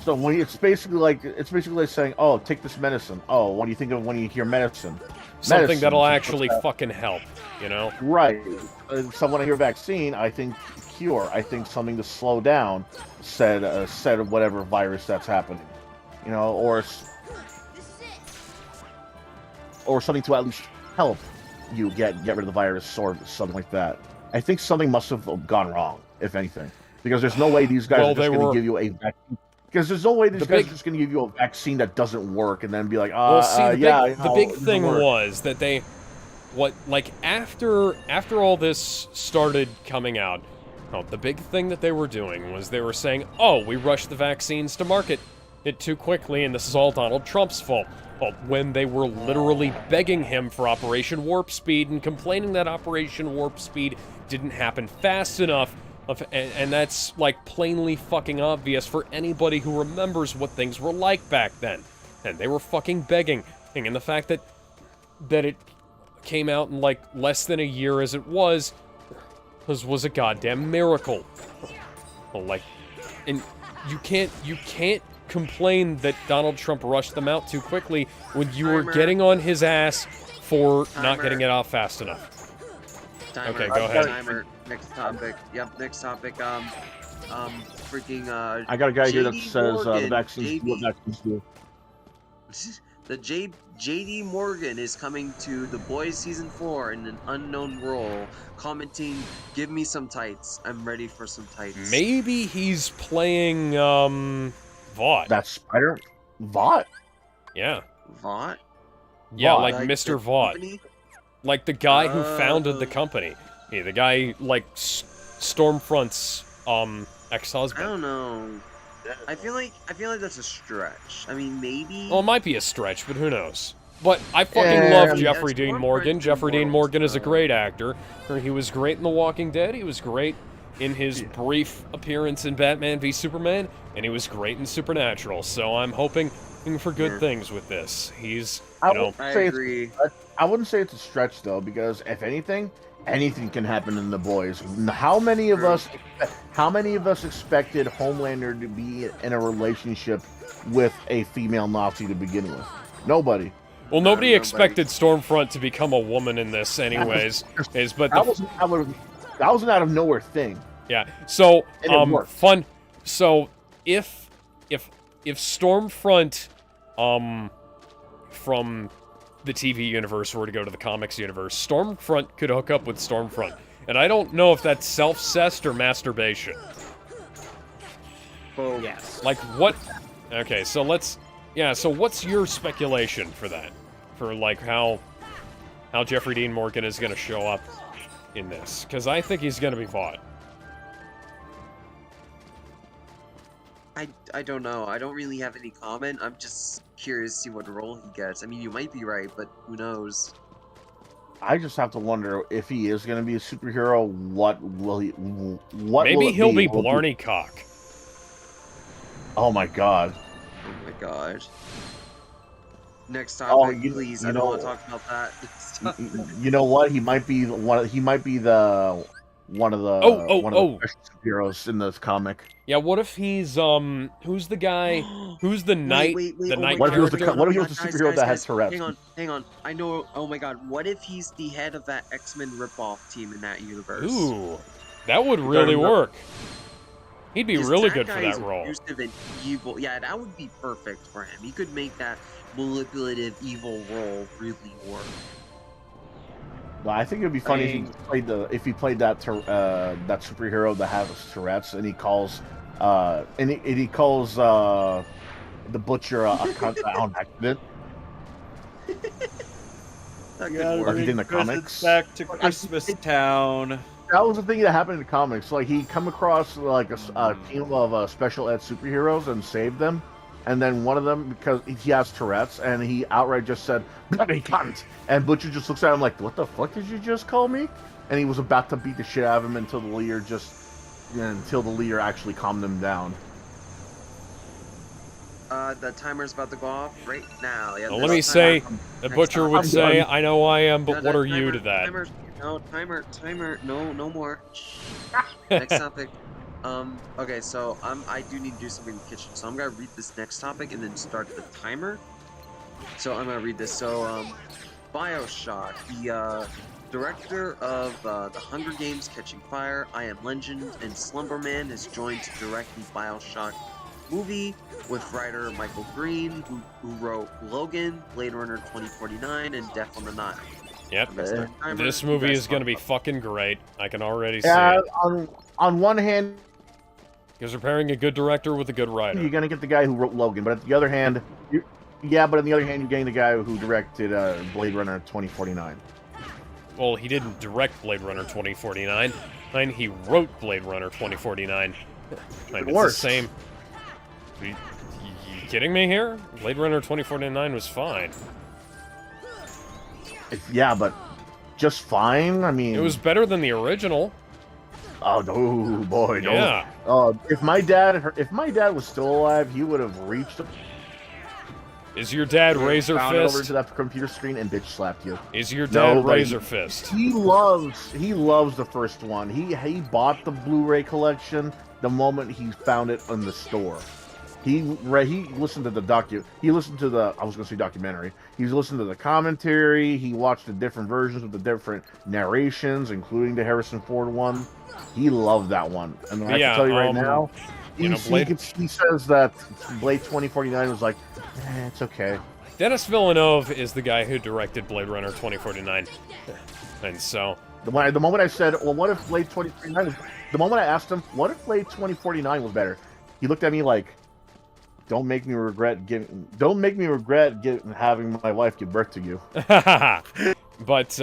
So when it's basically like saying, "Oh, take this medicine." Oh, what do you think of when you hear medicine? Something that'll actually fucking help, Right. So when I hear vaccine, I think cure. I think something to slow down said of whatever virus that's happening, or something to at least help you get rid of the virus or something like that. I think something must have gone wrong, if anything, because there's no way these guys are just going to give you a vaccine. Because there's no way these guys are just going to give you a vaccine that doesn't work and then be like, the big thing was that after all this started coming out, the big thing that they were doing was they were saying, we rushed the vaccines to market it too quickly, and this is all Donald Trump's fault. Well, when they were literally begging him for Operation Warp Speed and complaining that Operation Warp Speed didn't happen fast enough, and that's like plainly fucking obvious for anybody who remembers what things were like back then. And they were fucking begging, and the fact that it came out in like less than a year as it was a goddamn miracle. And you can't complain that Donald Trump rushed them out too quickly when you were getting on his ass for not getting it out fast enough. Okay, go ahead. Timer. Next topic. Yep, next topic. Freaking. I got a guy here that says the vaccines do what vaccines do. The J.D. Morgan is coming to The Boys Season 4 in an unknown role, commenting, "Give me some tights. I'm ready for some tights." Maybe he's playing, Vought. That's Spider... Vought? Yeah. Vought? Yeah, like Mr. Vought. Like the guy who founded the company. Yeah, the guy, like, Stormfront's, ex-husband. I don't know. I feel like that's a stretch. I mean, maybe... Well, it might be a stretch, but who knows? But I fucking love Jeffrey Dean Morgan. Jeffrey Dean Morgan is a great actor. He was great in The Walking Dead. He was great in his brief appearance in Batman v Superman. And he was great in Supernatural. So I'm hoping for good things with this. He's, I agree. I wouldn't say it's a stretch, though, because if anything can happen in The Boys. How many of us expected Homelander to be in a relationship with a female Nazi to begin with? Nobody. Well, nobody expected Stormfront to become a woman in this, anyways. That was an out of nowhere thing. Yeah. So, fun. So, if Stormfront, from the TV universe were to go to the comics universe, Stormfront could hook up with Stormfront. And I don't know if that's self-cest or masturbation. Boom. Yes. Like, what... Okay, so let's... Yeah, so what's your speculation for that? For, like, how Jeffrey Dean Morgan is going to show up in this? Because I think he's going to be bought. I don't know. I don't really have any comment. I'm just curious to see what role he gets. I mean, you might be right, but who knows? I just have to wonder if he is going to be a superhero. What will he? What? Maybe will it he'll be Will it Blarney Cock. Oh my god. Oh my god. Next topic, please. I don't want to talk about that. You know what? He might be one. He might be one of the special superheroes in this comic. Yeah, what if he's who's the guy? Who's the knight? The knight. What if he was character? what if he was the superhero that has Tourette's? Hang on. I know. Oh my god. What if he's the head of that X-Men ripoff team in that universe? Ooh, that would really work. He'd be really good for that role. Abusive and evil. Yeah, that would be perfect for him. He could make that manipulative, evil role really work. Well, I think it'd be funny if he played that that superhero that has Tourette's, and he calls he calls the butcher a cunt on accident. That Yeah, could work. Like he did in the comics. Back to Christmas Town. That was the thing that happened in the comics. Like he come across like a team of special ed superheroes and saved them, and then one of them, because he has Tourette's, and he outright just said "bloody cunt," and Butcher just looks at him like, "What the fuck did you just call me?" And he was about to beat the shit out of him until the leader actually calmed him down. The timer's about to go off right now. Yeah, Well, let me say, the Butcher would say, "I know I am, but No, what are you to that?" Timer. No more. Next topic. Okay, so I do need to do something in the kitchen, so I'm gonna read this next topic and then start the timer. So I'm gonna read this. So, BioShock, the director of The Hunger Games: Catching Fire, I Am Legend, and Slumberman has joined to direct the BioShock movie with writer Michael Green, who wrote Logan, Blade Runner 2049, and Death on the Nile. Yep. This movie is going to be fucking great. I can already see Yeah, it. on one hand, because they're pairing a good director with a good writer. you're gonna get the guy who wrote Logan, but on the other hand, you're getting the guy who directed Blade Runner 2049. Well, he didn't direct Blade Runner 2049. And he wrote Blade Runner 2049. And it's the same. You kidding me here? Blade Runner 2049 was fine. Yeah, but just fine. I mean, It was better than the original. Oh no, boy, no. Yeah. If my dad was still alive, he would have reached. Is your dad Razor over Fist? to that computer screen and bitch slapped you. Is your dad but Razor Fist? He loves the first one. He bought the Blu-ray collection the moment he found it in the store. He listened to the documentary. He's listened to the commentary. He watched the different versions of the different narrations, including the Harrison Ford one. He loved that one. And I can tell you right now, he says that Blade 2049 was like, it's okay. Dennis Villeneuve is the guy who directed Blade Runner 2049. And so... The moment I said, well, what if Blade 2049 was... The moment I asked him, what if Blade 2049 was better? He looked at me like, don't make me regret having my wife give birth to you. But,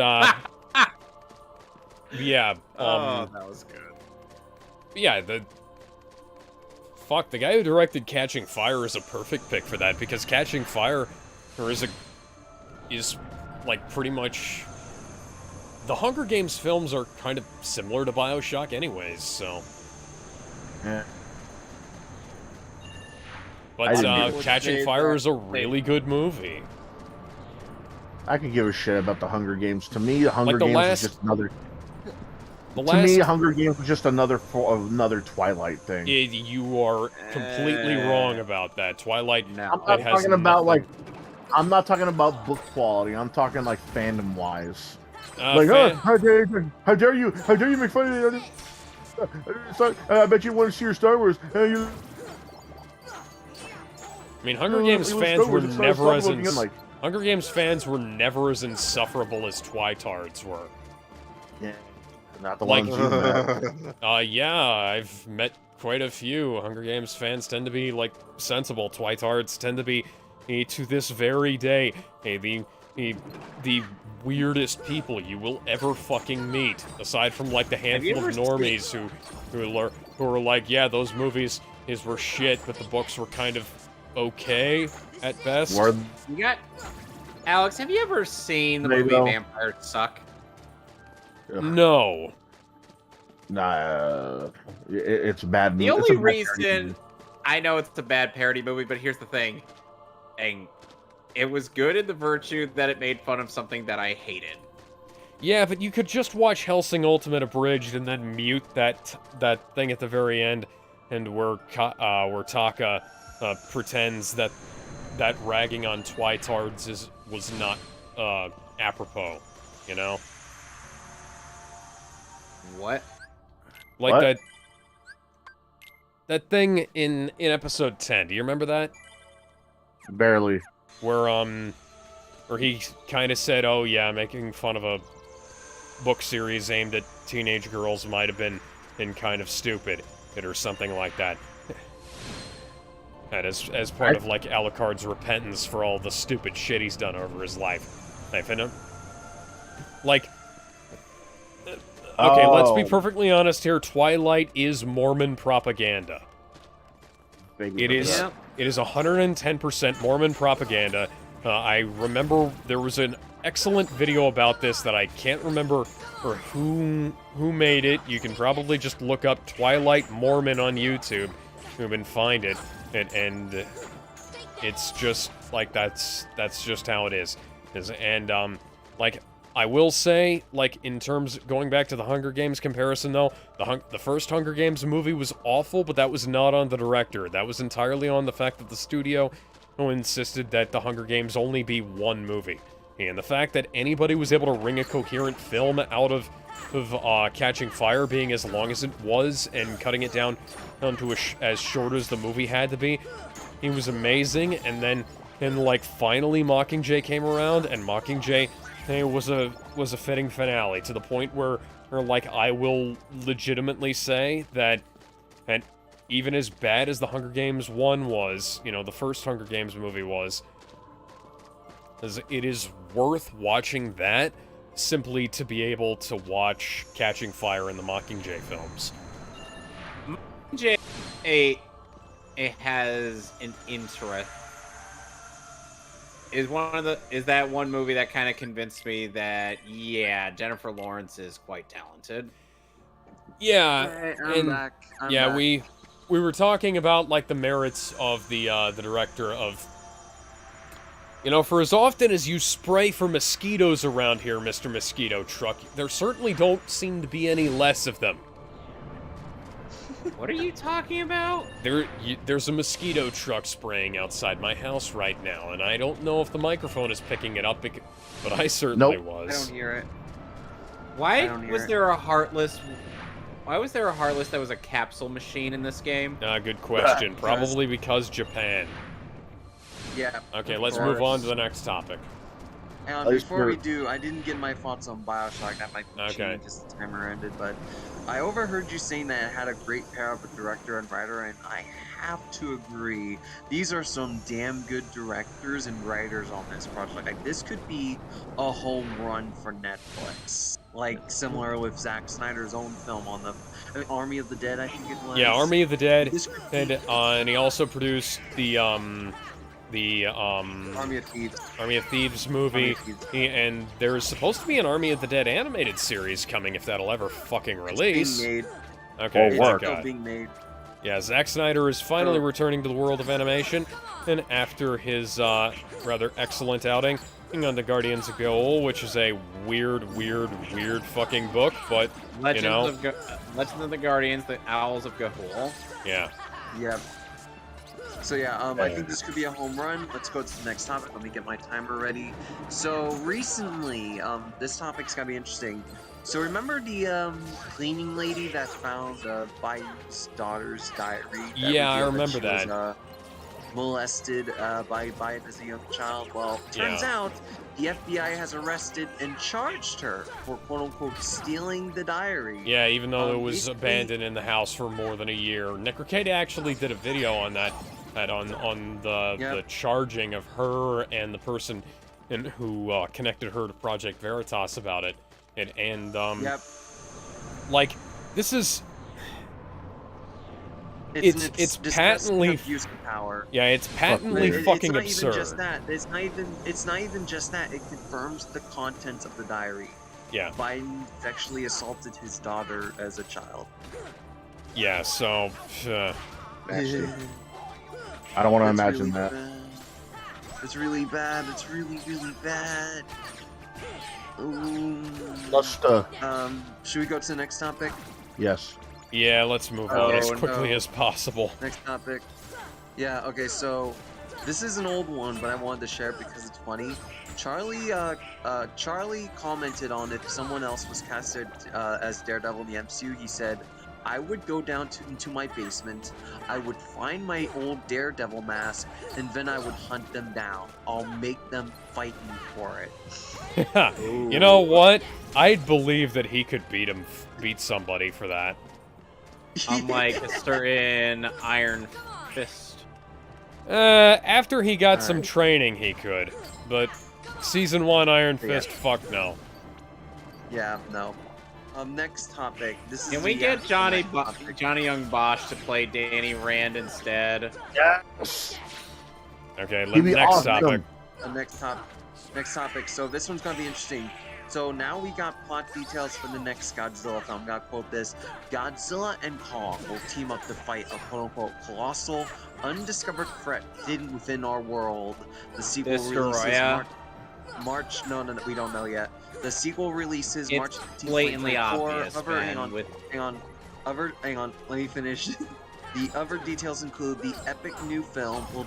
yeah. Oh, that was good. Yeah, the guy who directed Catching Fire is a perfect pick for that, because Catching Fire is like pretty much... The Hunger Games films are kind of similar to BioShock anyways, so... Yeah. But Catching Fire is a really good movie. I could give a shit about the Hunger Games. To me, the Hunger Games is just another... Hunger Games was just another Twilight thing. You are completely wrong about that. Twilight. I'm not talking about book quality. I'm talking like fandom wise. How dare you make fun of it? I bet you want to see your Star Wars. I mean, Hunger Games fans were never as Hunger Games fans were never as insufferable as Twitards were. Yeah. Not the Like- ones you met. Yeah, I've met quite a few. Hunger Games fans tend to be, like, sensible. Twitards tend to be, to this very day, the weirdest people you will ever fucking meet, aside from, like, the handful of normies who are like, yeah, those movies were shit, but the books were kind of okay at best. You got Alex. Have you ever seen the Maybe movie though. Vampires Suck? No. Nah, it's a bad movie. The It's a only bad parody reason movie. I know it's a bad parody movie, but here's the thing, and it was good in the virtue that it made fun of something that I hated. Yeah, but you could just watch Hellsing Ultimate Abridged and then mute that thing at the very end, and where Taka pretends that ragging on Twitards was not apropos, you know? What? Like What? that thing in episode 10. Do you remember that? Barely. Where he kind of said, "Oh yeah, making fun of a book series aimed at teenage girls might have been kind of stupid," or something like that. And as part of, like, Alucard's repentance for all the stupid shit he's done over his life. Like, okay, let's be Oh. perfectly honest here. Twilight is Mormon propaganda. Maybe It is. Yeah. It is 110% Mormon propaganda. I remember there was an excellent video about this that I can't remember or who made it. You can probably just look up Twilight Mormon on YouTube and find it. And it's just like that's just how it is. And like, I will say, like, in terms going back to the Hunger Games comparison though, the first Hunger Games movie was awful, but that was not on the director. That was entirely on the fact that the studio insisted that the Hunger Games only be one movie. And the fact that anybody was able to wring a coherent film out of Catching Fire being as long as it was and cutting it down to as short as the movie had to be, it was amazing. And then like, finally Mockingjay came around, and Mockingjay was a fitting finale, to the point where like, I will legitimately say that even as bad as the Hunger Games 1 was, you know, the first Hunger Games movie was, it is worth watching that simply to be able to watch Catching Fire and the Mockingjay films. Mockingjay, it has an interest. Is that one movie that kind of convinced me that, yeah, Jennifer Lawrence is quite talented. Yeah, Alright, I'm and back. I'm yeah, back. we were talking about, like, the merits of the director of, you know, for as often as you spray for mosquitoes around here, Mr. Mosquito Truck, there certainly don't seem to be any less of them. What are you talking about? There's a mosquito truck spraying outside my house right now, and I don't know if the microphone is picking it up, but I certainly Nope. I was. don't hear it. Why I don't hear was it. there a Heartless? Why was there a Heartless that was a capsule machine in this game? Good question. Probably because Japan. Yeah. Okay, of let's move on course. to the next topic. And At least before we we're- do, I didn't get my thoughts on Bioshock. That might Okay. change as the timer ended, but I overheard you saying that it had a great pair of a director and writer, and I have to agree. These are some damn good directors and writers on this project. Like, this could be a home run for Netflix. Like, similar with Zack Snyder's own film on Army of the Dead, I think it was. Yeah, Army of the Dead, This could be and he also produced the Army of Thieves. Army of Thieves Army movie, of Thieves. and there's supposed to be an Army of the Dead animated series coming, if that'll ever fucking release. It's being made. Okay, Oh, It's work. still being made. Yeah, Zack Snyder is finally Oh. returning to the world of animation, and after his rather excellent outing on the Guardians of Ga'Hoole, which is a weird fucking book, but Legends know. of Legends of the Guardians, the Owls of Ga'Hoole. yeah. Yeah. So yeah, I think this could be a home run. Let's go to the next topic. Let me get my timer ready. So recently, this topic's gonna be interesting. So remember the cleaning lady that found Biden's daughter's diary? Yeah, I revealed remember she was, that. molested by Biden as a young child. Well, turns out the FBI has arrested and charged her for quote-unquote stealing the diary. Yeah, even though it was abandoned in the house for more than a year. Necrocade actually did a video on that on the charging of her and the person who connected her to Project Veritas about it. And like, this is... It's patently abuse of power. Yeah, it's patently fucking it's not absurd. Even just that. It's not even just that. It confirms the contents of the diary. Yeah. Biden sexually assaulted his daughter as a child. Yeah. So. Actually, I don't want to imagine really that. Bad. It's really bad. It's really, really bad. Ooh. Let's should we go to the next topic? Yes. Yeah, let's move on as quickly as possible. Next topic. Yeah, okay, so this is an old one, but I wanted to share it because it's funny. Charlie commented on if someone else was casted as Daredevil in the MCU. He said, I would go down into my basement, I would find my old Daredevil mask, and then I would hunt them down. I'll make them fight me for it. You know what? I'd believe that he could beat somebody for that. Unlike a certain Iron Fist. After he got some training, he could. But Season 1 Iron Fist, fuck no. Yeah, no. Next topic. This is Can we get Johnny Young Bosch to play Danny Rand instead? Yes. Okay, next topic. Next topic. So this one's gonna be interesting. So now we got plot details for the next Godzilla film. I'm gonna quote this: Godzilla and Kong will team up to fight a quote-unquote colossal, undiscovered threat hidden within our world. The sequel releases March. No, we don't know yet. The sequel releases March 15th. Blatantly obvious. Hang on. Let me finish. The other details include the epic new film will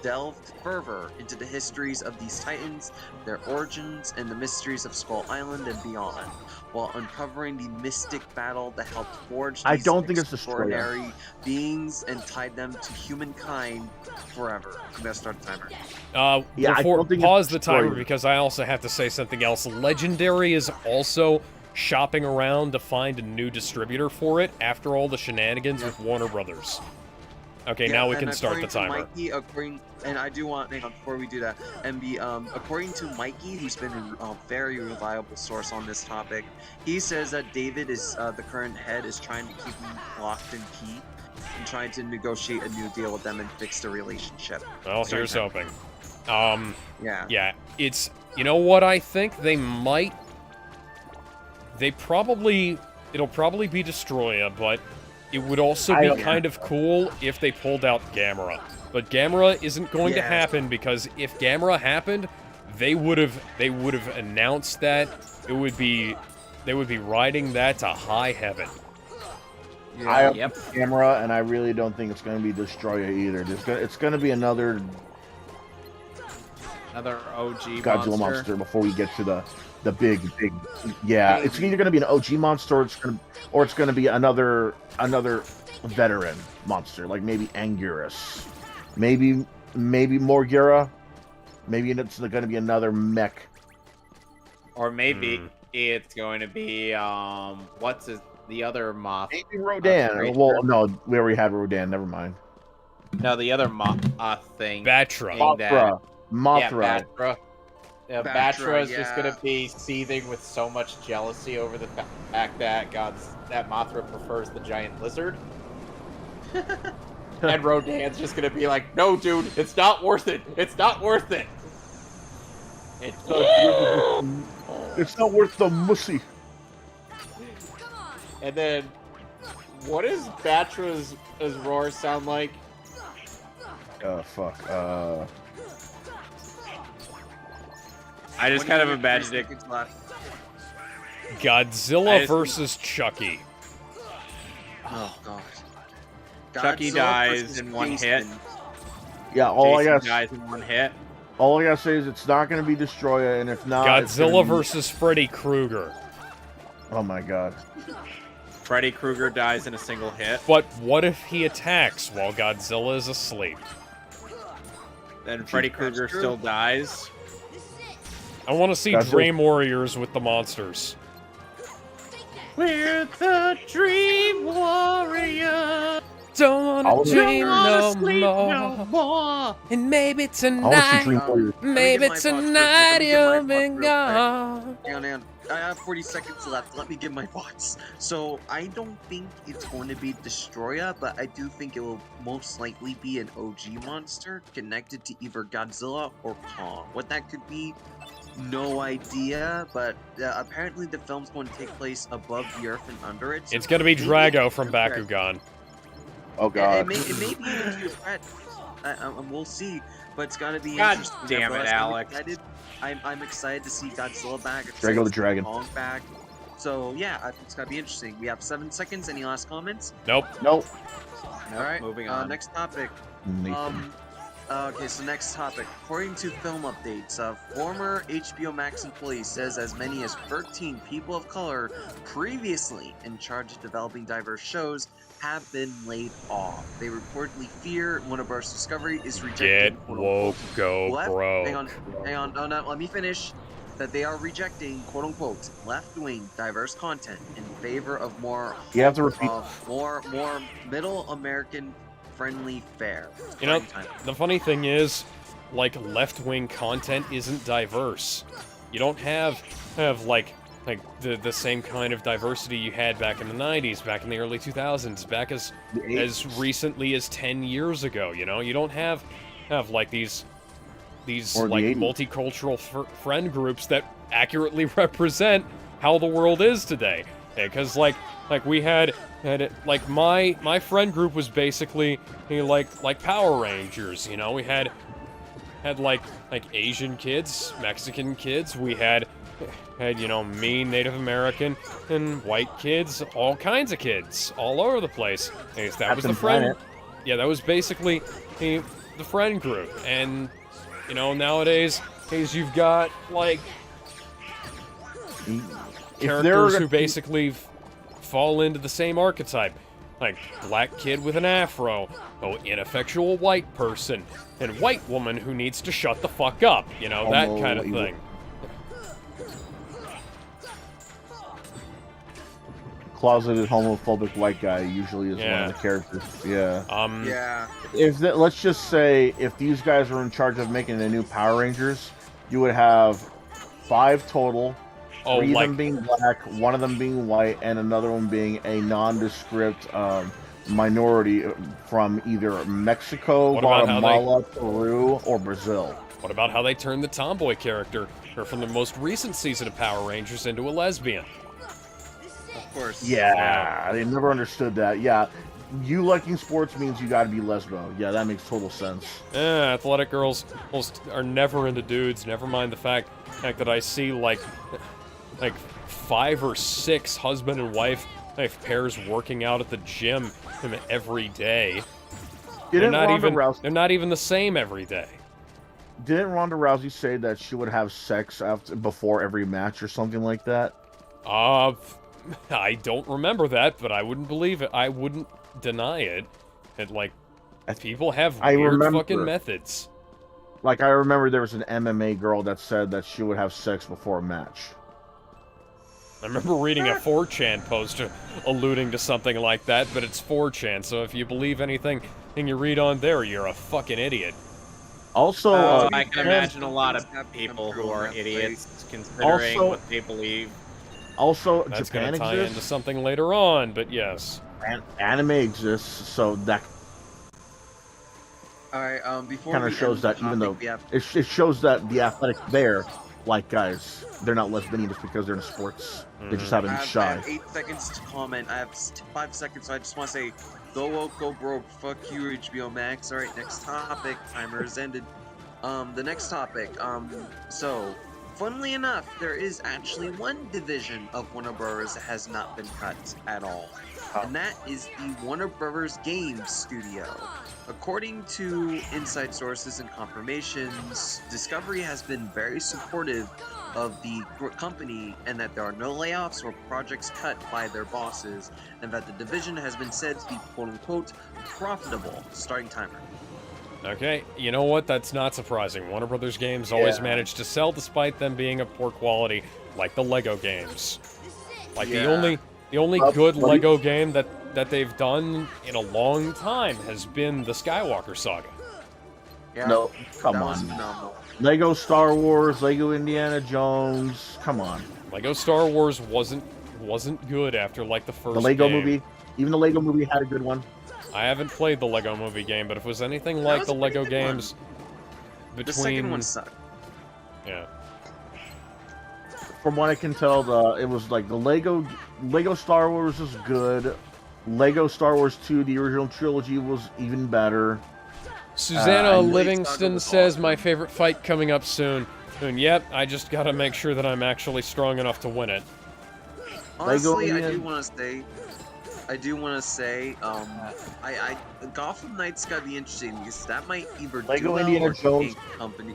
delve further into the histories of these titans, their origins, and the mysteries of Skull Island and beyond, while uncovering the mystic battle that helped forge these extraordinary beings and tied them to humankind forever. I'm gonna start the timer. Pause the timer because I also have to say something else. Legendary is also shopping around to find a new distributor for it after all the shenanigans with Warner Brothers. Okay, now we can start the timer. Mikey, and I do want, hang on, before we do that, according to Mikey, who's been a very reliable source on this topic, he says that David is, the current head, is trying to keep him locked in key and trying to negotiate a new deal with them and fix the relationship. Well, here's hoping. Yeah, it's, you know what I think? It'll probably be Destroya, but it would also be kind of cool if they pulled out Gamera. But Gamera isn't going to happen because if Gamera happened, they would have announced that. They would be riding that to high heaven. Yeah. I have Gamera, and I really don't think it's going to be Destroya either. It's going to be another OG Godzilla monster before we get to the big. Yeah, it's either going to be an OG monster, or it's going to be another veteran monster, like maybe Anguirus, maybe Morgira, maybe it's going to be another mech, or maybe it's going to be the other moth? Maybe Rodan. Well, no, we already had Rodan. Never mind. No, the other moth thing. Batra. Mothra. Yeah, Batra is just gonna be seething with so much jealousy over the fact that Mothra prefers the giant lizard. And Rodan's just gonna be like, no, dude, it's not worth it. It's not worth it. It's not worth the mussy. And then, what does Batra's roar sound like? Fuck. I just kind of imagined it. Godzilla versus Chucky. Oh god. Chucky dies in one hit. Yeah, Jason dies in one hit. All I gotta say is it's not gonna be Destroya, and if not, Godzilla versus Freddy Krueger. Oh my god. Freddy Krueger dies in a single hit. But what if he attacks while Godzilla is asleep? then Freddy Krueger true. still dies. I want to see That's Dream Warriors with the monsters. We're the Dream Warriors. Don't I wanna wanna- dream no sleep more. no more. And maybe I want to see tonight, Dream Warriors. maybe Let me get my thoughts tonight real- let me get you'll my be thoughts real quick. gone. Hang on. I have 40 seconds left. Let me give my thoughts. So, I don't think it's going to be Destroya, but I do think it will most likely be an OG monster connected to either Godzilla or Kong. What that could be, no idea, but apparently the film's going to take place above the earth and under it. So It's gonna be maybe Drago it's from a threat. Bakugan. Oh god. It may be even to threat. We'll see, but it's gotta be God interesting. damn it, Nevertheless, Alex. I'm excited to see Godzilla back. Drago the Dragon. Kong back. So yeah, I think it's gotta be interesting. We have 7 seconds. Any last comments? Nope. Nope. All right. Moving on. Next topic. Nathan. Okay, so next topic. According to film updates, a former HBO Max employee says as many as 13 people of color previously in charge of developing diverse shows have been laid off. They reportedly fear Warner Bros. Discovery is rejecting Get quote-unquote, woke, go left- bro. Hang on, no, let me finish. That they are rejecting quote-unquote left-wing diverse content in favor of more You have to repeat. more middle American friendly fare. You know, Prime time. the funny thing is, like, left-wing content isn't diverse. You don't have like the same kind of diversity you had back in the 90s, back in the early 2000s, back as recently as 10 years ago, you know? You don't have like these Or the like 80s. multicultural friend groups that accurately represent how the world is today. Because like we had like my friend group was basically like Power Rangers, you know? We had like Asian kids, Mexican kids, we had you know, me, Native American, and white kids, all kinds of kids, all over the place. And that was the Captain friend. Planet. Yeah, that was basically the friend group. And you know, nowadays, you've got like characters who basically fall into the same archetype, like black kid with an afro, ineffectual white person, and white woman who needs to shut the fuck up. You know, that kind of thing. Closeted homophobic white guy usually is one of the characters. Yeah. Yeah. Let's just say if these guys were in charge of making the new Power Rangers, you would have 5 total. Oh, 3 of like them being black, 1 of them being white, and another one being a nondescript minority from either Mexico, What about how Guatemala, Peru, or Brazil. what about how they turned the tomboy character from the most recent season of Power Rangers into a lesbian? Of course. Yeah, they never understood that. Yeah, you liking sports means you got to be lesbo. Yeah, that makes total sense. Athletic girls are never into dudes. Never mind the fact that I see like 5 or 6 husband and wife pairs working out at the gym every day. They're not even the same every day. Didn't Ronda Rousey say that she would have sex before every match or something like that? I don't remember that, but I wouldn't believe it. I wouldn't deny it. And like, people have weird fucking methods. Like, I remember there was an MMA girl that said that she would have sex before a match. I remember reading a 4chan post alluding to something like that, but it's 4chan, so if you believe anything you read on there, you're a fucking idiot. Also, I can imagine a lot of people who are idiots considering what they believe. Also, That's Japan gonna tie exists. into something later on, but yes. Anime exists, so that All right. Before kind we of shows end the that even though topic, we have it shows that the athletic there, like guys, they're not lesbian just because they're in sports. They just haven't I been have shy. 8 seconds to comment. I have 5 seconds, so I just want to say, go woke, go broke. Fuck you, HBO Max. All right, next topic. Timer is ended. The next topic. So, funnily enough, there is actually one division of Warner Bros. That has not been cut at all, and that is the Warner Bros. Games studio. According to inside sources and confirmations, Discovery has been very supportive of the company and that there are no layoffs or projects cut by their bosses, and that the division has been said to be quote-unquote profitable. Starting timer. Okay, you know what? That's not surprising. Warner Brothers games always manage to sell despite them being of poor quality, like the Lego games. Like the only good Lego game that they've done in a long time has been the Skywalker Saga. Yeah, No, come that was on. phenomenal. Lego Star Wars, Lego Indiana Jones. Come on. Lego Star Wars wasn't good after like the first The Lego game. movie, even the Lego movie had a good one. I haven't played the Lego movie game, but if it was anything like was the a pretty Lego good games The between second one sucked. yeah. From what I can tell, it was like the Lego Star Wars is good. Lego Star Wars 2, the original trilogy, was even better. Susanna and Livingston says my favorite fight coming up soon. And yep, I just gotta make sure that I'm actually strong enough to win it. Honestly, Lego I do want to say, Gotham Knights gotta be interesting because that might either Lego do Indiana well or Jones. take company.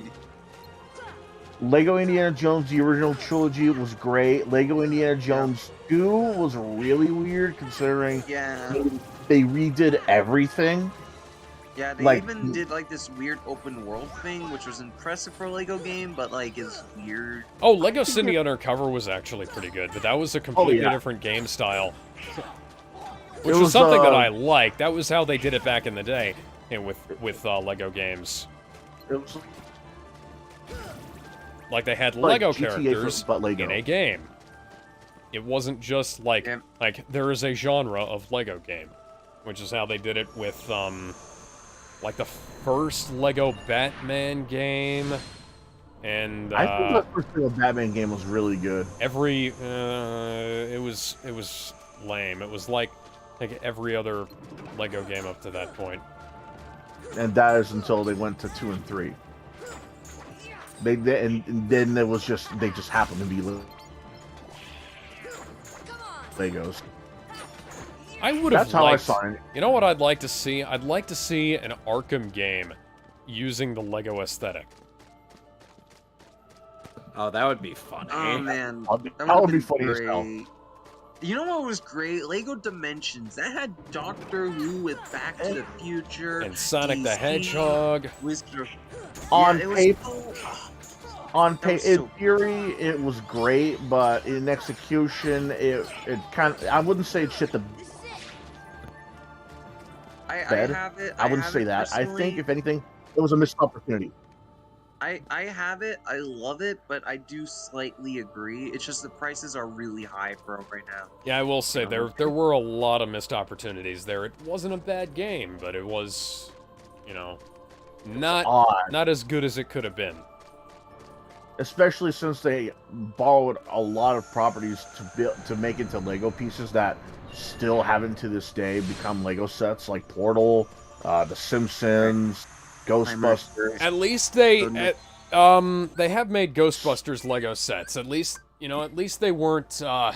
Lego Indiana Jones, the original trilogy, was great. Lego Indiana Jones 2 was really weird considering they redid everything. Yeah, they Like- even did like this weird open world thing, which was impressive for a Lego game, but like is weird. Oh, Lego City Undercover was actually pretty good, but that was a completely yeah. different game style. Which It was was, something that I liked. That was how they did it back in the day with Lego games. It was Like they had like Lego GTA characters but Lego. in a game. It wasn't just like there is a genre of Lego game, which is how they did it with like the first Lego Batman game, and I think the first Lego Batman game was really good. it was lame. It was like every other Lego game up to that point. And that is until they went to 2 and 3. And then it was just they just happened to be Legos. I would have That's how I liked. saw it. You know what I'd like to see? I'd like to see an Arkham game using the Lego aesthetic. Oh, that would be funny. Oh man, That would be been funny as hell. great. You know what was great? Lego Dimensions. That had Doctor Who with Back to the Future And Sonic the DC, Hedgehog. Wizard. On Yeah, it was paper, so- that was in so theory, it was great, but in execution, it kind of, I wouldn't say it shit the I bed. have it. I wouldn't have say it that. I think, personally. if anything, it was a missed opportunity. I have it. I love it, but I do slightly agree. It's just the prices are really high for it right now. Yeah, I will say there were a lot of missed opportunities there. It wasn't a bad game, but it was, you know, not as good as it could have been. Especially since they borrowed a lot of properties to make into Lego pieces that still haven't to this day become Lego sets, like Portal, The Simpsons, Ghostbusters. At least they have made Ghostbusters Lego sets. At least, you know, at least they weren't at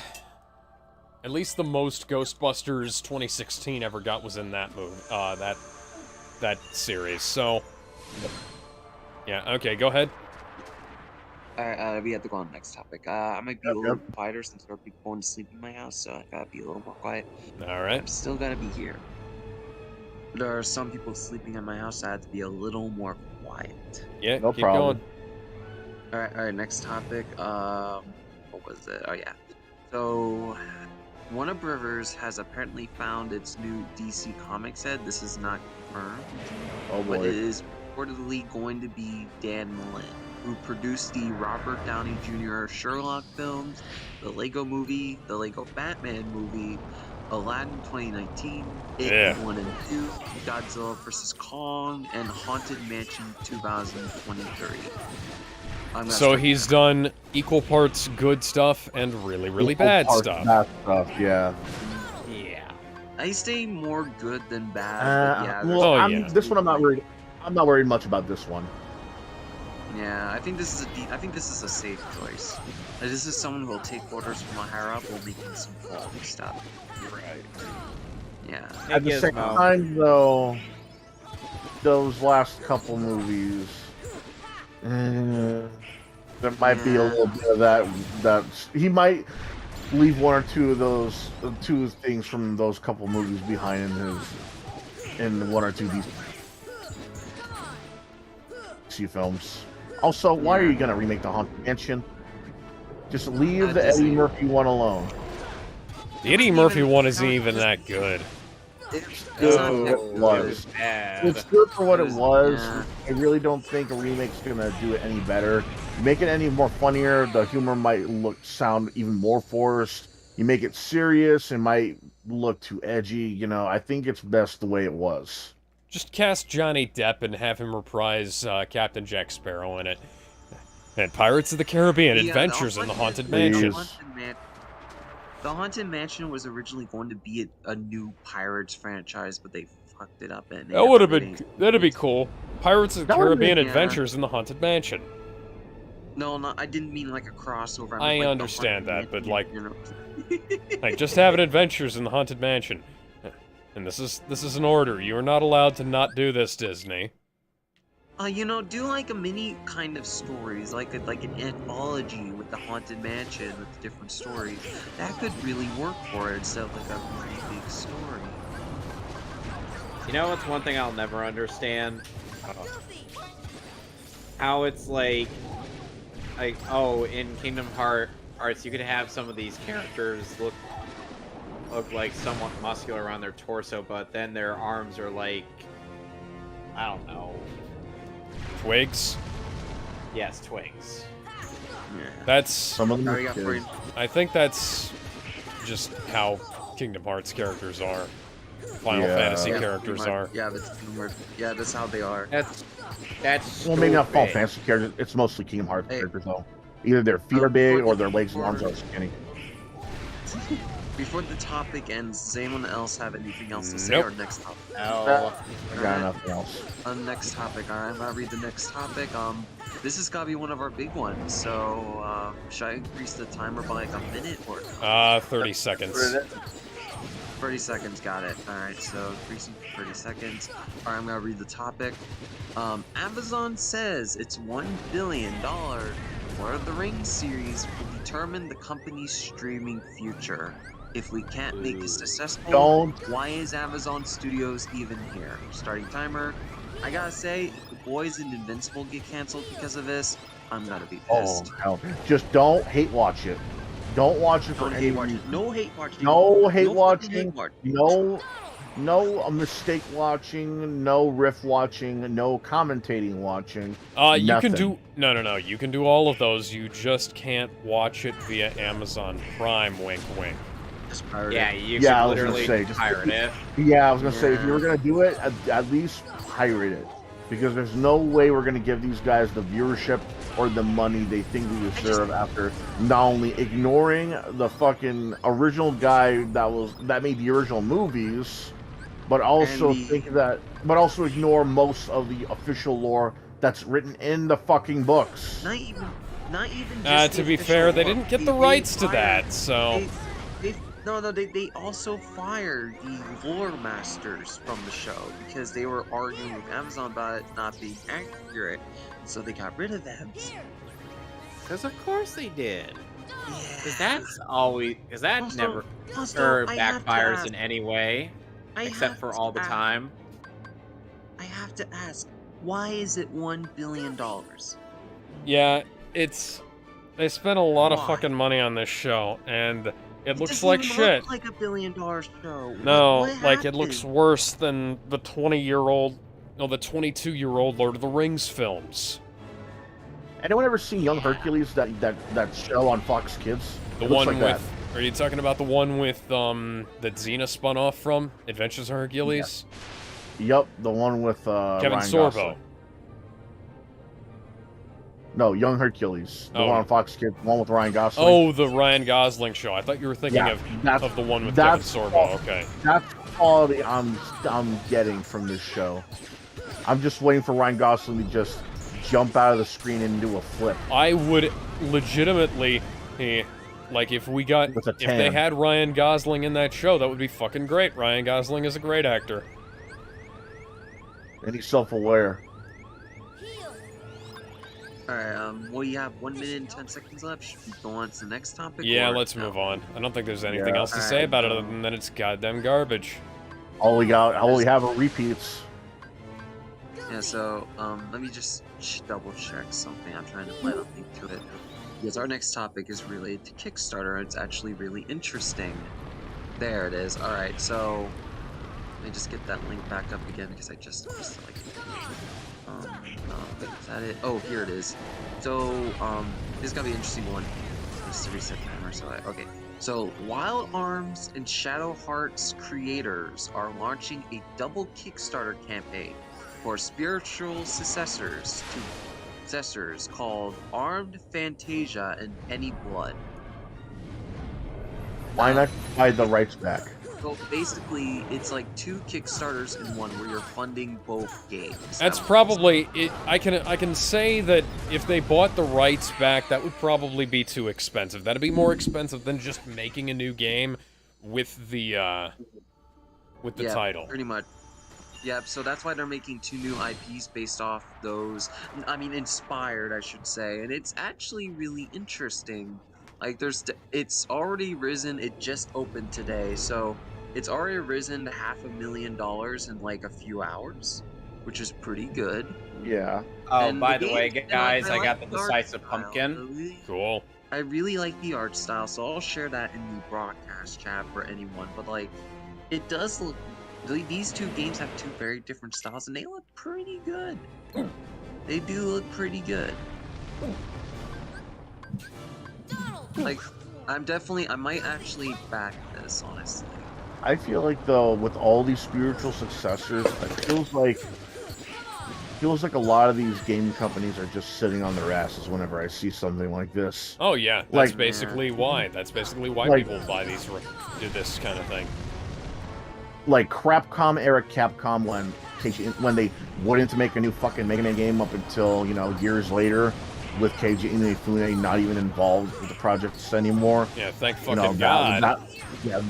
least the most Ghostbusters 2016 ever got was in that movie, that series. So yeah, okay, go ahead. Alright, we have to go on the next topic. I might be a little quieter since there are people going to sleep in my house, so I gotta be a little more quiet. All right. I'm still gonna be here. There are some people sleeping in my house, so I have to be a little more quiet. Yeah, No keep problem. going. Alright, next topic. What was it? Oh yeah. So, Warner Brothers has apparently found its new DC Comics head. This is not confirmed, Oh but it boy. is reportedly going to be Dan Lin, who produced the Robert Downey Jr. Sherlock films, the Lego movie, the Lego Batman movie, Aladdin 2019, Yeah. It 1 and 2, Godzilla vs. Kong, and Haunted Mansion 2023. So he's done equal parts good stuff and really, really bad stuff. Bad stuff, yeah. Yeah. I say more good than bad, but yeah, Well, Oh, I'm, yeah. this one I'm not worried. I'm not worried much about this one. yeah, I think this is a safe choice. This is someone who will take orders from a higher up while making some quality stuff. Right. Yeah. At the same Gizmo. time, though, those last couple movies, there might be a little bit of that. That he might leave one or two of those things from those couple movies behind in one or two of these. Fantasy films. Also, why are you gonna remake the Haunted Mansion? Just leave the Eddie Murphy one alone. The Eddie Murphy one isn't even that good. It's Good. not It was. Bad. It's good for what it was. Yeah. I really don't think a remake's gonna do it any better. Make it any more funnier, the humor might sound even more forced. You make it serious, it might look too edgy. You know, I think it's best the way it was. Just cast Johnny Depp and have him reprise Captain Jack Sparrow in it. And Pirates of the Caribbean: Adventures in the Haunted Mansion. The Haunted Mansion was originally going to be a new Pirates franchise, but they fucked it up. And That would have been. That'd be cool. Pirates of the Caribbean: Adventures in the Haunted Mansion. No, I didn't mean like a crossover. I understand that, but like, like just having adventures in the Haunted Mansion. And this is an order. You are not allowed to not do this, Disney. You know, do like a mini kind of stories, like an anthology with the Haunted Mansion with different stories. That could really work for it instead of like a really big story. You know what's one thing I'll never understand? How it's like oh, in Kingdom Hearts you could have some of these characters look like somewhat muscular around their torso, but then their arms are like, I don't know. Twigs? Yes, twigs. Yeah. That's Some of them are kids. I think that's just how Kingdom Hearts characters are. Final Fantasy characters are. Yeah, that's how they are. That's Well, maybe not Final stupid. Fantasy characters. It's mostly Kingdom Hearts characters, though. Either their feet are big or their legs and arms are skinny. Before the topic ends, does anyone else have anything else to say? Nope. Or next topic? No. I got nothing else. Next topic. Alright, I'm gonna read the next topic. This has gotta be one of our big ones. So, should I increase the timer by like a minute or? 30 seconds. 30 seconds, got it. Alright, so increasing for 30 seconds. Alright, I'm gonna read the topic. Amazon says its $1 billion Lord of the Rings series will determine the company's streaming future. If we can't make this successful, why is Amazon Studios even here? Starting timer. I gotta say, if the boys in Invincible get canceled because of this, I'm gonna be pissed. Oh, hell. Just don't hate watch it. Don't watch it for Don't any hate watching. reason. No hate watching. No hate fucking watching. hate watch. No mistake watching. No riff watching. No commentating watching. You can nothing. do no. You can do all of those. You just can't watch it via Amazon Prime. Wink, wink. Just pirate Yeah, it. you Yeah, I should was gonna literally say, just- pirate it. Yeah, I was gonna say if you were Yeah. gonna do it, at least pirate it, because there's no way we're gonna give these guys the viewership or the money they think they deserve after not only ignoring the fucking original guy that made the original movies, but also also ignore most of the official lore that's written in the fucking books. Not even just To the be official fair, they book. didn't get the rights to that, so. They also fired the lore masters from the show because they were arguing with Amazon about it not being accurate, so they got rid of them. Because of course they did. Yeah. Because that Also- never also, I have to backfires ask- in any way, I except have for to all the ask- time. I have to ask, why is it $1 billion? Yeah, they spent a lot of Why? fucking money on this show, and it looks doesn't like even shit. Look like $1 billion show. No, What like it looks happened? worse than the the 22-year-old Lord of the Rings films. Anyone ever seen Young Hercules? That show on Fox Kids? The It looks one like that. with Are you talking about the one with that Xena spun off from Adventures of Hercules? Yep, the one with Kevin Ryan Sorbo. Gosling. No, Young Hercules. The Oh. one on Fox Kids, the one with Ryan Gosling. Oh, the Ryan Gosling show. I thought you were thinking Yeah, of the one with Kevin Sorbo. Okay. That's quality I'm getting from this show. I'm just waiting for Ryan Gosling to just jump out of the screen and do a flip. I would legitimately, like, if With a they tan. had Ryan Gosling in that show, that would be fucking great. Ryan Gosling is a great actor. And he's self-aware. Alright, well, you have 1 minute and 10 seconds left. Should we go on to the next topic? Yeah, or let's no? move on. I don't think there's anything Yeah. else to say about it other than that it's goddamn garbage. All we have are repeats. Yeah, so let me just double check something. I'm trying to find a link to it. Because our next topic is related to Kickstarter. It's actually really interesting. There it is. Alright, so let me just get that link back up again because I just missed it. Is that it? Oh, here it is. So, this is gonna be an interesting one. Just to reset timer. So, okay. So, Wild Arms and Shadow Hearts creators are launching a double Kickstarter campaign for spiritual successors called Armed Fantasia and Penny Blood. Why not buy the rights back? So basically, it's like 2 Kickstarters in one where you're funding both games. That's probably it. I can say that if they bought the rights back, that would probably be too expensive. That'd be more expensive than just making a new game with the title. Pretty much. Yep, so that's why they're making 2 new IPs based off those. I mean, inspired, I should say. And it's actually really interesting. Like, it's already risen. It just opened today, so it's already risen to $500,000 in like a few hours, which is pretty good. Yeah. Oh, And by the the way, game- guys, and I I got like the the art decisive style. pumpkin. Cool. I really like the art style, so I'll share that in the broadcast chat for anyone. But like, it does look. These 2 games have 2 very different styles, and they look pretty good. They do look pretty good. Like, I might actually back this, honestly. I feel like though, with all these spiritual successors, it feels like a lot of these game companies are just sitting on their asses whenever I see something like this. Oh yeah, that's Like- basically why. That's basically why Like- people buy these, do this kind of thing. Like Crapcom era Capcom when they wouldn't make a new fucking Mega Man game up until, years later, with Keiji Inafune not even involved with the projects anymore. Yeah, thank fucking God.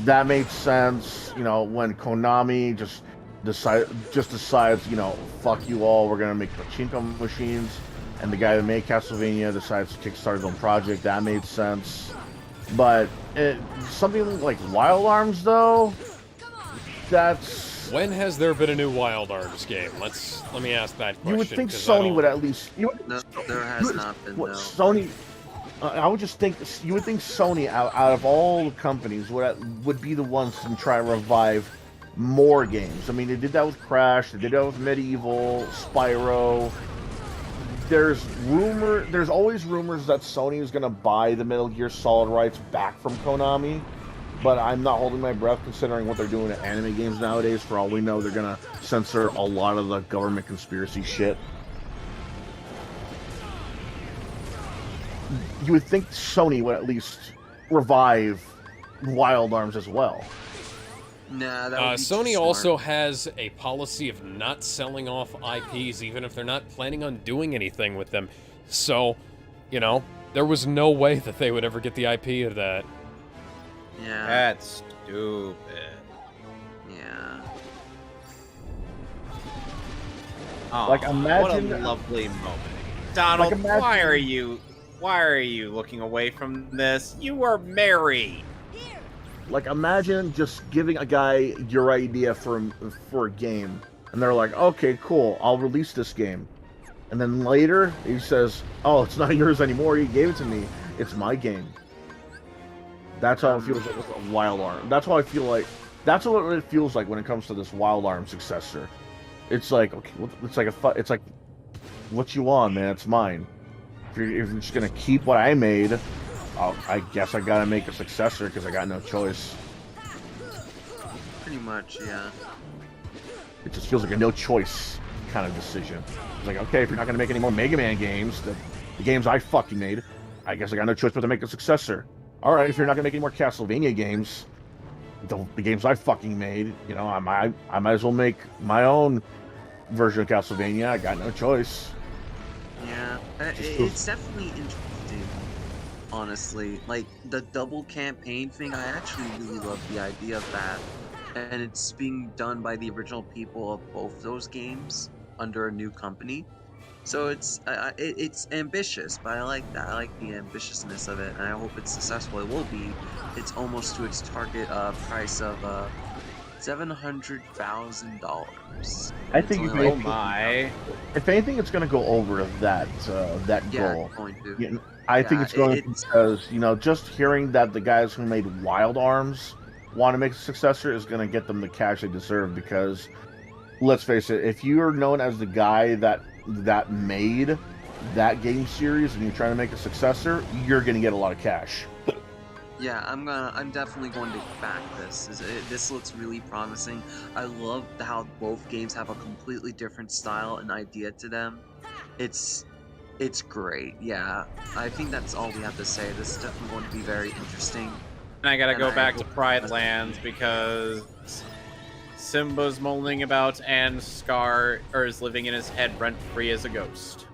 That made sense. When Konami just decides, fuck you all, we're gonna make pachinko machines, and the guy that made Castlevania decides to kickstart his own project. That made sense. But something like Wild Arms, though, that's. When has there been a new Wild Arms game? Let me ask that question. You would think 'cause I Sony don't- would at least. No, there has not been. What No. Sony? I would just think you would think Sony out of all the companies would be the ones to try to revive more games. I mean, they did that with Crash. They did that with Medieval, Spyro. There's always rumors that Sony is going to buy the Metal Gear Solid rights back from Konami, but I'm not holding my breath considering what they're doing to anime games nowadays. For all we know, they're going to censor a lot of the government conspiracy shit. You would think Sony would at least revive Wild Arms as well. Nah, that would be too Sony smart. also has a policy of not selling off IPs, even if they're not planning on doing anything with them. So, there was no way that they would ever get the IP of that. Yeah. That's stupid. Yeah. Oh, Like, imagine- what a lovely moment. Donald, Like, imagine- why are you looking away from this? You were married. Like, imagine just giving a guy your idea for a game, and they're like, "Okay, cool, I'll release this game," and then later he says, "Oh, it's not yours anymore. You gave it to me. It's my game." That's how it feels like with Wild Arm. That's how I feel like. That's what it feels like when it comes to this Wild Arm successor. It's like, okay, it's like, what you want, man? It's mine. If you're just gonna keep what I made, I guess I gotta make a successor because I got no choice. Pretty much, yeah. It just feels like a no choice kind of decision. It's like, okay, if you're not gonna make any more Mega Man games, the games I fucking made, I guess I got no choice but to make a successor. All right, if you're not gonna make any more Castlevania games, the games I fucking made, I might as well make my own version of Castlevania. I got no choice. Yeah. It's definitely interesting. Honestly, like the double campaign thing, I actually really love the idea of that, and it's being done by the original people of both those games under a new company. So it's ambitious, but I like that. I like the ambitiousness of it, and I hope it's successful. It will be. It's almost to its target price of $700,000. I think if Oh anything, my. if anything, it's going to go over that Yeah, goal. it's going to. Yeah, I think Yeah, it's going to it's- because just hearing that the guys who made Wild Arms want to make a successor is going to get them the cash they deserve. Because let's face it, if you are known as the guy that made that game series and you're trying to make a successor, you're going to get a lot of cash. Yeah, I'm definitely going to back this. This looks really promising. I love how both games have a completely different style and idea to them. It's great. Yeah, I think that's all we have to say. This is definitely going to be very interesting. And I gotta And go I back to hope- Pride Lands because Simba's mulling about and Scar is living in his head rent free as a ghost.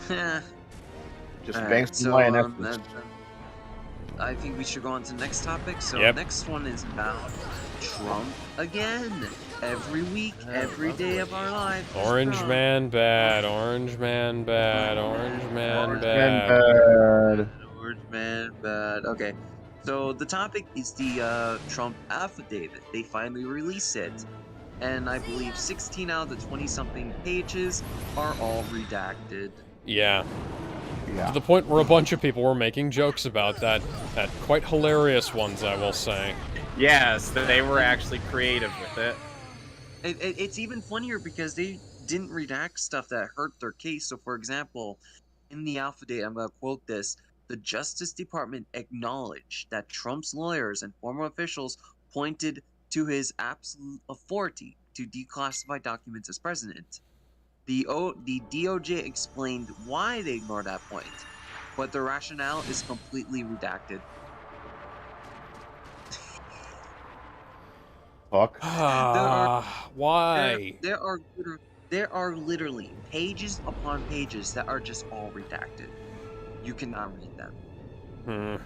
Just Alright, banks some so, lionesses. I think we should go on to the next topic. So Yep. next one is about Trump again. Every week, every day of our lives. it's Orange Trump. man bad, orange man bad, orange man Orange bad. bad. Orange man bad. Okay. So the topic is the Trump affidavit. They finally released it. And I believe 16 out of the 20-something pages are all redacted. Yeah. Yeah. To the point where a bunch of people were making jokes about that quite hilarious ones, I will say. Yes, they were actually creative with it. It's even funnier because they didn't redact stuff that hurt their case. So, for example, in the affidavit, I'm going to quote this: the Justice Department acknowledged that Trump's lawyers and former officials pointed to his absolute authority to declassify documents as president. The DOJ explained why they ignored that point, but the rationale is completely redacted. Fuck. Why? There are literally pages upon pages that are just all redacted. You cannot read them.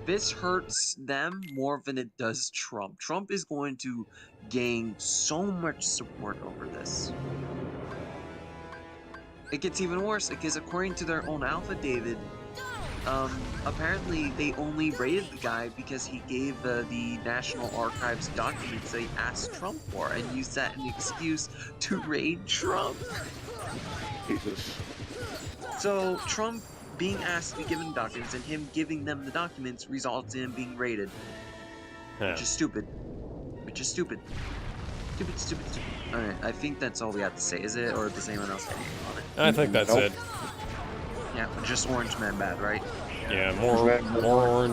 This hurts them more than it does Trump. Trump is going to gain so much support over this. It gets even worse because according to their own affidavit, apparently they only raided the guy because he gave the National Archives documents they asked Trump for and used that as an excuse to raid Trump. Jesus. So Trump being asked to be given documents and him giving them the documents results in him being raided. Yeah. Which is stupid. Stupid. Alright, I think that's all we have to say, is it? Or does anyone else have anything on it? I think that's it. Yeah, just Orange Man bad, right? Yeah, more orange, Lord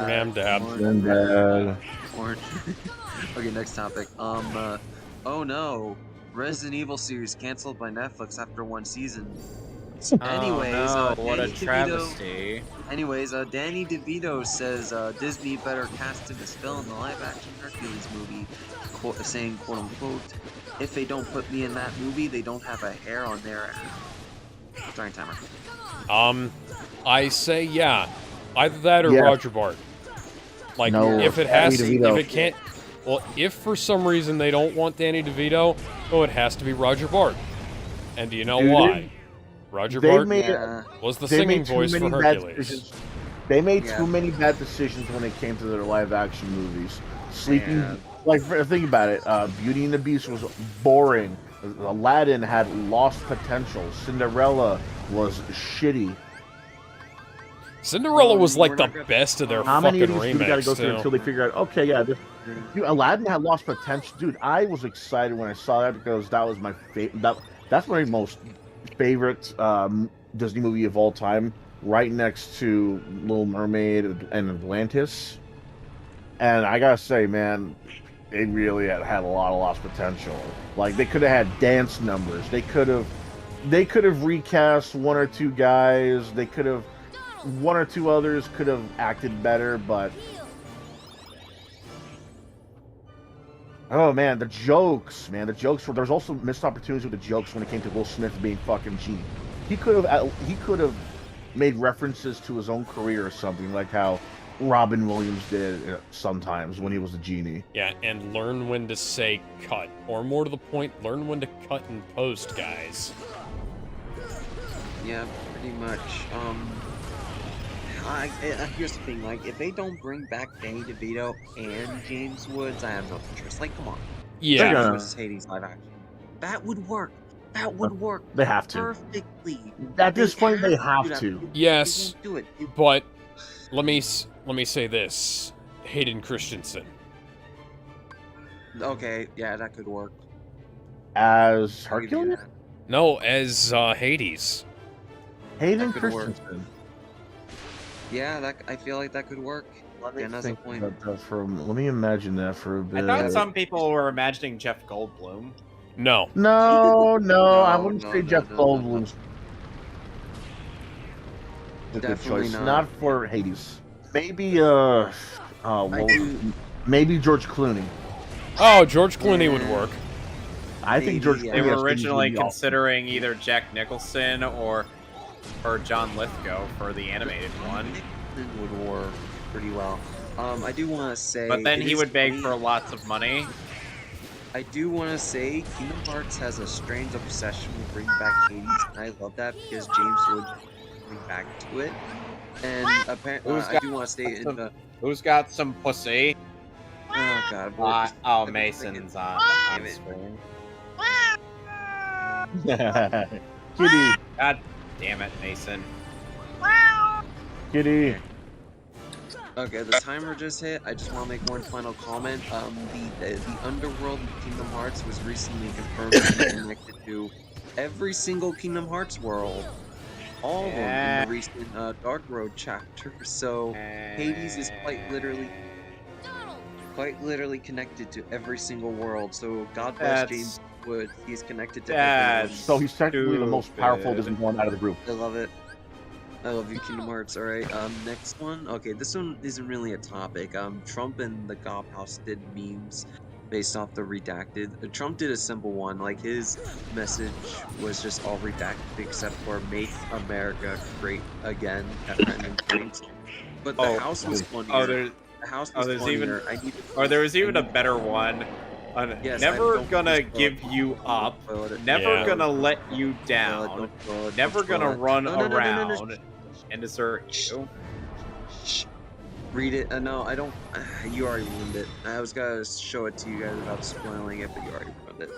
Man Dab. And Orange. Okay, next topic. Oh no. Resident Evil series canceled by Netflix after one season. Anyways, oh, no, what a Danny travesty. Danny DeVito says Disney better cast him as Phil in the live-action Hercules movie, saying, quote unquote, if they don't put me in that movie, they don't have a hair on their ass. Starting timer. I say yeah. Either that or Yeah. Roger Bart. Like, No, if it has to, Danny DeVito. if it can't, well, if for some reason they don't want Danny DeVito, oh, it has to be Roger Bart. And do you know Dude, why? Roger they Bart made was the they singing made too voice for many bad Hercules. decisions. They made Yeah. too many bad decisions when it came to their live action movies. Sleeping, Yeah. like think about it. Beauty and the Beast was boring. Aladdin had lost potential. Cinderella was shitty. Cinderella was like we're the not gonna- best of their How many of fucking these we gotta remakes, go through too. until they figure out? Okay, yeah, dude, Aladdin had lost potential. Dude, I was excited when I saw that because that was my favorite. That's my most favorite Disney movie of all time, right next to Little Mermaid and Atlantis. And I gotta say, man, it really had a lot of lost potential. Like they could have had dance numbers. They could have recast one or two guys. They could have one or two others could have acted better, but oh man, the jokes were. There's also missed opportunities with the jokes when it came to Will Smith being fucking Genie. He could have made references to his own career or something, like how Robin Williams did sometimes when he was the Genie. Yeah, and learn when to say cut. Or more to the point, learn when to cut and post, guys. Yeah, pretty much. Here's the thing, like, if they don't bring back Danny DeVito and James Woods, I have no interest. Like, come on. Yeah. They're James gonna- Woods Hades live action. That would work. That would work They have to. perfectly. At this point, they have do that. to. Yes, They won't do it. but let me say this: Hayden Christensen. Okay, yeah, that could work. As I could do Hercules? that. No, as Hades. Hayden That could work. Christensen. Yeah, I feel like that could work. Let me Dan has a think point. about that let me imagine that for a I bit. thought some people were imagining Jeff Goldblum. No. No, I No, wouldn't no, say no, Jeff no, Goldblum's a good Definitely choice. not. Not for Hades. Maybe maybe George Clooney. Oh, George Clooney would work. I think Maybe, George yeah. Clooney They were as Hades originally would be awesome. considering either Jack Nicholson or John Lithgow for the animated one. It would work pretty well. I do want to say, But then it he is would beg funny- for lots of money. I do want to say Kingdom Hearts has a strange obsession with bringing back Hades, and I love that because James Wood bring back to it. And apparently, Who's I got do want to say in some- the Who's got some pussy? oh god, what- Oh, the Mason's on Damn it. screen. Kitty, God damn it, Mason. kitty. Okay, the timer just hit. I just want to make one final comment. The underworld in Kingdom Hearts was recently confirmed to be connected to every single Kingdom Hearts world. All of them in the recent Dark Road chapter. So Hades is quite literally connected to every single world. So God bless That's- James Wood. He's connected to That's- everyone. So he's technically the most powerful Stupid. Disney one out of the group. I love it. I love you, Kingdom Hearts. All right, next one. Okay, this one isn't really a topic. Trump and the Gop House did memes based off the redacted. Trump did a simple one. Like his message was just all redacted except for "Make America Great Again" at random points. But the house was funnier. The house was there's funnier. even- I need to Or there was I even a need- better one. Yes, Never don't gonna spoil it. give you up. Don't spoil it. Never Yeah. gonna let you Don't spoil it, down. don't spoil it, Never don't spoil gonna it. run No, no, no, no, no, no, around and desert you. Shh. Read it. No, I don't. You already ruined it. I was gonna show it to you guys without spoiling it, but you already ruined it.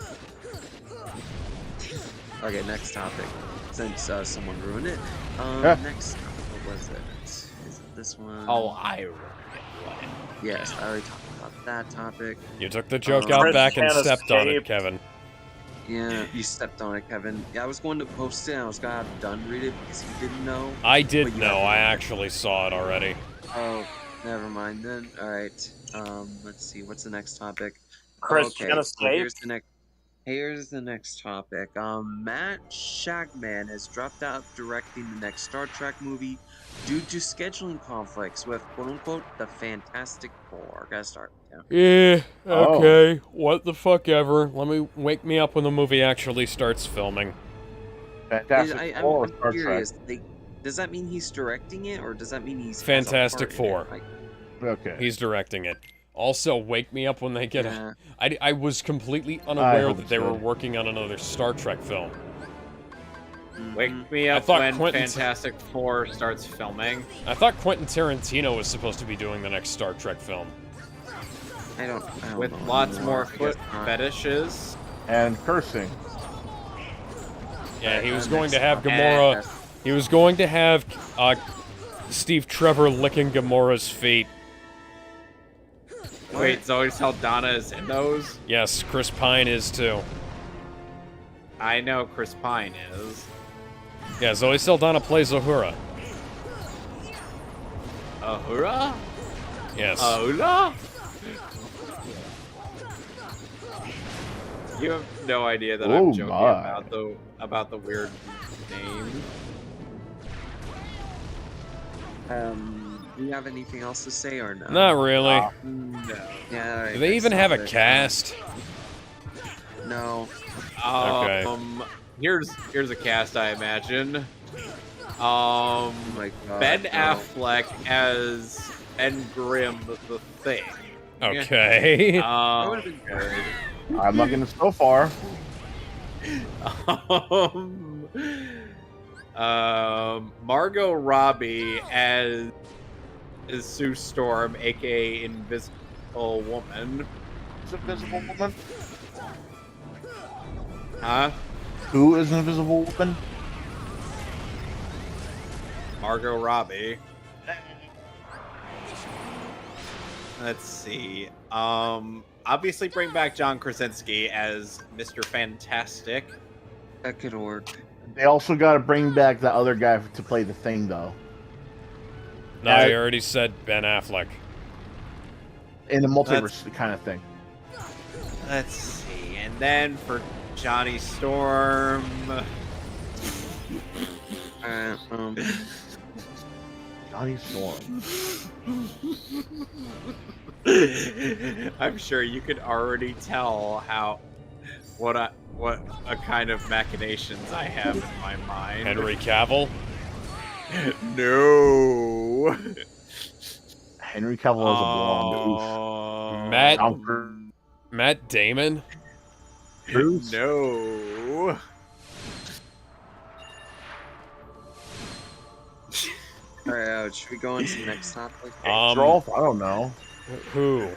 Okay, next topic. Since someone ruined it. Next topic. What was it? Is it this one? Oh, I ruined it. Yes, I already talked about that topic. You took the joke out Chris back and can't stepped on it, escape. Kevin. Yeah, you stepped on it, Kevin. Yeah, I was going to post it and I was gonna have done read it because he didn't know. I But did you know. have- I actually saw it already. Oh, never mind then. Alright. Let's see, what's the next topic? Chris Okay, can so escape. here's the next topic. Matt Shagman has dropped out of directing the next Star Trek movie due to scheduling conflicts with quote unquote the Fantastic Four. Gotta start. Yeah. Yeah, okay. What the fuck ever. Wake me up when the movie actually starts filming. Fantastic Four, I'm Star Trek. curious. Does that mean he's directing it, or does that mean he's Fantastic has a part Four. in it? Okay. He's directing it. Also, wake me up when they get Yeah. I was completely unaware hope that they were so. working on another Star Trek film. Wake me I up thought when Quentin- Fantastic Four starts filming. I thought Quentin Tarantino was supposed to be doing the next Star Trek film. I don't With know lots anymore. more I guess foot not. fetishes. And cursing. Yeah, he was Next going to have topic. Gamora. He was going to have Steve Trevor licking Gamora's feet. Wait, Zoe Saldana is in those? Yes, Chris Pine is too. I know Chris Pine is. Yeah, Zoe Saldana plays Uhura. Ahura? Yes. Ahura? You have no idea that Oh I'm joking my. about the weird name. Do you have anything else to say or no? Not really. No. Yeah. All right, Do they next even have a topic. cast? No. Okay. Here's a cast I imagine. Oh my god. Ben no. Affleck as Engrim the Thing. Okay. That would have been good. I'm looking so far. Margot Robbie as Sue Storm, aka Invisible Woman. Is Invisible Woman? Huh? Who is Invisible Woman? Margot Robbie. Let's see. Obviously bring back John Krasinski as Mr. Fantastic. That could work. They also got to bring back the other guy to play the Thing, though. No, I already said Ben Affleck. In a multiverse kind of thing. Let's see. And then for Johnny Storm. Johnny Storm. I'm sure you could already tell what a kind of machinations I have in my mind. Henry Cavill? No. Henry Cavill is a blonde. Matt Damon? No. Alright, should we go on to the next topic? Rolf? I don't know. Who?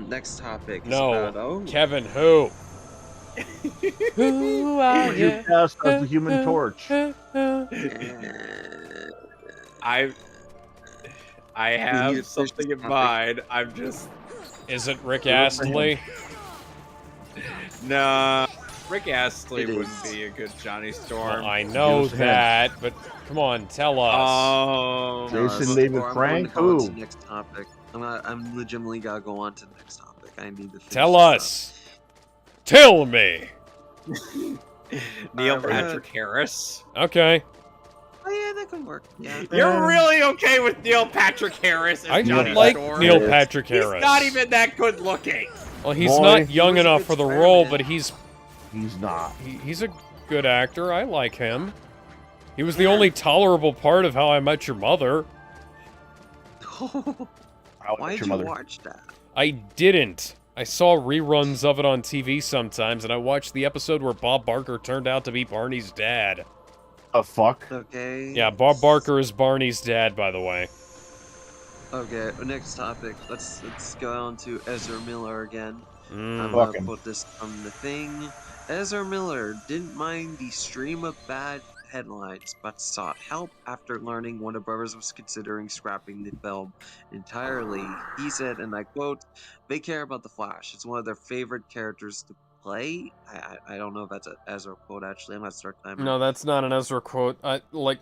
Next topic is No. about, Kevin, who? Who are You you? cast as the Human Torch. I have something in mind. I'm just. Is it Rick Astley? Nah, Rick Astley wouldn't be a good Johnny Storm. Well, I know that, but come on, tell us. Jason David Frank? Who? Next topic. I'm legitimately gotta go on to the next topic. I need to finish Tell us. Tell me. Neil Patrick Harris. Okay. Oh yeah, that could work. Yeah. You're really okay with Neil Patrick Harris as I Johnny like Storm? Neil Patrick Harris. He's not even that good looking. Well, he's not young enough for the role, but he's not. He's a good actor. I like him. He was the only tolerable part of How I Met Your Mother. Why did you watch that? I didn't. I saw reruns of it on TV sometimes, and I watched the episode where Bob Barker turned out to be Barney's dad. Fuck? Okay. Yeah, Bob Barker is Barney's dad, by the way. Okay, next topic. Let's go on to Ezra Miller again. I'm Fuck gonna him. put this on the thing. Ezra Miller didn't mind the stream of bad headlines, but sought help after learning Warner Brothers was considering scrapping the film entirely. He said, and I quote, "They care about the Flash. It's one of their favorite characters to play." I don't know if that's an Ezra quote, actually. I'm gonna start timing. No, that's not an Ezra quote.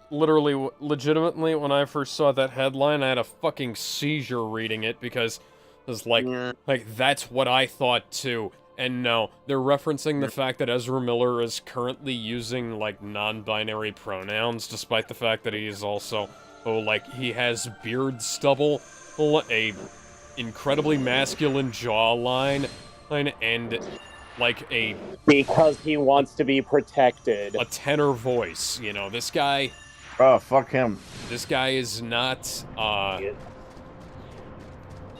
Literally, legitimately, when I first saw that headline, I had a fucking seizure reading it because it was like, that's what I thought too. And no, they're referencing the fact that Ezra Miller is currently using, non-binary pronouns, despite the fact that he is also, he has beard stubble, a incredibly masculine jawline, and, because he wants to be protected. A tenor voice, this guy... Oh, fuck him. This guy is not,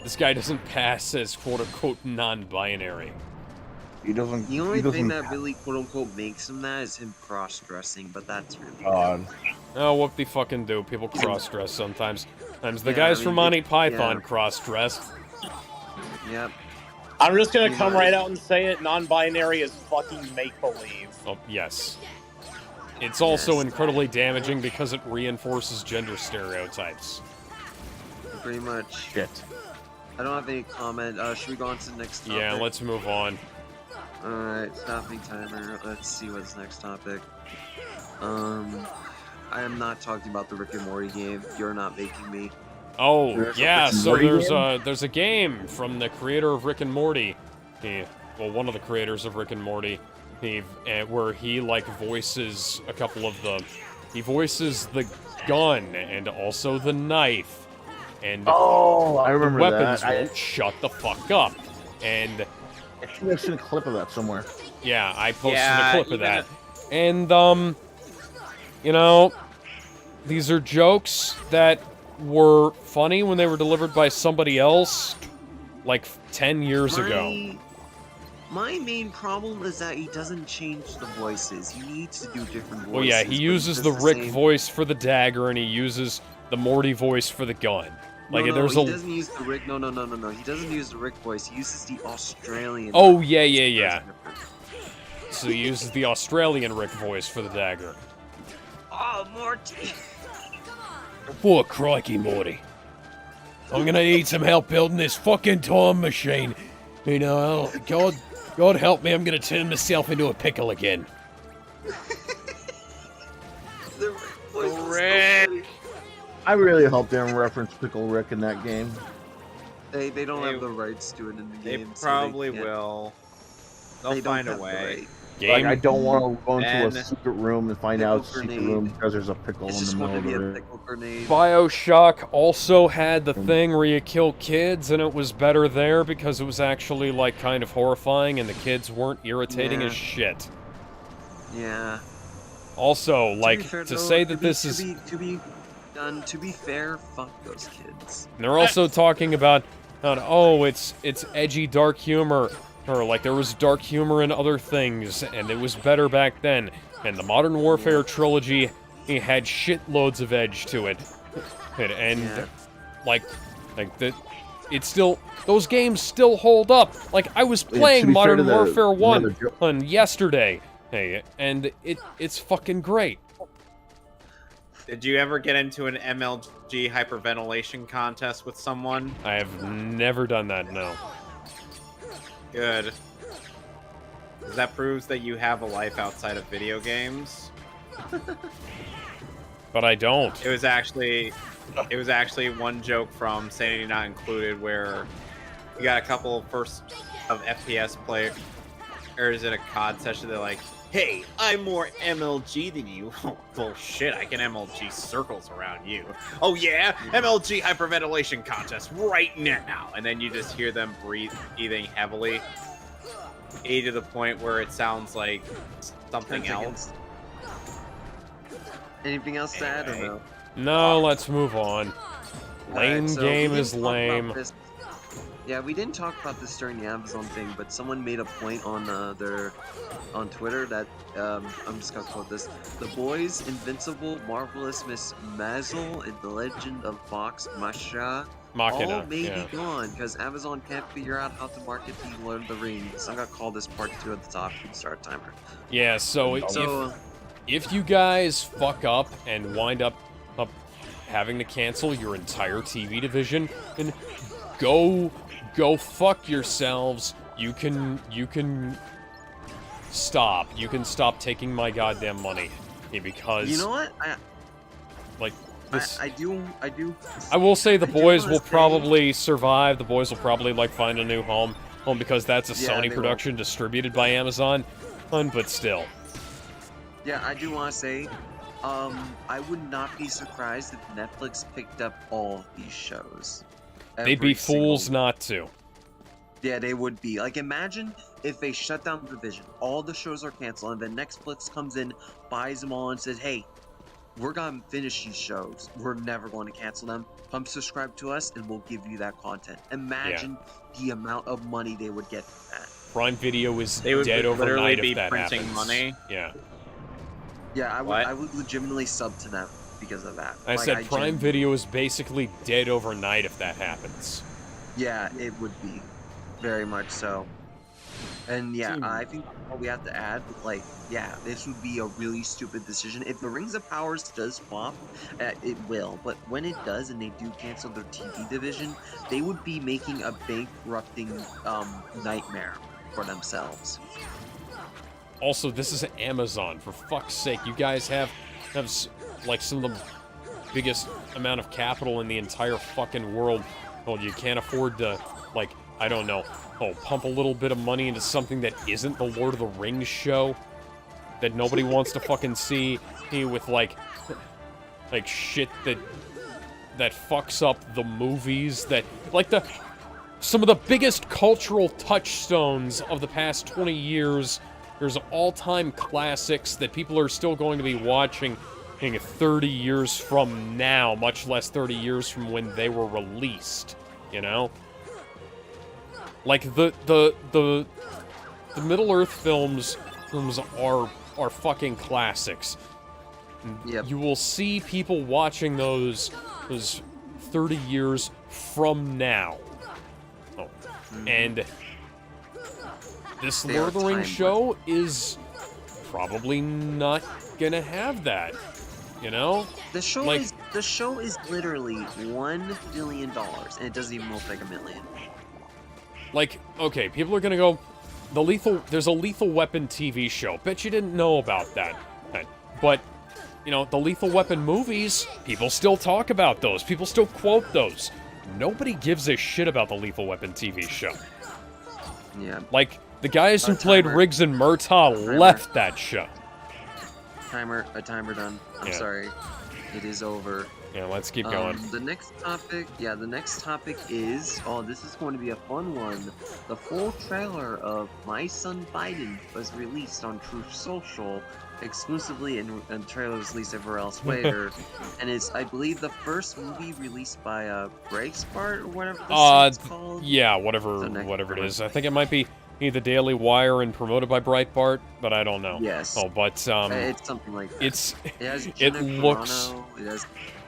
this guy doesn't pass as quote-unquote non-binary. He doesn't. The only thing that really quote unquote makes him that is him cross dressing, but that's really odd. Oh, whoop de fucking do. People cross dress sometimes. The guys from Monty Python cross dressed. Yep. I'm just gonna come right out and say it. Non-binary is fucking make believe. Oh yes. It's also incredibly damaging because it reinforces gender stereotypes. Pretty much. Shit. I don't have any comment. Should we go on to the next topic? Yeah, let's move on. Alright, stopping timer. Let's see what's next topic. I am not talking about the Rick and Morty game. You're not making me. Oh, yeah, so there's a game from the creator of Rick and Morty. One of the creators of Rick and Morty. Where he, voices a couple of the... He voices the gun and also the knife. And I remember the weapons that. won't shut the fuck up. And... I should have seen a clip of that somewhere. Yeah, I posted a clip of that. And, these are jokes that were funny when they were delivered by somebody else, 10 years ago. My main problem is that he doesn't change the voices. He needs to do different voices. Well, yeah, he uses the Rick voice for the dagger, and he uses the Morty voice for the gun. Like, no, there's he doesn't use the Rick. No. He doesn't use the Rick voice. He uses the Australian. Oh, yeah. So he uses the Australian Rick voice for the dagger. Oh, Morty. Poor crikey, Morty. I'm gonna need some help building this fucking time machine. You know, God help me, I'm gonna turn myself into a pickle again. The Rick voice is so Rick. funny. I really hope they don't reference Pickle Rick in that game. They don't have the rights to it in the They game. probably so they can't. will. They'll They don't find a have the way. right. Like, I don't want to go into And- a secret room and find Pickle out it's a secret grenade. room because there's a pickle It's in just the going to middle be of a it. pickle grenade. BioShock also had the thing where you kill kids, and it was better there because it was actually, like, kind of horrifying, and the kids weren't irritating Yeah. as shit. Yeah. Also, like, be fair, to though, say that this is... to be fair, fuck those kids. And they're also talking about, oh, it's edgy dark humor, or like there was dark humor in other things, and it was better back then. And the Modern Warfare trilogy, it had shitloads of edge to it, and Yeah. like that, it's still, those games still hold up. Like I was to playing be fair Modern to the- Warfare the 1 other jo- on yesterday, and it's fucking great. Did you ever get into an MLG hyperventilation contest with someone? I have never done that, no. Good. 'Cause that proves that you have a life outside of video games. But I don't. It was actually one joke from Sanity Not Included where you got a couple of FPS players in a COD session. They're like, "Hey, I'm more MLG than you." Oh, bullshit! I can MLG circles around you. Oh yeah, MLG hyperventilation contest right now. And then you just hear them breathing heavily, to the point where it sounds like something 10 else. seconds. Anything else to add or Anyway. no? No, let's move on. Lame Alright, so game we is didn't talk about lame. this- Yeah, we didn't talk about this during the Amazon thing, but someone made a point on on Twitter that I'm just gonna quote this: "The Boys, Invincible, Marvelous Miss Maisel, and The Legend of Vox Machina Machina, all may yeah. be gone because Amazon can't figure out how to market the Lord of the Rings." I'm gonna call this part 2 at the top and start a timer. Yeah, so if you guys fuck up and wind up having to cancel your entire TV division, then go fuck yourselves. You can stop. You can stop taking my goddamn money. Because you know what? this, I do. I will say the I do boys wanna will say- probably survive. The boys will probably like find a new home because that's a Yeah, Sony they will. production distributed by Amazon. But still. Yeah, I do want to say, I would not be surprised if Netflix picked up all of these shows. They'd be Every fools single- not to. Yeah, they would be. Like, imagine if they shut down the division, all the shows are canceled, and then Netflix comes in, buys them all, and says, "Hey, we're gonna finish these shows. We're never going to cancel them. Come subscribe to us, and we'll give you that content." Imagine the amount of money they would get from that. Prime Video is They would dead literally overnight be if that printing happens. money. Yeah. Yeah, What? I would legitimately sub to them because of that. I Like, said Prime genuinely- Video is basically dead overnight if that happens. Yeah, it would be. Very much so. And yeah, Hmm. I think all we have to add, like, yeah, this would be a really stupid decision. If the Rings of Powers does flop, it will. But when it does and they do cancel their TV division, they would be making a bankrupting nightmare for themselves. Also, this is Amazon. For fuck's sake, you guys have like some of the biggest amount of capital in the entire fucking world. Well, you can't afford to, like, I don't know, pump a little bit of money into something that isn't the Lord of the Rings show that nobody wants to fucking see, with like shit that fucks up the movies that, like, some of the biggest cultural touchstones of the past 20 years. There's all-time classics that people are still going to be watching 30 years from now, much less 30 years from when they were released, you know? Like, the the Middle-earth films are fucking classics. Yep. You will see people watching those 30 years from now. Oh. And this They are Lord of the Rings timeless. show is probably not gonna have that. You know? The show Like- is literally $1 billion, and it doesn't even look like $1 million. Like, okay, people are gonna go, there's a Lethal Weapon TV show. Bet you didn't know about that. But, you know, the Lethal Weapon movies, people still talk about those. People still quote those. Nobody gives a shit about the Lethal Weapon TV show. Yeah. Like, the guys who played Timer. Riggs and Murtaugh left that show. A timer done. I'm Yeah. sorry. It is over. Yeah, let's keep going. The next topic is, this is going to be a fun one. The full trailer of My Son Biden was released on Truth Social exclusively, and trailers released everywhere else later. And it's, I believe, the first movie released by Breakspart or whatever this is called. Yeah, whatever it is. I think it might be either Daily Wire and promoted by Breitbart, but I don't know. Yes. Oh, but It's something like that.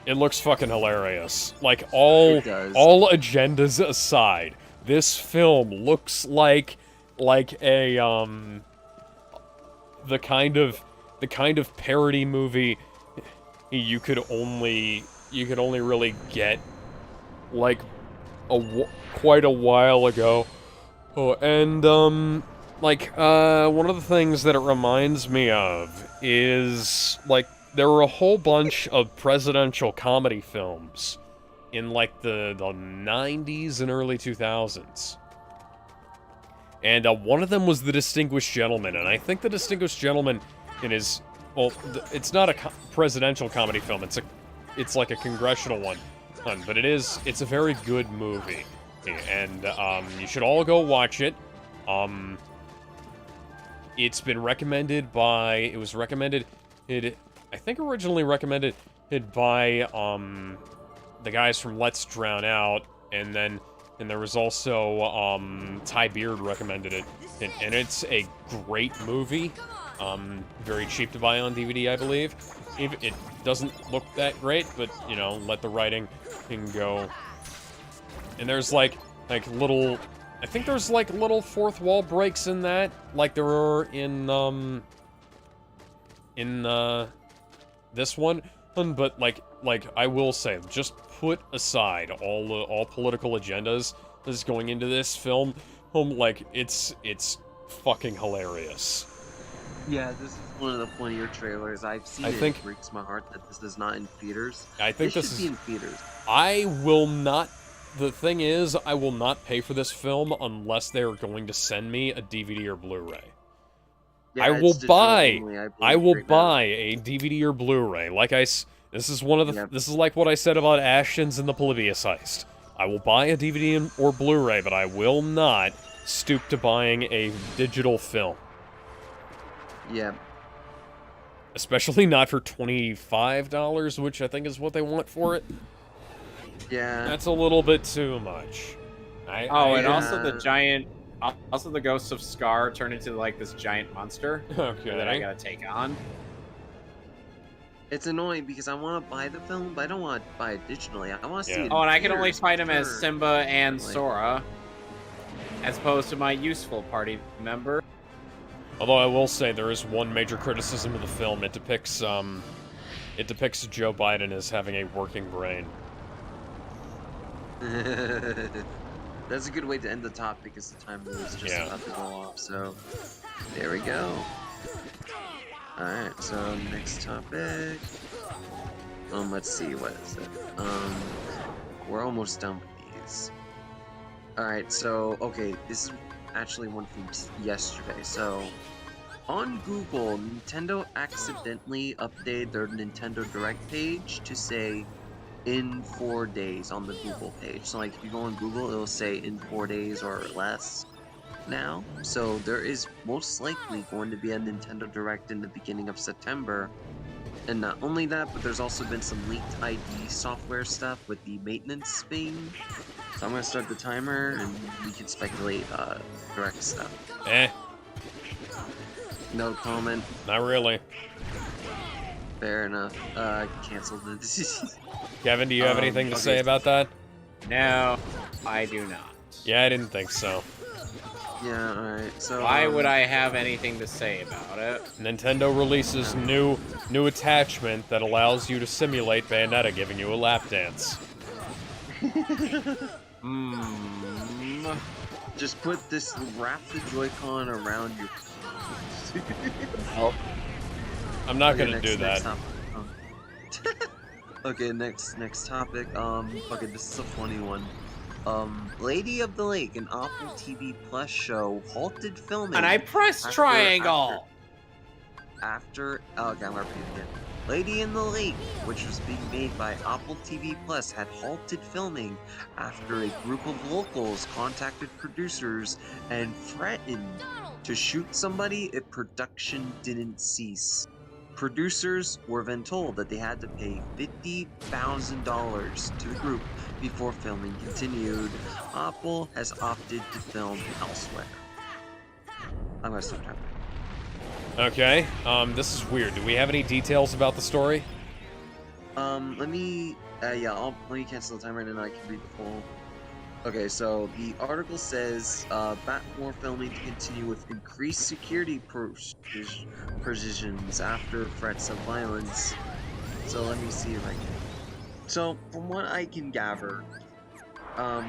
It looks fucking hilarious. Like all agendas aside, this film looks like a the kind of parody movie you could only really get like quite a while ago. Oh, and one of the things that it reminds me of is like there were a whole bunch of presidential comedy films in like the 90s and early 2000s. And one of them was The Distinguished Gentleman, and I think The Distinguished Gentleman it's not a presidential comedy film, it's like a congressional one, but it's a very good movie. And you should all go watch it. It's been recommended by I think originally recommended by the guys from Let's Drown Out, and there was also Ty Beard recommended it, and it's a great movie. Very cheap to buy on DVD, I believe. It doesn't look that great, but you know, let the writing go. And there's like little, I think there's like little fourth wall breaks in that, like there are in this one, but like I will say, just put aside all political agendas that's going into this film. Like it's fucking hilarious. Yeah, this is one of the funnier trailers I've seen. It breaks my heart that this is not in theaters. I think this should be in theaters. I will not. The thing is, I will not pay for this film unless they are going to send me a DVD or Blu-ray. Yeah, I will buy right a DVD or Blu-ray. This is one of the. This is like what I said about Ashton's and the Polybius Heist. I will buy a DVD or Blu-ray, but I will not stoop to buying a digital film. Yeah. Especially not for $25, which I think is what they want for it. Yeah. That's a little bit too much. Also the Ghosts of Scar turned into like this giant monster that I gotta take on. It's annoying because I want to buy the film, but I don't want to buy it digitally. I want to see it. Oh, and I can only fight him as Simba and Sora, as opposed to my useful party member. Although I will say there is one major criticism of the film. It depicts Joe Biden as having a working brain. That's a good way to end the topic because the timer is just about to go off. So there we go. Alright, so next topic. Let's see, what is it? We're almost done with these. Alright, so okay, this is actually one from yesterday. So on Google, Nintendo accidentally updated their Nintendo Direct page to say in 4 days on the Google page. So like if you go on Google, it'll say in 4 days or less now. So there is most likely going to be a Nintendo Direct in the beginning of September. And not only that, but there's also been some leaked ID software stuff with the maintenance thing. So I'm gonna start the timer and we can speculate Direct stuff. No comment. Not really. Fair enough. Canceled it. Kevin, do you have anything to say about that? No, I do not. Yeah, I didn't think so. Yeah, alright. So Why would I have anything to say about it? Nintendo releases new attachment that allows you to simulate Bayonetta giving you a lap dance. Just wrap the Joy-Con around your... I'm not Okay, gonna do that. Okay, next topic. Okay, this is a funny one. Lady of the Lake, an Apple TV Plus show, halted filming. And I pressed triangle! Okay, I'm gonna repeat it again. Lady in the Lake, which was being made by Apple TV Plus, had halted filming after a group of locals contacted producers and threatened to shoot somebody if production didn't cease. Producers were then told that they had to pay $50,000 to the group before filming continued. Apple has opted to film elsewhere. I'm gonna stop typing. Okay, this is weird. Do we have any details about the story? Let me cancel the timer and then I can read the full. Okay, so the article says, Batmore filming to continue with increased security provisions after threats of violence. So let me see if I can. So, from what I can gather, the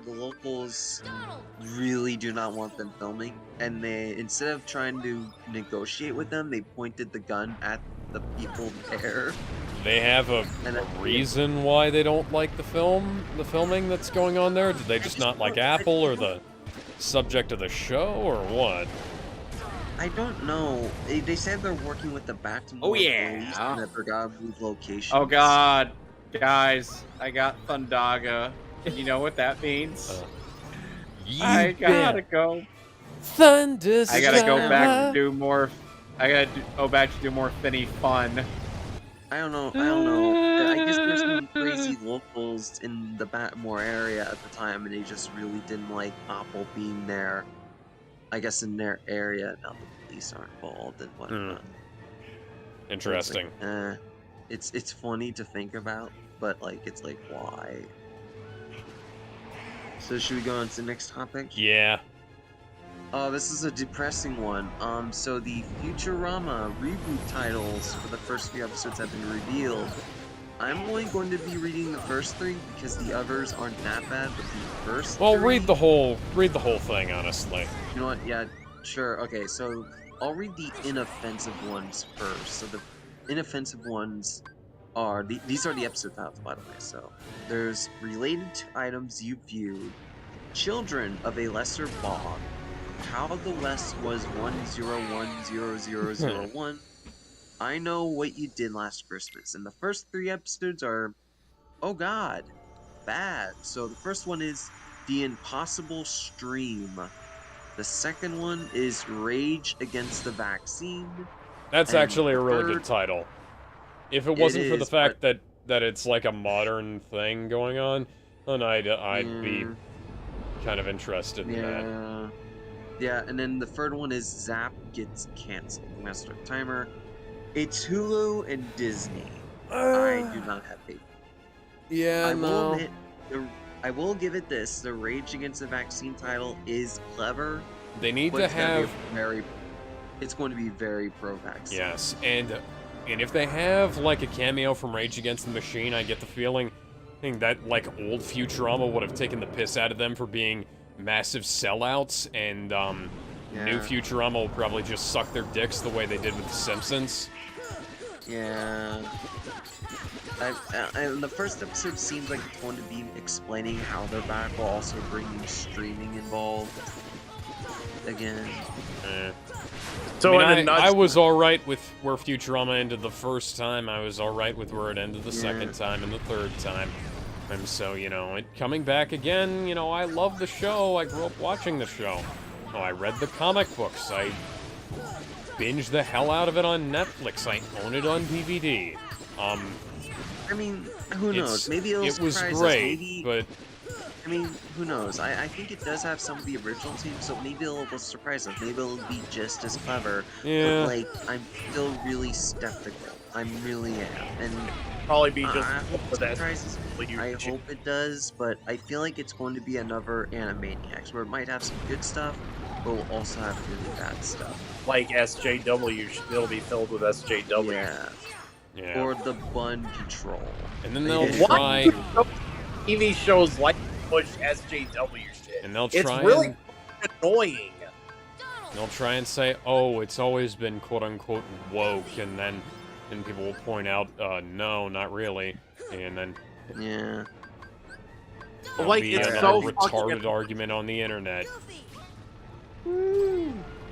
locals really do not want them filming, and they, instead of trying to negotiate with them, they pointed the gun at the people there. They have a reason why they don't like the filming that's going on there? Did they just not like Apple or the subject of the show, or what? I don't know. They said they're working with the Baltimore police and that they're gonna move locations. Oh god, guys, I got Thundaga. You know what that means? I gotta go. Thunderstorm. I gotta go back and do more. I gotta go back to do more Finny fun. I don't know. I guess there's some crazy locals in the Baltimore area at the time, and they just really didn't like Apple being there. I guess in their area, now the police are involved and whatnot. Interesting. So it's funny to think about, but it's like why? So should we go on to the next topic? Yeah. Oh, this is a depressing one. So the Futurama reboot titles for the first few episodes have been revealed. I'm only going to be reading the first 3 because the others aren't that bad, but the first Well, 3... read the whole thing, honestly. You know what? Yeah, sure. Okay, so I'll read the inoffensive ones first. So the inoffensive ones are... These are the episode titles, by the way. So there's related to items you viewed, Children of a Lesser Bog, How the West was 1010001, I Know What You Did Last Christmas. And the first 3 episodes are, oh god, bad. So the first one is The Impossible Stream. The second one is Rage Against the Vaccine. That's actually a really good title. If it wasn't for the fact that it's like a modern thing going on, then I'd be kind of interested in that. Yeah, and then the third one is Zap Gets Canceled. I'm gonna start the timer. It's Hulu and Disney. I do not have faith. Yeah, I will give it this. The Rage Against the Vaccine title is clever. They need to have... It's going to be very pro-vaccine. Yes, and if they have, like, a cameo from Rage Against the Machine, I get the feeling that, like, old Futurama would have taken the piss out of them for being massive sellouts, and, new Futurama will probably just suck their dicks the way they did with The Simpsons. Yeah. The first episode seems like it's going to be explaining how they're back while also bringing streaming involved again. So I was alright with where Futurama ended the first time. I was alright with where it ended the second time and the third time. And so, coming back again, I love the show. I grew up watching the show. Oh, I read the comic books. I binged the hell out of it on Netflix. I own it on DVD. I mean, who knows? Maybe it was great, but I mean, who knows? I think it does have some of the original teams, so maybe it'll surprise us. Maybe it'll be just as clever. Yeah. But like, I'm still really skeptical. I really am, and Probably be just I hope it with that. surprises me. I hope it does, but I feel like it's going to be another Animaniacs where it might have some good stuff, but will also have really bad stuff. Like SJW, it'll be filled with SJW. Yeah. Yeah. Or the Bun Patrol. And then they'll What? try. TV shows like push SJW shit. And they'll It's try. really And, annoying. they'll try and say, "Oh, it's always been quote unquote woke," and then people will point out, "No, not really," and then Yeah. there'll Like, be it's another so retarded fucking- argument on the internet.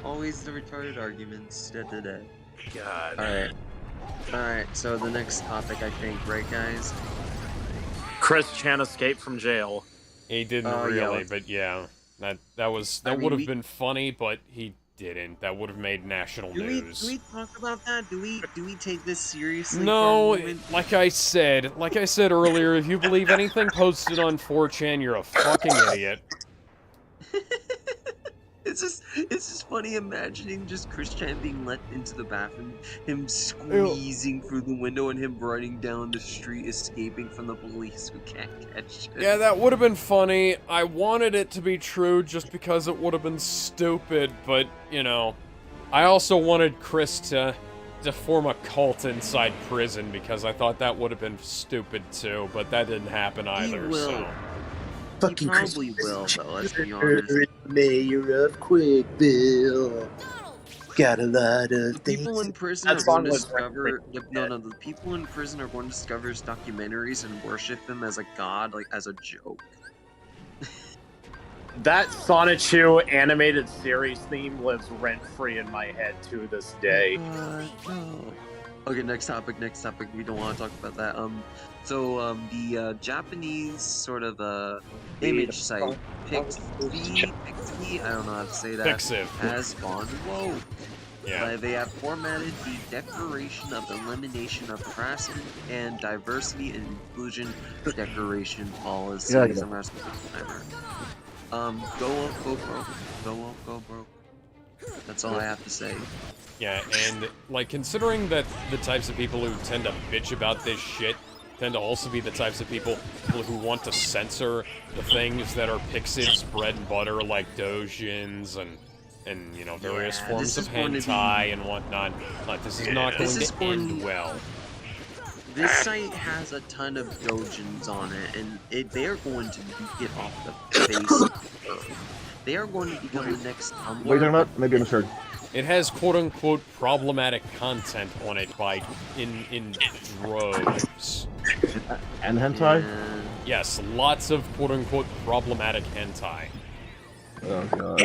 Always the retarded arguments. Da-da-da. God. Alright. Alright, so the next topic, I think, right, guys? Chris Chan escaped from jail. He didn't Oh, yeah, really, let's- but yeah, that I mean, would have we- been funny, but he didn't. That would have made national Do news. we talk about that? Do we take this seriously? No, for a moment? like I said earlier, if you believe anything posted on 4chan, you're a fucking idiot. It's just funny imagining just Christian being let into the bathroom, him squeezing through the window, and him running down the street, escaping from the police who can't catch him. Yeah, that would have been funny. I wanted it to be true just because it would have been stupid, but, you know, I also wanted Chris to form a cult inside prison because I thought that would have been stupid too, but that didn't happen either, will. so... He probably will, though, let's be honest. Mayor of Quickville. Got a lot of The people in prison That are song going to was discover... The people in prison are going to discover his documentaries and worship him as a god, like, as a joke. That Sonichu animated series theme lives rent-free in my head to this day. No. Okay, next topic. We don't want to talk about that. The Japanese sort of image site, Pixie, I don't know how to say that, Pixiv. has gone woke. Yeah. They have formatted the Declaration of Elimination of Harassment and Diversity and Inclusion Declaration policies. Yeah, I'm gonna speak this timer. Go woke, go broke. Go woke, go broke. That's all I have to say. Yeah, and, like, considering that the types of people who tend to bitch about this shit tend to also be the types of people who want to censor the things that are Pixiv's bread and butter, like dojins and you know, various Yeah, forms this of is going to hentai and whatnot. Like, this is not going This is to end going- well. This site has a ton of dojins on it, and they are going to get off the face of the earth. They are going to become the next Tumblr. What are you talking about? Maybe I misheard. It has quote-unquote problematic content on it in droves. And hentai? Yeah. Yes, lots of quote-unquote problematic hentai. Oh god.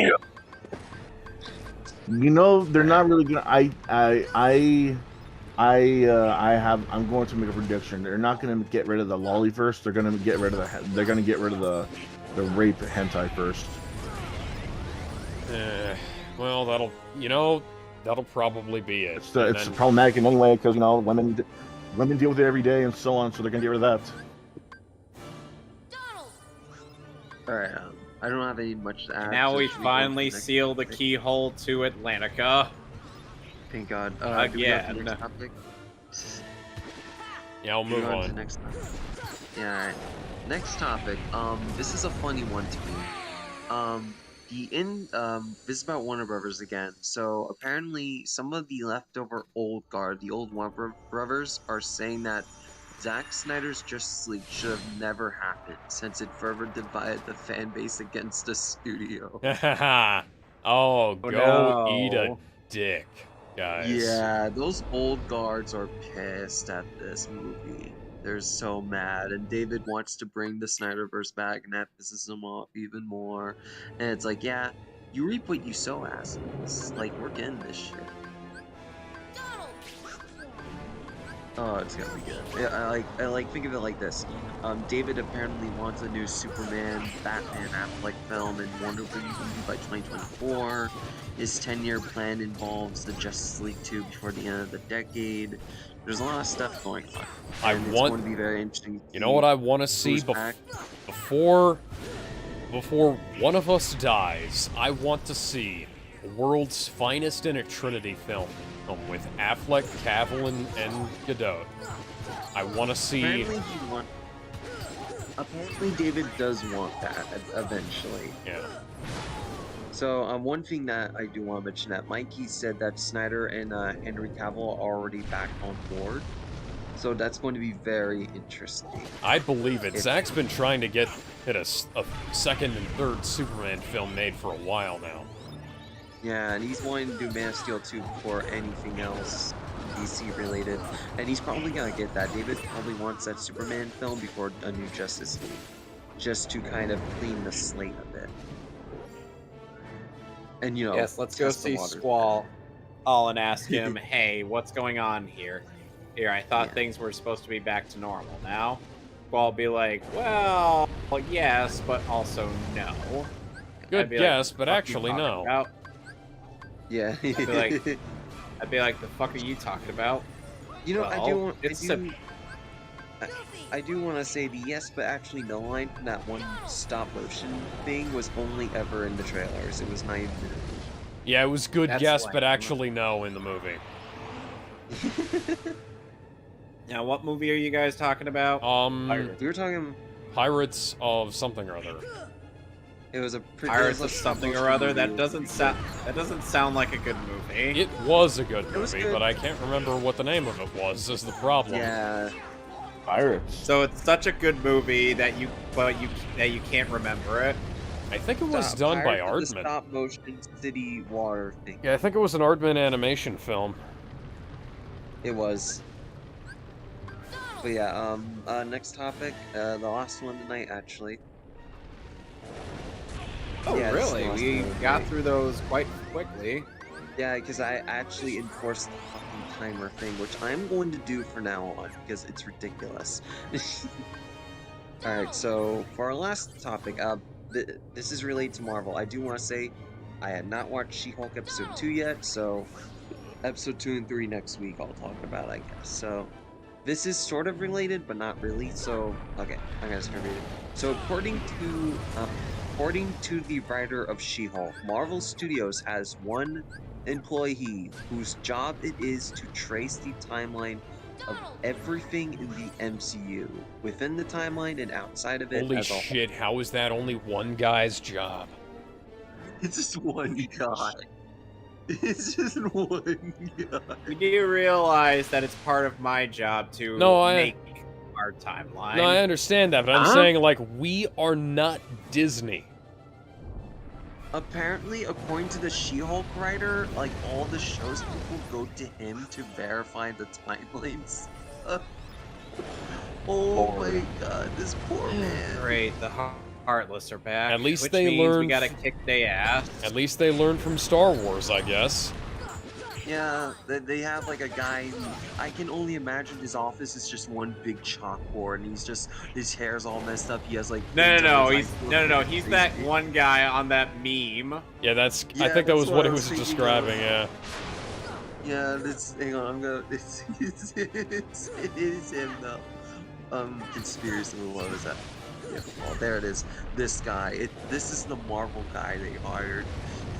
You know, they're not really gonna. I'm going to make a prediction. They're not going to get rid of the lollyverse. They're going to get rid of the rape hentai first. Well, that'll probably be it. It's problematic in any way because women deal with it every day and so on. So they're going to get rid of that. Alright, I don't have any much to add. Now so we should go to finally the next seal the topic? keyhole to Atlantica. Thank God. Again. Do we go to the next topic? Yeah, I'll Do we move go to the on. next topic? Yeah, alright. Next topic. This is a funny one to me. This is about Warner Brothers again. So apparently, some of the leftover old guard, the old Warner Brothers, are saying that Zack Snyder's Justice League should have never happened, since it further divided the fan base against the studio. Oh, go no. eat a dick, guys. Yeah, those old guards are pissed at this movie. They're so mad, and David wants to bring the Snyderverse back, and that pisses him off even more. And it's like, yeah, you reap what you sow, assholes. Like, we're getting this shit. Oh, it's gonna be good. Yeah, I like think of it like this. David apparently wants a new Superman, Batman, Affleck film, and Wonder Woman movie by 2024. His 10-year plan involves the Justice League 2 before the end of the decade. There's a lot of stuff going on. I and want- It's going to be very interesting. You know what I want to see who's back. before before one of us dies, I want to see the world's finest in a Trinity film with Affleck, Cavill, and Godot. I want to see... Apparently David does want that eventually. Yeah. So, one thing that I do want to mention that Mikey said that Snyder and Henry Cavill are already back on board. So that's going to be very interesting. I believe it. Zack's been trying to get a second and third Superman film made for a while now. Yeah, and he's wanting to do Man of Steel 2 before anything else DC related. And he's probably gonna get that. David probably wants that Superman film before a new Justice League. Just to kind of clean the slate a bit. And you know, yes, let's go see Squall and ask him, hey, what's going on here? Here, I thought things were supposed to be back to normal. Now, Squall be like, well, yes, but also no. Good guess, but actually no. About? Yeah. I'd be like, the fuck are you talking about? You know, well, I do want to say the yes, but actually no line from that one stop motion thing was only ever in the trailers. It was not even in the movie. Yeah, it was good guess, but actually no in the movie. Now, what movie are you guys talking about? We were talking Pirates of something or other. It was a Pirates of something or other. That doesn't sound like a good movie. It was a good movie, but I can't remember what the name of it was. Is the problem? Yeah. Pirates. So it's such a good movie that you can't remember it. I think it was done by Aardman. Stop motion city water thing. Yeah, I think it was an Aardman animation film. It was. But yeah, next topic, the last one tonight, actually. Oh, yeah, really? We got through those quite quickly. Yeah, because I actually enforced the fucking timer thing, which I'm going to do from now on, because it's ridiculous. Alright, so for our last topic, this is related to Marvel. I do want to say, I had not watched She-Hulk Episode 2 yet, so Episode 2 and 3 next week I'll talk about, I guess. So, this is sort of related, but not really, so, okay, I'm gonna start reading. So, according to the writer of She-Hulk, Marvel Studios has one employee whose job it is to trace the timeline of everything in the MCU, within the timeline and outside of it. Holy shit, how is that only one guy's job? It's just one guy. It's just one guy. We do realize that it's part of my job to make our timeline. No, I understand that, but I'm saying, like, we are not Disney. Apparently, according to the She-Hulk writer, like, all the show's people go to him to verify the timelines. Oh my god, this poor man. Great, the Heartless are back. At least which they means learned. We gotta kick their ass. At least they learned from Star Wars, I guess. Yeah, they have like a guy who, I can only imagine his office is just one big chalkboard, and his hair's all messed up. He has like No, he's that one guy on that meme. Yeah, I think that was what he was describing. Yeah. Yeah, hang on, it is him though. Conspiracy, what was that? Yeah, well, there it is. This guy. This is the Marvel guy they hired.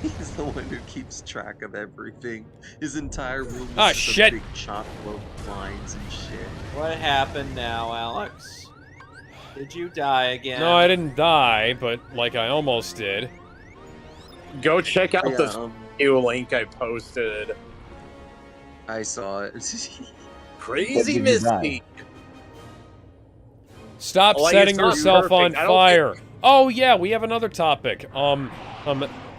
He's the one who keeps track of everything. His entire room is just a big chalkboard lines and shit. What happened now, Alex? Did you die again? No, I didn't die, but like I almost did. Go check out this new link I posted. I saw it. Crazy Misty. Stop setting yourself on fire. Oh yeah, we have another topic.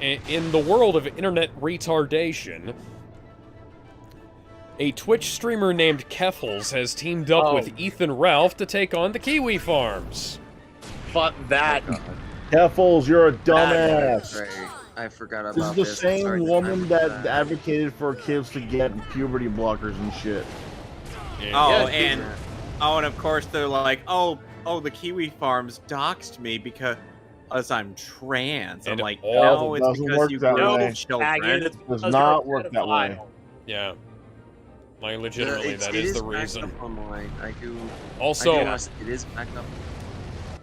In the world of internet retardation, a Twitch streamer named Keffels has teamed up with Ethan Ralph to take on the Kiwi Farms. Fuck that. Keffels, you're a dumbass. Right. I forgot about this. Is the same woman that advocated for kids to get puberty blockers and shit. Yeah. And of course they're like, oh, the Kiwi Farms doxed me because I'm trans. I'm like, no, it's because you grow children. It does not work that way. Yeah. Like, legitimately, that is the reason. Online. I do. Also, it is backed up.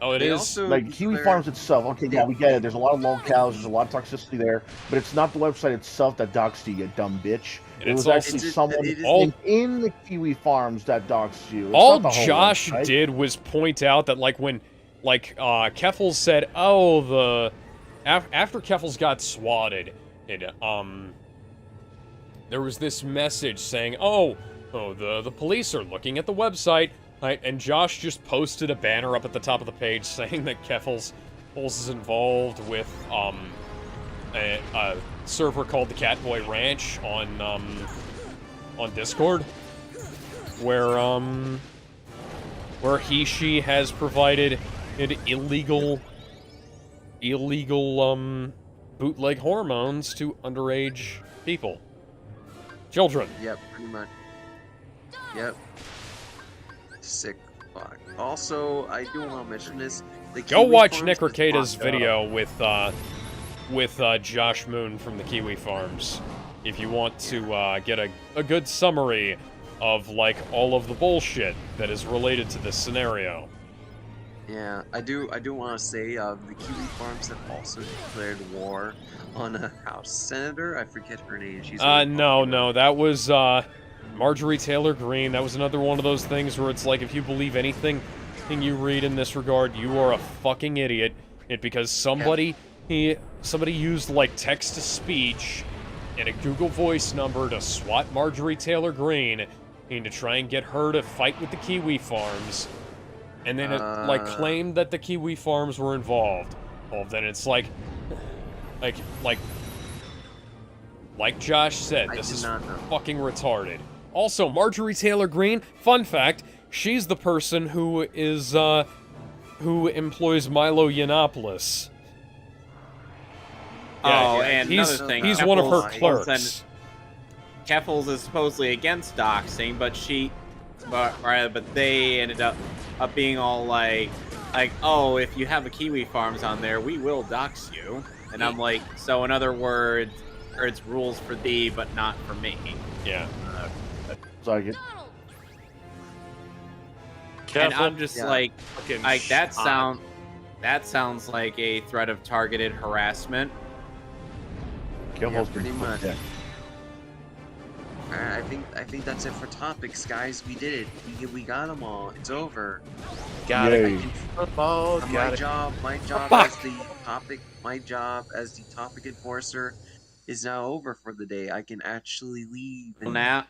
Oh, it They is? also Like Kiwi declared- Farms itself, okay, yeah, we get it. There's a lot of locales, there's a lot of toxicity there, but it's not the website itself that doxed you, you dumb bitch. And It it's was also- actually someone in the Kiwi Farms that doxed you. It's All not the whole Josh website. did was point out that, like, when, like, Keffels said, oh, after Keffels got swatted, there was this message saying, the police are looking at the website, right? And Josh just posted a banner up at the top of the page saying that Keffels is involved with, a server called the Catboy Ranch on Discord, where she has provided illegal bootleg hormones to underage people. Children. Yep, pretty much. Yep. Sick fuck. Also, I do want to mention this. The Go Kiwi watch Farms Nick is Recada's locked up. video with Josh Moon from the Kiwi Farms, if you want to get a good summary of, like, all of the bullshit that is related to this scenario. Yeah, I do want to say the Kiwi Farms have also declared war on a House Senator. I forget her name. She's really No, that was Marjorie Taylor Greene. That was another one of those things where it's like, if you believe anything you read in this regard, you are a fucking idiot. Because somebody used, like, text-to-speech and a Google Voice number to swat Marjorie Taylor Greene and to try and get her to fight with the Kiwi Farms, and then it, like, claimed that the Kiwi Farms were involved. Well, then it's like Josh said, this is fucking retarded. Also, Marjorie Taylor Greene, fun fact, she's the person who is, who employs Milo Yiannopoulos. Oh, and another thing, he's one of her Keffels clerks. Keffels is supposedly against doxing, but they ended up being all like, oh, if you have a Kiwi Farms on there, we will dox you. And I'm like, so in other words, it's rules for thee, but not for me. Yeah. Like And I'm just like that sounds like a threat of targeted harassment. Yeah, pretty much. I think that's it for topics, guys. We did it. We got them all. It's over. Got it. Football. My job as the topic enforcer is now over for the day. I can actually leave. Well, now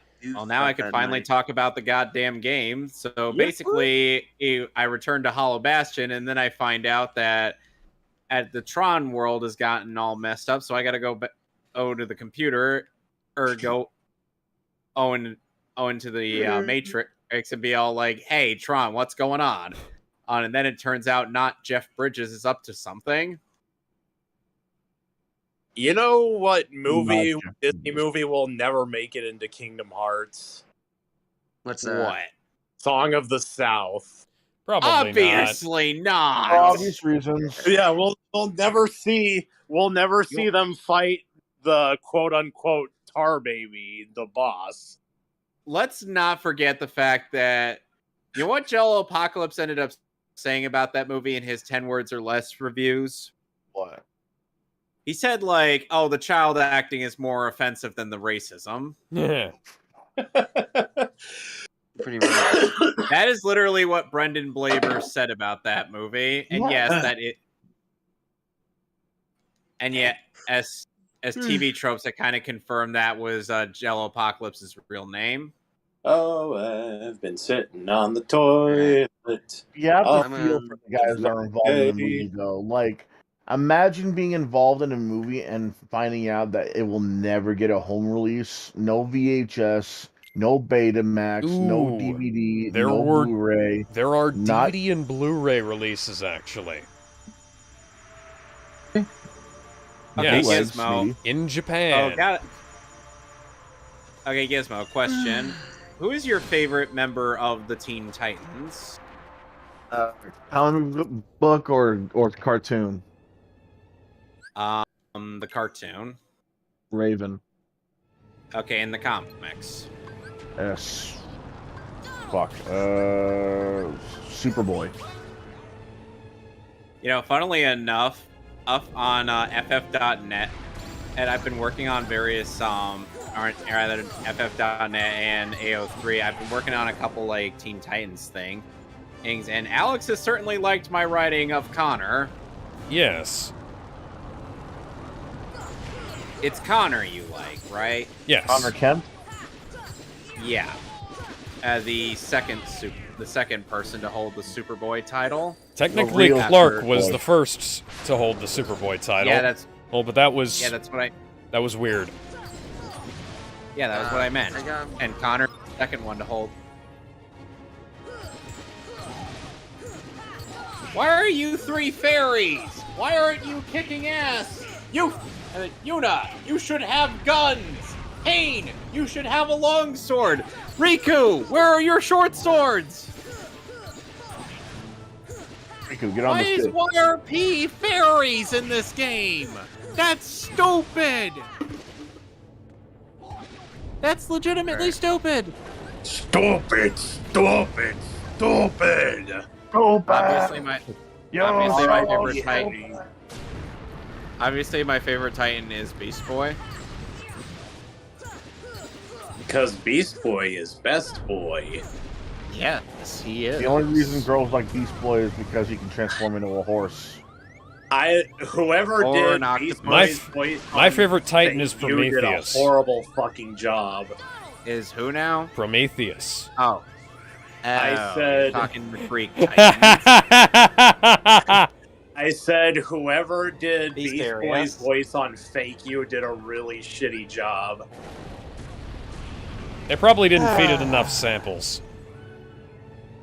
I can finally talk about the goddamn game. So basically, I returned to Hollow Bastion, and then I find out that at the Tron world has gotten all messed up. So I got to go to the computer, or go into the Matrix and be all like, "Hey, Tron, what's going on?" And then it turns out not Jeff Bridges is up to something. You know what Disney movie will never make it into Kingdom Hearts? What's that? What? Song of the South. Probably Obviously not. For obvious reasons. Yeah, we'll never see them fight the quote unquote tar baby, the boss. Let's not forget the fact that, you know what Jello Apocalypse ended up saying about that movie in his 10 words or less reviews? What? He said, like, oh, the child acting is more offensive than the racism. Yeah. Pretty much. That is literally what Brendan Blaber said about that movie. And and yet, as TV tropes, that kind of confirmed that was Jello Apocalypse's real name. Oh, I've been sitting on the toilet. You have to feel for the guys that are involved in the movie, though. Like, imagine being involved in a movie and finding out that it will never get a home release. No VHS, no Betamax, no DVD, no Blu-ray. There are DVD and Blu-ray releases, actually. Okay, Gizmo. In Japan. Oh, got it. Okay, Gizmo, question. Who is your favorite member of the Teen Titans? Comic book or cartoon? The cartoon. Raven. Okay, in the comics. Yes. Fuck. Superboy. You know, funnily enough, up on ff.net, and I've been working on various or rather ff.net and AO3. I've been working on a couple like Teen Titans things, and Alex has certainly liked my writing of Connor. Yes. It's Connor you like, right? Yes. Connor Kemp? Yeah. The second person to hold the Superboy title. Technically, real Clark was Superboy. the first to hold the Superboy title. Yeah, that's but that was what that was weird. Yeah, that was what I meant. I got him. And Connor, the second one to hold. Why are you three fairies? Why aren't you kicking ass? Yuna, you should have guns. Pain, you should have a long sword. Riku, where are your short swords? Riku, get on Why the is stick. YRP fairies in this game? That's stupid. That's legitimately stupid. Stupid, stupid, stupid. Go back. Obviously, my Yo, favorite Titan. Obviously, my favorite Titan is Beast Boy. Because Beast Boy is best boy. Yes, he is. The only reason girls like Beast Boy is because he can transform into a horse. Whoever Or did an octopus. Beast Boy's voice My on favorite Titan is Fake You did a Prometheus. horrible fucking job. Is who now? Prometheus. Oh. I said- talking the freak Titan. I said whoever did He's Beast serious. Boy's voice on Fake You did a really shitty job. They probably didn't feed it enough samples.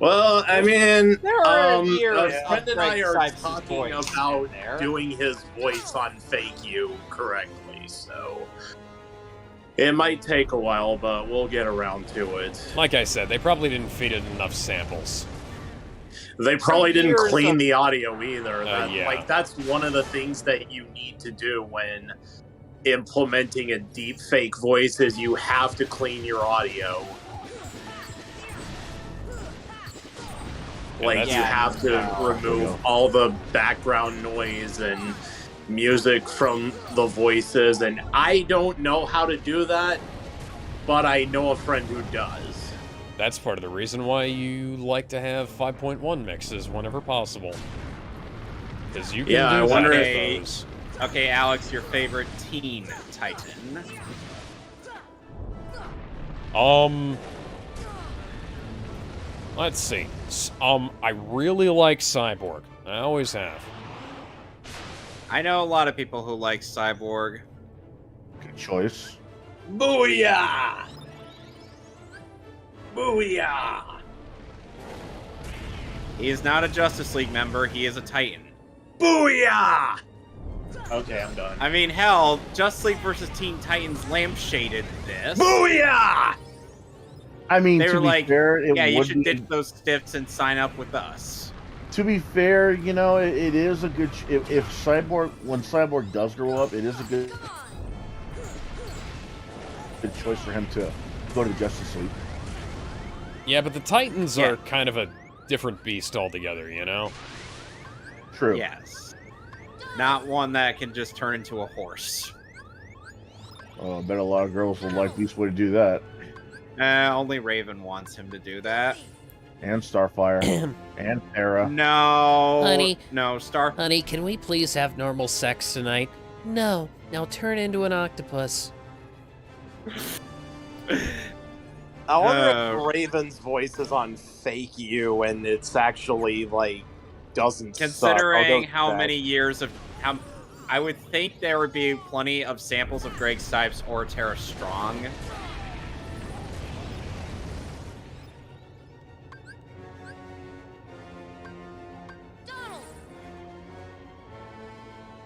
Well, I mean, There are a years friend of and I Greg are Sipes' talking voice about there. doing his voice on Fake You correctly, so it might take a while, but we'll get around to it. Like I said, they probably didn't feed it enough samples. They probably didn't years clean of- the audio either. Yeah. Like, that's one of the things that you need to do when implementing a deep fake voice is you have to clean your audio. Like, that's- you have to remove all the background noise and music from the voices, and I don't know how to do that, but I know a friend who does. That's part of the reason why you like to have 5.1 mixes whenever possible. Because you can Yeah, I do wonder that if- with those. Okay, Alex, your favorite Teen Titan? Let's see. I really like Cyborg. I always have. I know a lot of people who like Cyborg. Good choice. Booyah! Booyah! He is not a Justice League member, he is a Titan. Booyah! Okay, I'm done. I mean, hell, Justice League versus Teen Titans lampshaded this. Booyah! I mean, They to were be like, fair, it yeah, you would should be, ditch those stiffs and sign up with us. to be fair, you know, it is a good. If Cyborg, when Cyborg does grow up, it is a good choice for him to go to the Justice League. Yeah, but the Titans Yeah. are kind of a different beast altogether, you know? True. Yes. Not one that can just turn into a horse. I bet a lot of girls would like Beast Boy to do that, Only Raven wants him to do that. and Starfire, and Terra. No. Honey. No, Honey, can we please have normal sex tonight? No. Now turn into an octopus. I wonder Uh, if Raven's voice is on Fake You and it's actually, like, doesn't Considering suck. how many years of I would think there would be plenty of samples of Greg Stipes or Tara Strong.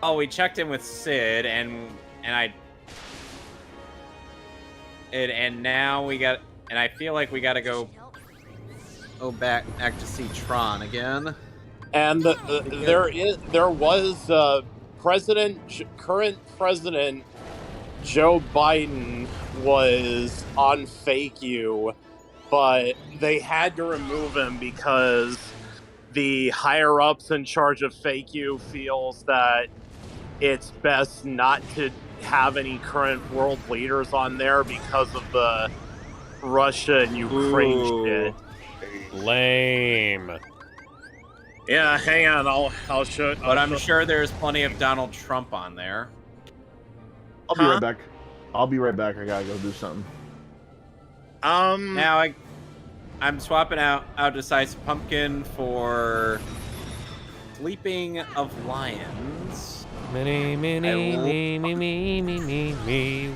Oh, we checked in with Sid and now we got, and I feel like we got to go back to see Tron again. And there was current President Joe Biden was on Fake You, but they had to remove him because the higher ups in charge of Fake You feels that it's best not to have any current world leaders on there because of the Russia and Ukraine shit. Lame. Yeah, hang on, I'll show. But I'm sure there's plenty of Donald Trump on there. I'll be right back. I'll be right back. I gotta go do something. Now I'm swapping out Decisive Pumpkin for Sleeping of Lions. Me,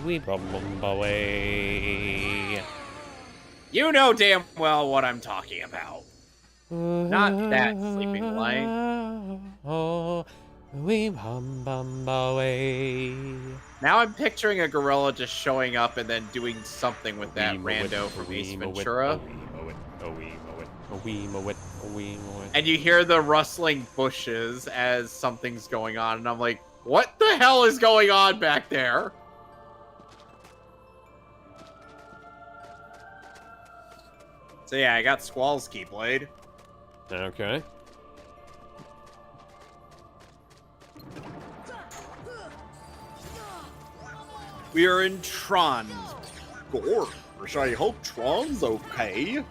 we bum away. You know damn well what I'm talking about. Not that Sleeping Lion. We bum away. Now I'm picturing a gorilla just showing up and then doing something with that rando from Ace Ventura. And you hear the rustling bushes as something's going on, and I'm like, what the hell is going on back there? So yeah, I got Squall's Keyblade. Okay. We are in Tron. Gosh, I hope Tron's okay.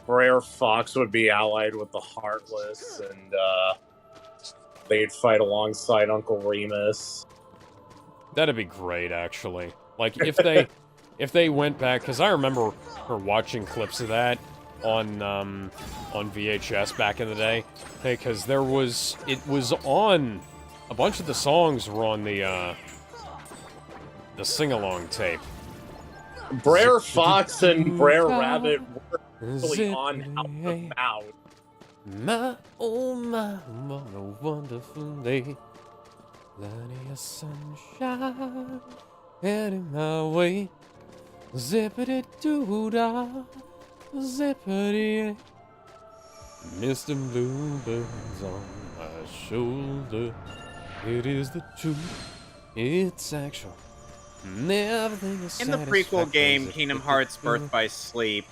Rare Fox would be allied with the Heartless, and they'd fight alongside Uncle Remus. That'd be great, actually. Like if they went back, because I remember her watching clips of that on VHS back in the day. Because it was on a bunch of the songs were on the sing-along tape. Brer Fox and Brer Rabbit were really on Out the Mouth. My, oh my, what a wonderful day. Plenty of sunshine heading my way. Zippity-doo-dah, zippity. Mr. Bluebird's on my shoulder. It is the truth, it's actual. Everything is in the prequel game, Kingdom Hearts Birth by Sleep,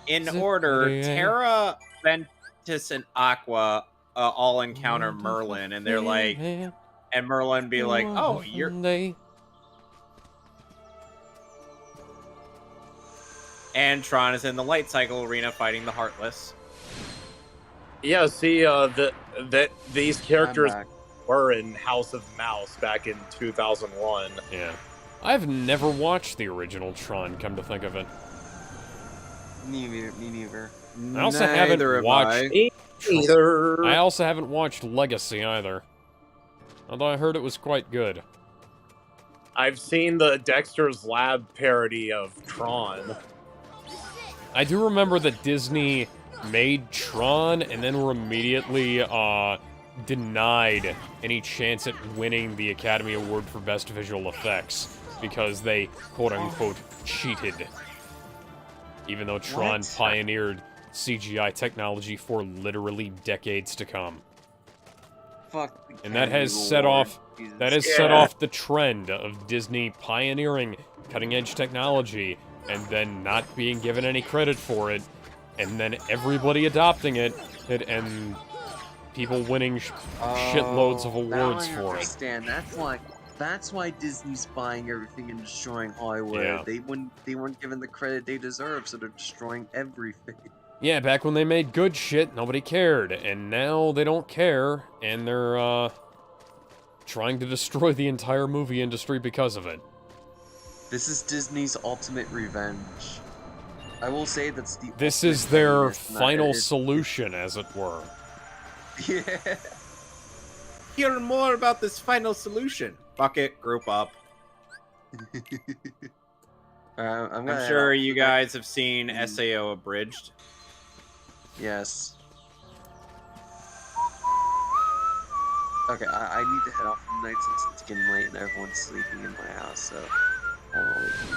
in order, Terra, Ventus, and Aqua all encounter Merlin, and they're like, and Merlin be like, oh, you're... And Tron is in the Light Cycle Arena fighting the Heartless. Yeah, see, these characters were in House of Mouse back in 2001. Yeah. I've never watched the original Tron, come to think of it. Me neither. I also haven't watched... Either. I also haven't watched Legacy either. Although I heard it was quite good. I've seen the Dexter's Lab parody of Tron. I do remember that Disney made Tron and then were immediately denied any chance at winning the Academy Award for Best Visual Effects because they, quote-unquote, cheated. Even though Tron pioneered CGI technology for literally decades to come. Fuck the and that has Academy set Award. off Jesus. that has set off the trend of Disney pioneering cutting-edge technology and then not being given any credit for it, and then everybody adopting it, and people winning shitloads of awards now I for it. understand. That's why Disney's buying everything and destroying Hollywood. Yeah. They weren't given the credit they deserve, so they're destroying everything. Yeah, back when they made good shit, nobody cared, and now they don't care, and they're trying to destroy the entire movie industry because of it. This is Disney's ultimate revenge. I will say that's the. This is their final solution, as it were. Yeah. Hear more about this final solution. Fuck it, group up. I'm sure you guys have seen SAO Abridged. Yes. Okay, I need to head off tonight since it's getting late and everyone's sleeping in my house, so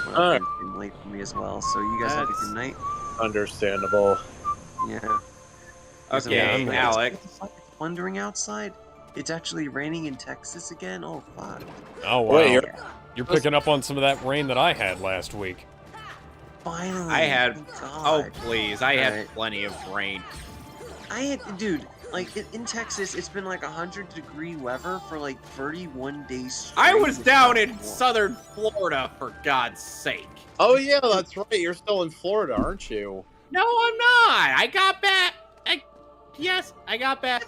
it's getting late for me as well. So you guys have a good night. Understandable. Yeah. Okay, Alex. It's thundering outside. It's actually raining in Texas again. Oh fuck. Oh wow. Wait, You're picking up on some of that rain that I had last week. Finally. I had. Thank Oh God. please! I had Alright. plenty of rain. Dude, like in Texas, it's been like 100-degree weather for like 31 days straight. I was with down nothing in warm. southern Florida, for God's sake. Oh yeah, that's right. You're still in Florida, aren't you? No, I'm not. I got back. Yes, I got back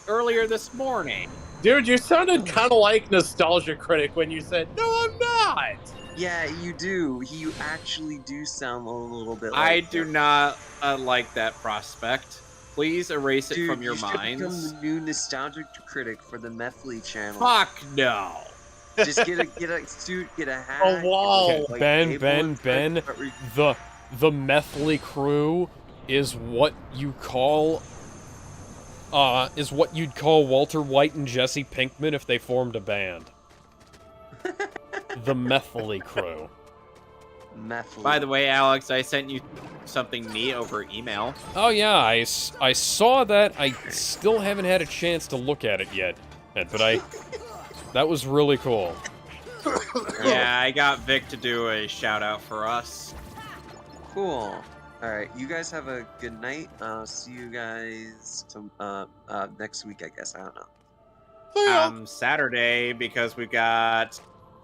earlier this morning. Dude, you sounded kind of like Nostalgia Critic when you said, "No, I'm not." Yeah, you do. You actually do sound a little bit. I like do that. not like that prospect. Please erase it Dude, from your you should become minds. the new nostalgic critic for the Methley channel. Fuck no. Just get a suit, get a hat. Oh, wow. get, like, cable and Ben, stuff, the Methley crew is what you call you'd call Walter White and Jesse Pinkman if they formed a band. The Methley crew. Methley. By the way, Alex, I sent you something neat over email. Oh yeah, I saw that. I still haven't had a chance to look at it yet, but that was really cool. Yeah, I got Vic to do a shout out for us. Cool. All right, you guys have a good night. See you guys next week, I guess. I don't know. Saturday, because we gotta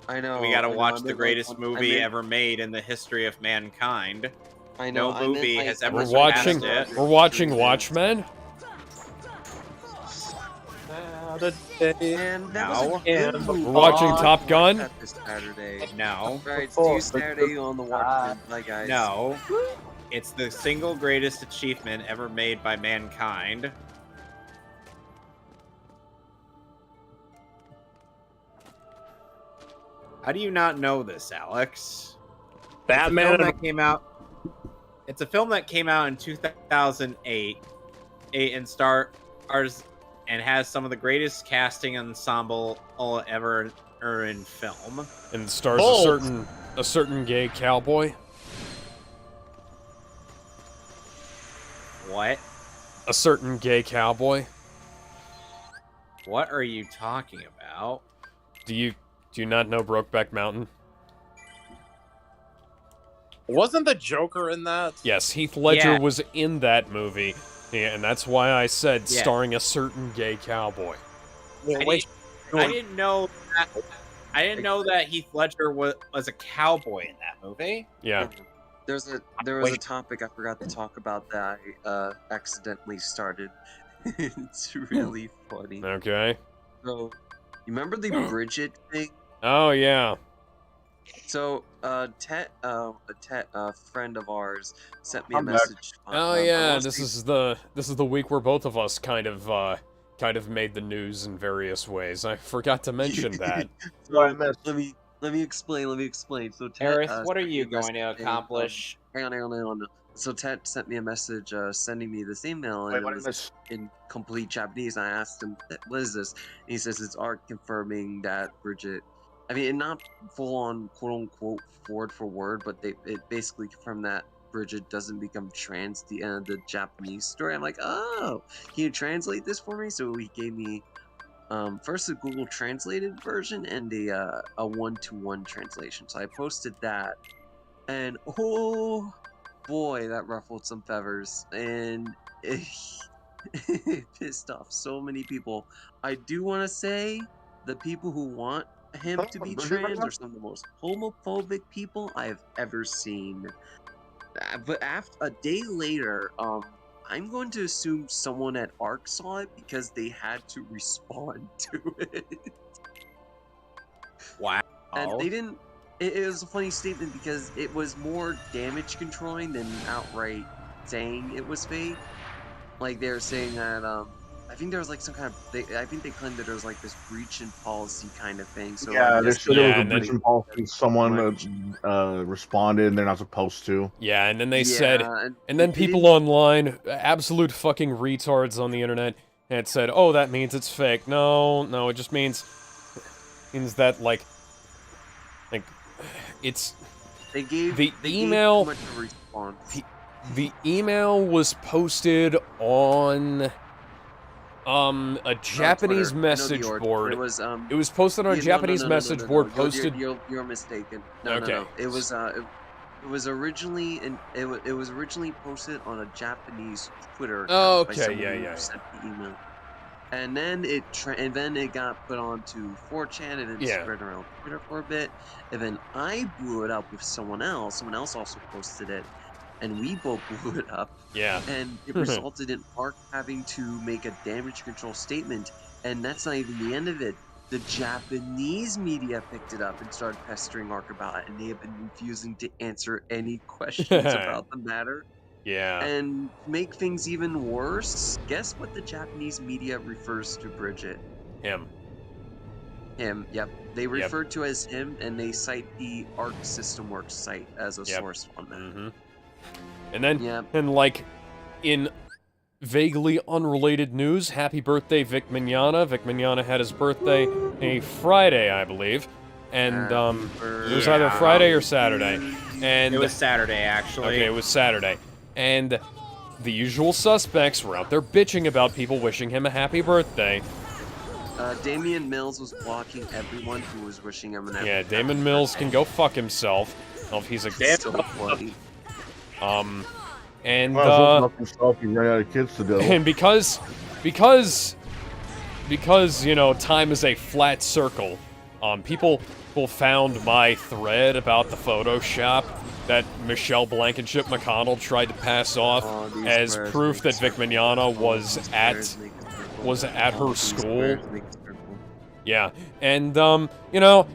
I know. watch the greatest movie ever made in the history of mankind. I know. No movie has ever We're surpassed it. watching Watchmen. And that was a good We're movie. watching Top Gun. This Saturday. No. All right, see you Saturday on the Watchmen. Bye, guys. No. It's the single greatest achievement ever made by mankind. How do you not know this, Alex? Batman. It's a film that came out in 2008, and stars and has some of the greatest casting ensemble ever in film. And stars a certain gay cowboy. What? A certain gay cowboy. What are you talking about? Do you not know Brokeback Mountain? Wasn't the Joker in that? Yes, Heath Ledger Yeah. was in that movie, yeah, and that's why I said Yeah. starring a certain gay cowboy. I didn't know that. I didn't know that Heath Ledger was a cowboy in that movie. Yeah. There was a topic I forgot to talk about that I accidentally started. It's really funny. Okay. So, you remember the Bridget thing? Oh yeah. So, Tet, a friend of ours, sent me a I'm back. message. Oh yeah. This is the week where both of us kind of made the news in various ways. I forgot to mention that. Sorry, I missed. Let me explain. So, Tet, Harris, what are sent me you a going to message saying, accomplish? Hang on. So Ted sent me a message sending me this email, and Wait, it what was is this? in complete Japanese. I asked him, "What is this?" And he says it's art confirming that Bridget. I mean, not full on quote unquote word for word, but it basically confirmed that Bridget doesn't become trans at the end of the Japanese story. I'm like, oh, can you translate this for me? So he gave me first a Google translated version and a 1-to-1 translation. So I posted that, and oh boy, that ruffled some feathers, and it pissed off so many people. I do want to say the people who want him to be trans are some of the most homophobic people I've ever seen. But after a day later, I'm going to assume someone at ARC saw it because they had to respond to it. Wow. And they didn't. It was a funny statement because it was more damage controlling than outright saying it was fake. Like they were saying that I think there was like some kind of I think they claimed that there was like this breach in policy kind of thing. So Yeah, like, they said there was a and breach in policy. Someone responded and they're not supposed to. Yeah, and then they said, and then people online, absolute fucking retards on the internet, had said, "Oh, that means it's fake." No, it just means that like it's they gave the they email. gave too much of a response. The email was posted on A Japanese message board. It was posted on a Japanese message board. Posted. You're mistaken. No. It was originally posted on a Japanese Twitter. Oh, by okay. someone who Yeah. sent the email. And then it got put onto 4chan and then spread around Twitter for a bit. And then I blew it up with someone else. Someone else also posted it. And we both blew it up. Yeah. And it resulted in Ark having to make a damage control statement. And that's not even the end of it. The Japanese media picked it up and started pestering Ark about it. And they have been refusing to answer any questions about the matter. Yeah. And to make things even worse, guess what the Japanese media refers to Bridget? Him. Him, yep. They refer to as him, and they cite the Arc System Works site as a source on that. Mm-hmm. And then, and like, in vaguely unrelated news, happy birthday, Vic Mignogna. Vic Mignogna had his birthday a Friday, I believe. And, it was either Friday or Saturday. And it was Saturday, actually. Okay, it was Saturday. And the usual suspects were out there bitching about people wishing him a happy birthday. Damian Mills was blocking everyone who was wishing him an happy birthday. Yeah, Damon Mills can go fuck himself. Well, if he's a so funny. And himself, he ran out of kids to do. And because you know, time is a flat circle. People found my thread about the Photoshop that Michelle Blankenship McConnell tried to pass off as proof that Vic Mignogna was at her school. Yeah, and you know,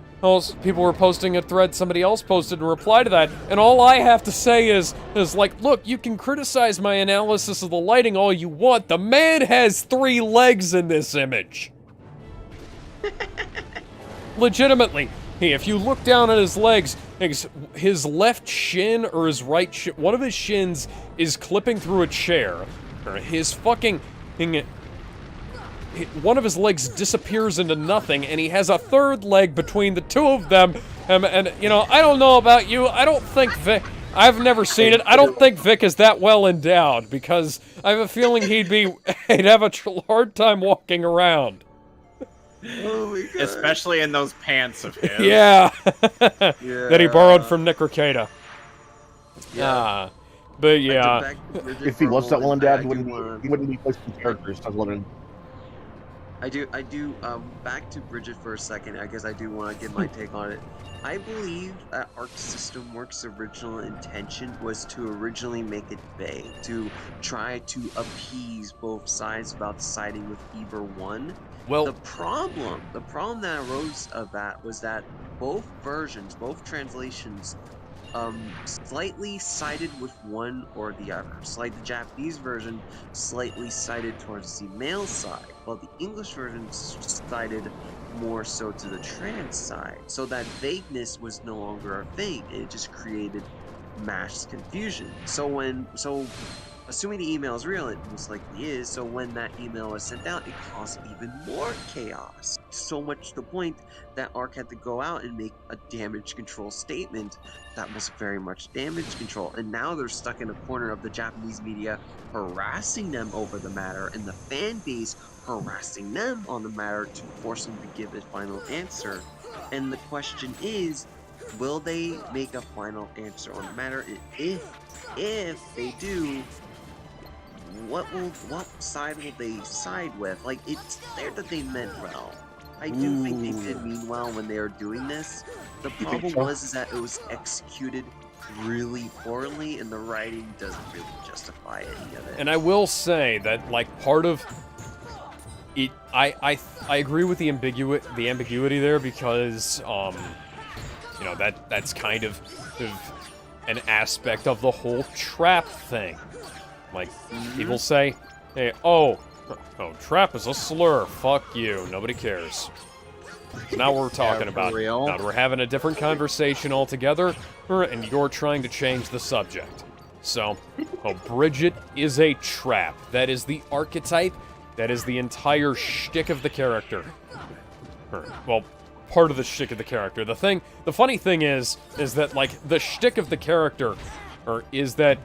people were posting a thread somebody else posted in reply to that, and all I have to say is like, look, you can criticize my analysis of the lighting all you want. The man has 3 legs in this image. Legitimately. Hey, if you look down at his legs, his left shin or his right shin, one of his shins is clipping through a chair. Or his fucking... One of his legs disappears into nothing, and he has a 3rd leg between the 2 of them. And you know, I don't know about you, I don't think Vic... I've never seen it. I don't think Vic is that well endowed, because I have a feeling he'd have a hard time walking around. Oh my God. Especially in those pants of his. Yeah. That he borrowed from Nick Rekieta. Yeah. But yeah. If he was that one dad, he wouldn't be placing characters. I was wondering. I do, back to Bridget for a second, I guess I do want to give my take on it. I believe that Arc System Works' original intention was to originally make it vague, to try to appease both sides about siding with either one. Well, the problem that arose of that was that both versions, both translations, slightly sided with one or the other. So like the Japanese version slightly sided towards the male side, while the English version sided more so to the trans side. So that vagueness was no longer a thing. It just created mass confusion. So assuming the email is real, it most likely is, so when that email was sent out, it caused even more chaos. So much to the point that Ark had to go out and make a damage control statement that was very much damage control. And now they're stuck in a corner of the Japanese media harassing them over the matter, and the fan base harassing them on the matter to force them to give a final answer. And the question is, will they make a final answer on the matter? If they do, what side will they side with? Like, it's clear that they meant well. I do think they did mean well when they were doing this. The problem was that it was executed really poorly, and the writing doesn't really justify any of it. And I will say that, like, part of it, I agree with the ambiguity there, because you know, that's kind of an aspect of the whole trap thing. Like, people say, hey, oh, trap is a slur, fuck you, nobody cares. So now we're talking about it. Now we're having a different conversation altogether, and you're trying to change the subject. So, Bridget is a trap. That is the archetype, that is the entire shtick of the character. Well, part of the shtick of the character. The funny thing is that, like, the shtick of the character is that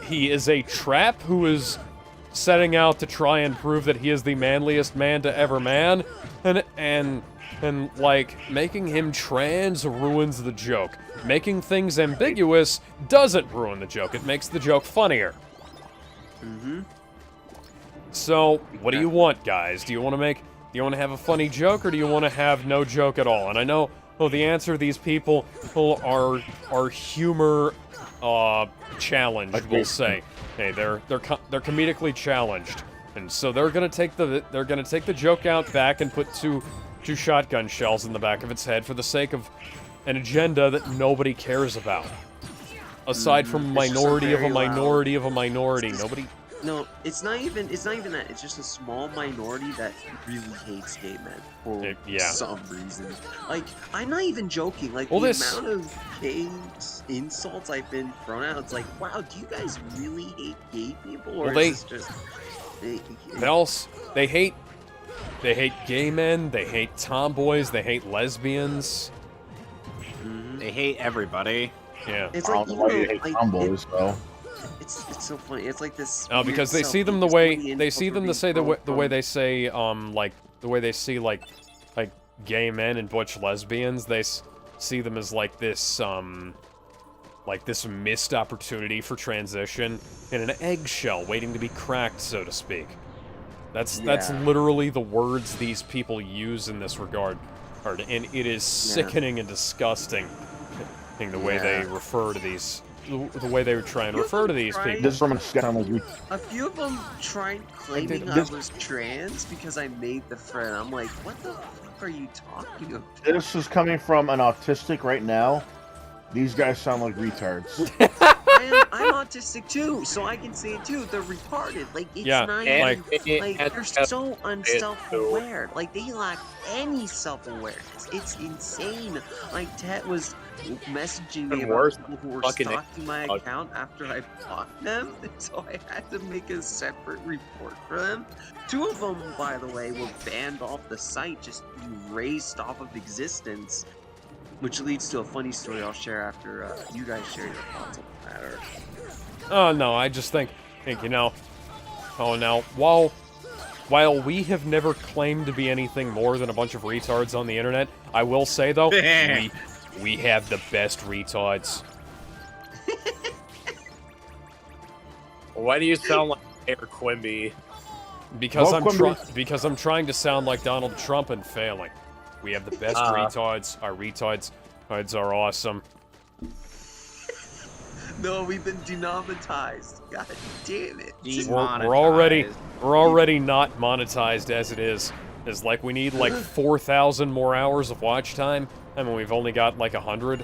he is a trap who is setting out to try and prove that he is the manliest man to ever man, and like, making him trans ruins the joke. Making things ambiguous doesn't ruin the joke. It makes the joke funnier. Mm-hmm. So, what do you want, guys? Do you want to have a funny joke, or do you want to have no joke at all? And I know, well, the answer, these people are humor challenged, we'll say. Hey, they're comedically challenged, and so they're gonna take the joke out back and put two shotgun shells in the back of its head for the sake of an agenda that nobody cares about. Aside from minority of a minority of a minority, nobody. No, it's not even that. It's just a small minority that really hates gay men for some reason. Like, I'm not even joking. Like, well, the amount of gay insults I've been thrown out, it's like, wow, do you guys really hate gay people? Or is this just... They hate gay men, they hate tomboys, they hate lesbians. They hate everybody. Yeah. It's like, you hate tomboys, though. It's so funny. It's like this. Oh, because they see them the way they see them to say the way they say like the way they see like gay men and butch lesbians. They see them as like this missed opportunity for transition in an eggshell waiting to be cracked, so to speak. That's literally the words these people use in this regard, and it is sickening and disgusting. The way they refer to these. The way they would try and refer to these people. This is from a few of them tried claiming I was trans because I made the friend. I'm like, what the fuck are you talking about? This is coming from an autistic right now. These guys sound like retards. I'm autistic too, so I can say it too. They're retarded. Like, it's not even, they're so unself-aware. Like, they lack any self-awareness. It's insane. Like, Ted was messaging me about people who were stalking my account after I blocked them, so I had to make a separate report for them. 2 of them, by the way, were banned off the site, just erased off of existence. Which leads to a funny story I'll share after you guys share your thoughts on the matter. Oh no, I just think you know. Oh, now while we have never claimed to be anything more than a bunch of retards on the internet, I will say though, we have the best retards. Why do you sound like Mayor Quimby? Because I'm trying to sound like Donald Trump and failing. We have the best retards. Our retards are awesome. No, we've been demonetized. God damn it. We're already not monetized as it is. It's like we need like 4,000 more hours of watch time. I mean, we've only got like 100.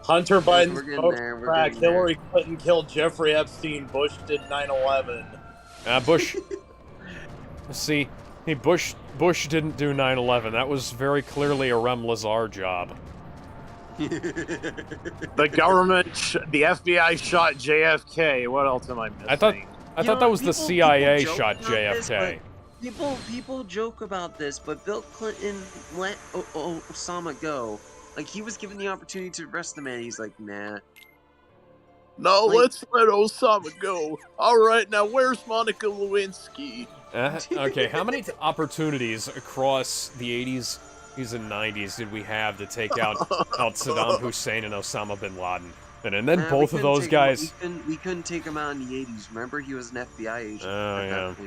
Hunter Biden crack. Hillary Clinton killed Jeffrey Epstein. Bush did 9/11. Bush. See, Bush didn't do 9/11. That was very clearly a Rem Lazar job. The government, the FBI shot JFK. What else am I missing? I thought that was the CIA shot JFK. People joke about this, but Bill Clinton let Osama go. Like, he was given the opportunity to arrest the man. He's like, nah. No, let's let Osama go. All right, now where's Monica Lewinsky? Okay, how many opportunities across the 80s and 90s did we have to take out Saddam Hussein and Osama bin Laden? And then both of those guys... We couldn't take him out in the 80s. Remember, he was an FBI agent. Oh, yeah.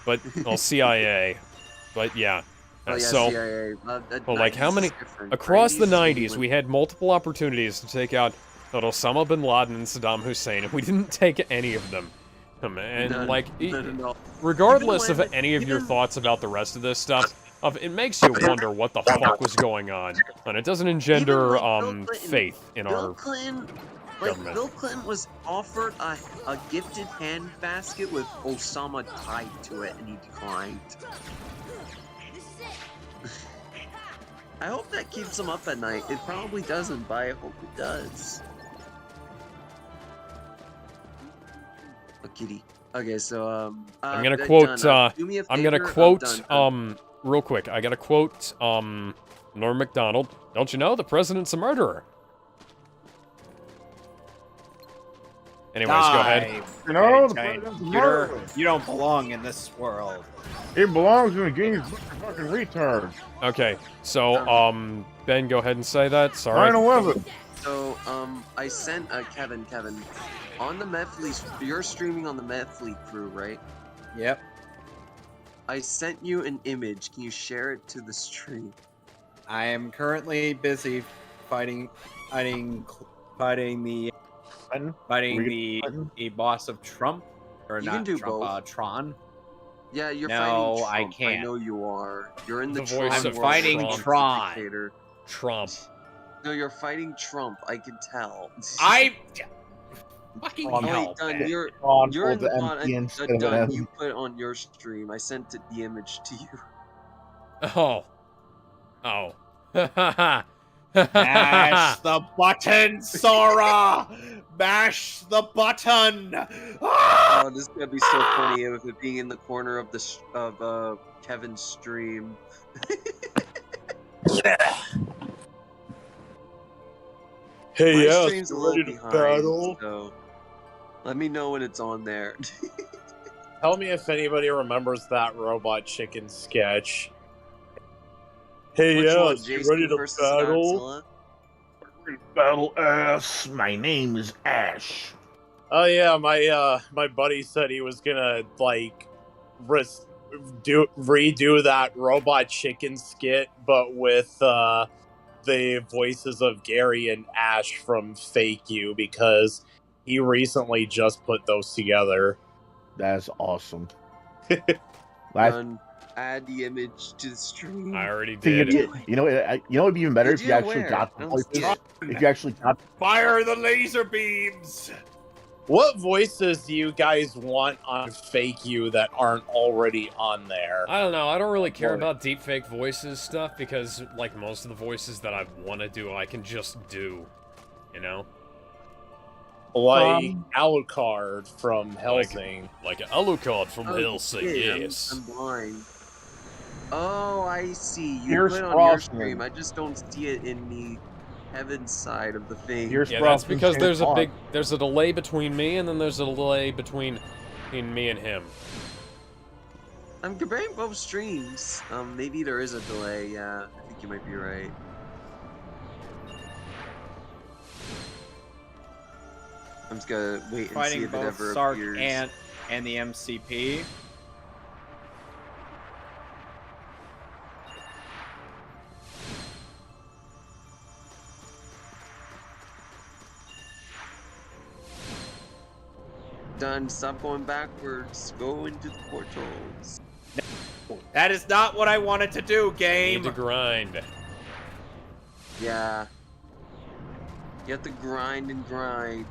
But, well, CIA. But, yeah. CIA. Well, like, how many... Across the 90s, we had multiple opportunities to take out Osama bin Laden and Saddam Hussein, and we didn't take any of them. And, like, regardless of any of your thoughts about the rest of this stuff, it makes you wonder what the fuck was going on. And it doesn't engender, faith in our government. Bill Clinton was offered a gifted handbasket with Osama tied to it, and he declined. I hope that keeps him up at night. It probably doesn't, but I hope it does. A kitty. Okay, so I'm gonna quote. I'm gonna quote. Real quick. I gotta quote. Norm Macdonald. Don't you know the president's a murderer? Anyways, go ahead. You know, the Giant president's a computer, murderer. you don't belong in this world. He belongs in a game fucking retard. Okay, so, Ben, go ahead and say that. Sorry. 9/11. So, I sent Kevin, on the Medfleet. You're streaming on the Medfleet crew, right? Yep. I sent you an image. Can you share it to the stream? I am currently busy fighting the boss of Trump, or You not can do Trump, both. Tron. Yeah, you're No, fighting I Trump. can't. I know you are. You're in the The Tron voice I'm of world. fighting Trump's a Tron. dictator. Trump. No, you're fighting Trump. I can tell. I fucking Oh, hell. Wait, Dun, man. you're Tron in pulled the the bot. MP instead of an Dun, M. you put it on your stream. I sent it, the image to you. Oh. Oh. Mash the button, Sora! Mash the button! Ah! Oh, this is gonna be so funny with it being in the corner of the Kevin's stream. Hey, My yeah, stream's a you little ready to behind, battle? so let me know when it's on there. Tell me if anybody remembers that Robot Chicken sketch. Hey, Which yeah, one, you Jason ready to versus battle? Godzilla? Battle Ash. My name is Ash. Oh yeah, my buddy said he was gonna like redo that Robot Chicken skit, but with the voices of Gary and Ash from Fake You, because he recently just put those together. That's awesome. Done. Add the image to the stream. I already You did. know, it'd be even better if you actually where? got I the don't voices. see it. If you actually got Fire the laser beams! What voices do you guys want on Fake You that aren't already on there? I don't know. I don't really care about deepfake voices stuff because, like, most of the voices that I want to do, I can just do. You know? Like Alucard from Helsing. Like Alucard from Oh, Helsing, yeah, yes. I'm blind. Oh, I see. You Pierce put it on your Brosnan. stream. I just don't see it in the Heaven's side of the thing. Pierce Yeah, that's Brosnan because James there's a Bond. there's a delay between me, and then there's a delay between me and him. I'm comparing both streams. Maybe there is a delay. Yeah, I think you might be right. I'm just gonna wait and see Fighting if it both ever Sark appears. and the MCP. Done. Stop going backwards. Go into the portals. That is not what I wanted to do, Need game. to grind. Yeah. You have to grind and grind.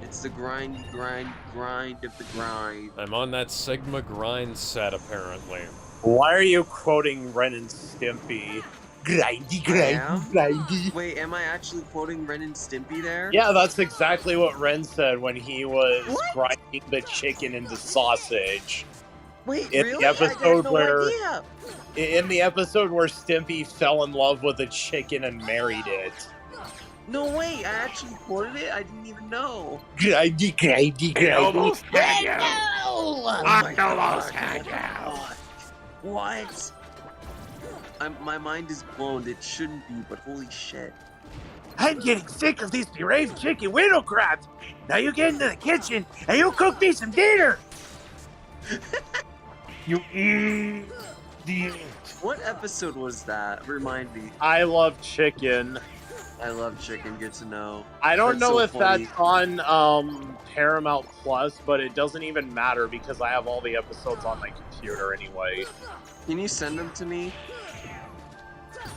It's the grind of the grind. I'm on that Sigma grind set, apparently. Why are you quoting Ren and Stimpy? Grindy, grindy. Wait, am I actually quoting Ren and Stimpy there? Yeah, that's exactly what Ren said when he was grinding the chicken into sausage. Wait, In really? the episode idea. in the episode where Stimpy fell in love with a chicken and married it. No way, I actually quoted it? I didn't even know. Grindy, grindy, grindy. Almost had you. Oh I my almost God. had you. What? My mind is blown. It shouldn't be, but holy shit. I'm getting sick of these pureed chicken widow crabs. Now you get into the kitchen and you cook me some dinner. You idiot. What episode was that? Remind me. I love chicken. I love chicken. Good to know. I don't That's know so if funny. that's on Paramount Plus, but it doesn't even matter because I have all the episodes on my computer anyway. Can you send them to me?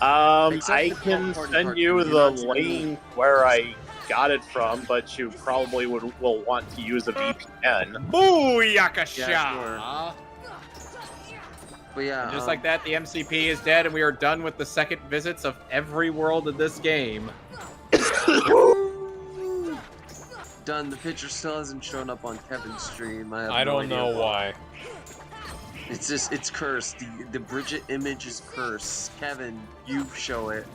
I Except the can Party send Park, you you're the not sending me. link where I got it from, but you probably will want to use a VPN. Booyakasha! Yeah, sure. But yeah, Just like that, the MCP is dead, and we are done with the second visits of every world in this game. Done. The picture still hasn't shown up on Kevin's stream. I don't know why. It's just, it's cursed. The Bridget image is cursed. Kevin, you show it.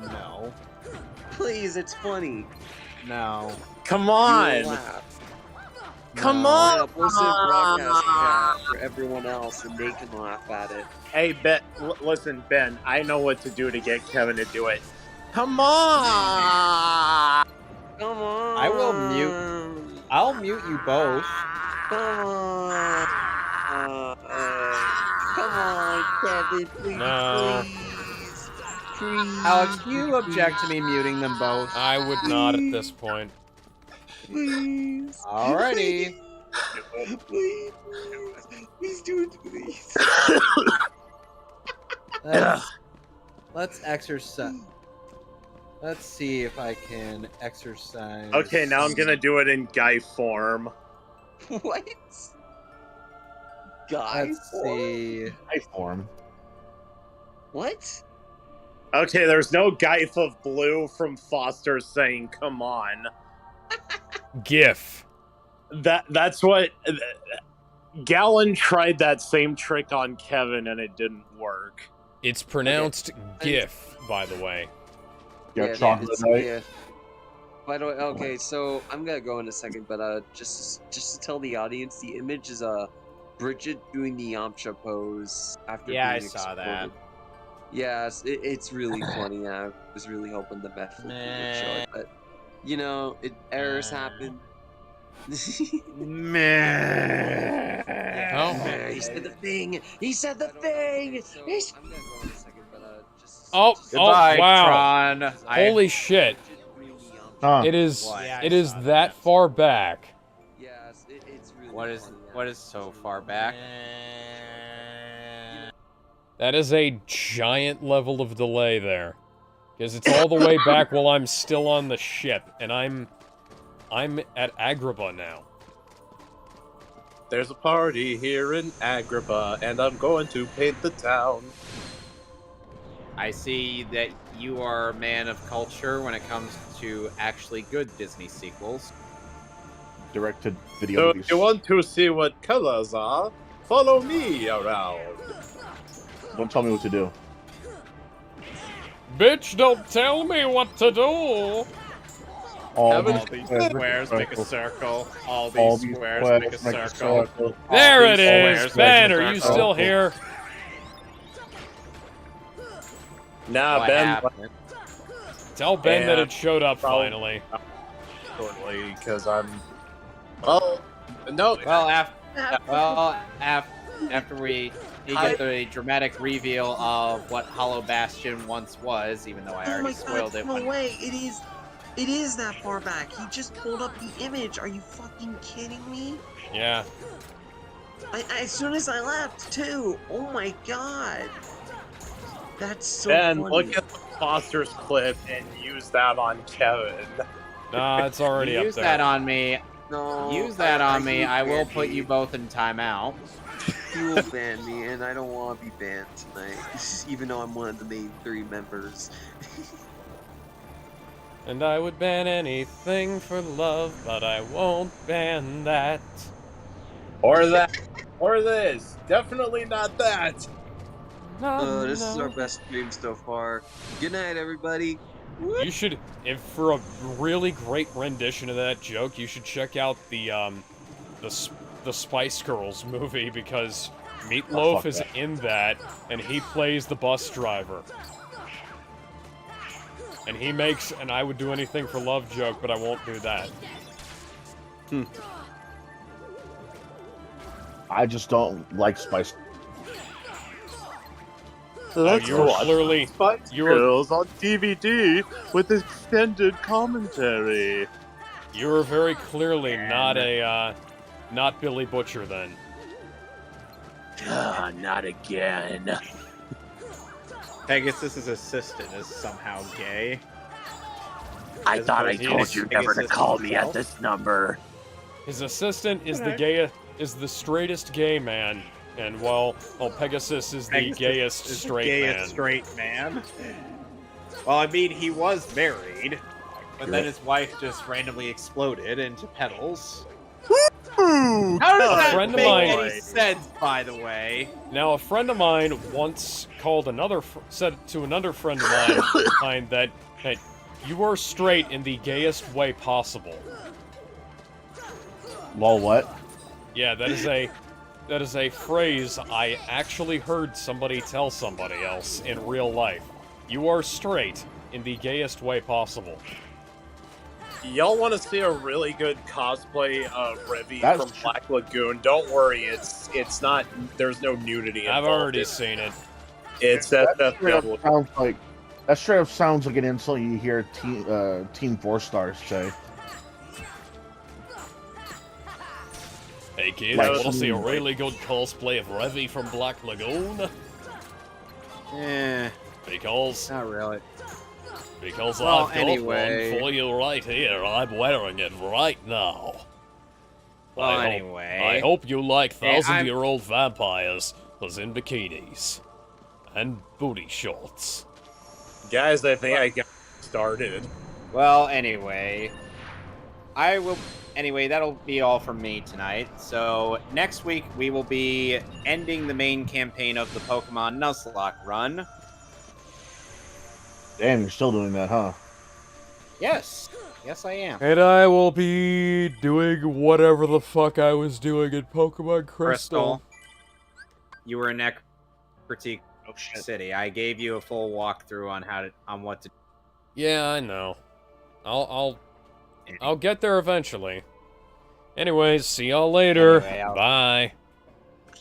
No. Please, it's funny. No. Come You on. laugh. Come No. on. Yeah, post it in broadcast chat for everyone else, and they can laugh at it. Hey, Ben. Listen, Ben. I know what to do to get Kevin to do it. Come on. Come on. I will mute. I'll mute you both. Come on. Come on, Kevin. Please, No. please. Alex, do you object to me muting them both? I would not at this point. Please. Alrighty. Please. Please do it, please. Let's exercise. Let's see if I can exercise. Okay, now I'm gonna do it in guy form. What? Guy Let's form? see. Guy form. What? Okay, there's no Geif of Blue from Foster saying, come on. GIF. That's what... Gallon tried that same trick on Kevin and it didn't work. It's pronounced GIF, by the way. Yeah, chocolate night. Yeah. By the way, okay, so I'm gonna go in a second, but just to tell the audience, the image is Bridget doing the Yamcha pose after Yeah, being I saw exploded. that. Yes, it's really funny. I was really hoping the best would show it, but you know, errors happen. Meh. Oh. He said the thing. He said the thing. So I'm gonna go in a second, but just. Oh, Goodbye, oh, wow. Tron. Holy shit. Huh. It is What? Yeah, I it is saw that that. far back. Yes, it's really. What is so far back? That is a giant level of delay there. Because it's all the way back while I'm still on the ship, and I'm at Agrabah now. There's a party here in Agrabah, and I'm going to paint the town. I see that you are a man of culture when it comes to actually good Disney sequels. Directed So video. if you want to see what colors are, follow me around. Don't tell me what to do. Bitch, don't tell me what to do! All These these squares make a circle. All these squares make a circle. There All it these is! squares Ben, make a are you circle. still here? Nah, What Ben. happened? Tell Ben that Yeah, it showed up probably. finally. Shortly, because I'm... Well, no. Well, after we get the dramatic reveal of what Hollow Bastion once was, even though I Oh already my spoiled god! it. No when- way! It is that far back. He just pulled up the image. Are you fucking kidding me? Yeah. As soon as I left, too. Oh my god. That's so Ben, funny. look at the Foster's clip and use that on Kevin. Nah, it's already You up use there. that on me. No. Use that on me. you I will ban put me. you both in timeout. You will ban me, and I don't want to be banned tonight, even though I'm one of the main 3 members. And I would ban anything for love, but I won't ban that. Or that. Or this. Definitely not that. No, This is no. our best stream so far. Good night, everybody. You should, if for a really great rendition of that joke, you should check out the Spice Girls movie, because Meatloaf fuck is that. in that, and he plays the bus driver. And he makes an I would do anything for love joke, but I won't do that. I just don't like spice. Let's you're watch clearly- Spice you're- Girls on DVD with extended commentary. You are very clearly not Billy Butcher then. Not again. Pegasus's assistant is somehow gay. I As thought I opposed to told you never to Pegasus call me at himself. this number. His assistant is the straightest gay man, and while Pegasus is the Pegasus gayest is the straight gayest man. straight man. Well, I mean, he was married, but then his wife just randomly exploded into petals. How does A that friend of make mine- any sense, by the way? Now, a friend of mine once called said to another friend of mine that You are straight in the gayest way possible. Lol, what? Yeah, that is a phrase I actually heard somebody tell somebody else in real life. You are straight in the gayest way possible. Y'all want to see a really good cosplay of Revy That's from Black Lagoon? Don't worry, it's not. There's no nudity involved. I've already seen it. It's that straight up sounds like an insult you hear Team 4 stars say. Hey kids, Like, want to see a really good cosplay of Revy from Black Lagoon? Because not really. Because Well, I've got anyway. one for you right here. I'm wearing it right now. Well, I hope you like Hey, 1,000-year-old vampires who's in bikinis and booty shorts. Guys, I think I got started. Well, anyway, that'll be all from me tonight. So next week we will be ending the main campaign of the Pokemon Nuzlocke run. Damn, you're still doing that, huh? Yes, I am. And I will be doing whatever the fuck I was doing in Pokemon Crystal. You were in Critique City. I gave you a full walkthrough on what to. Yeah, I know. I'll get there eventually. Anyways, see y'all later. Anyway, Bye.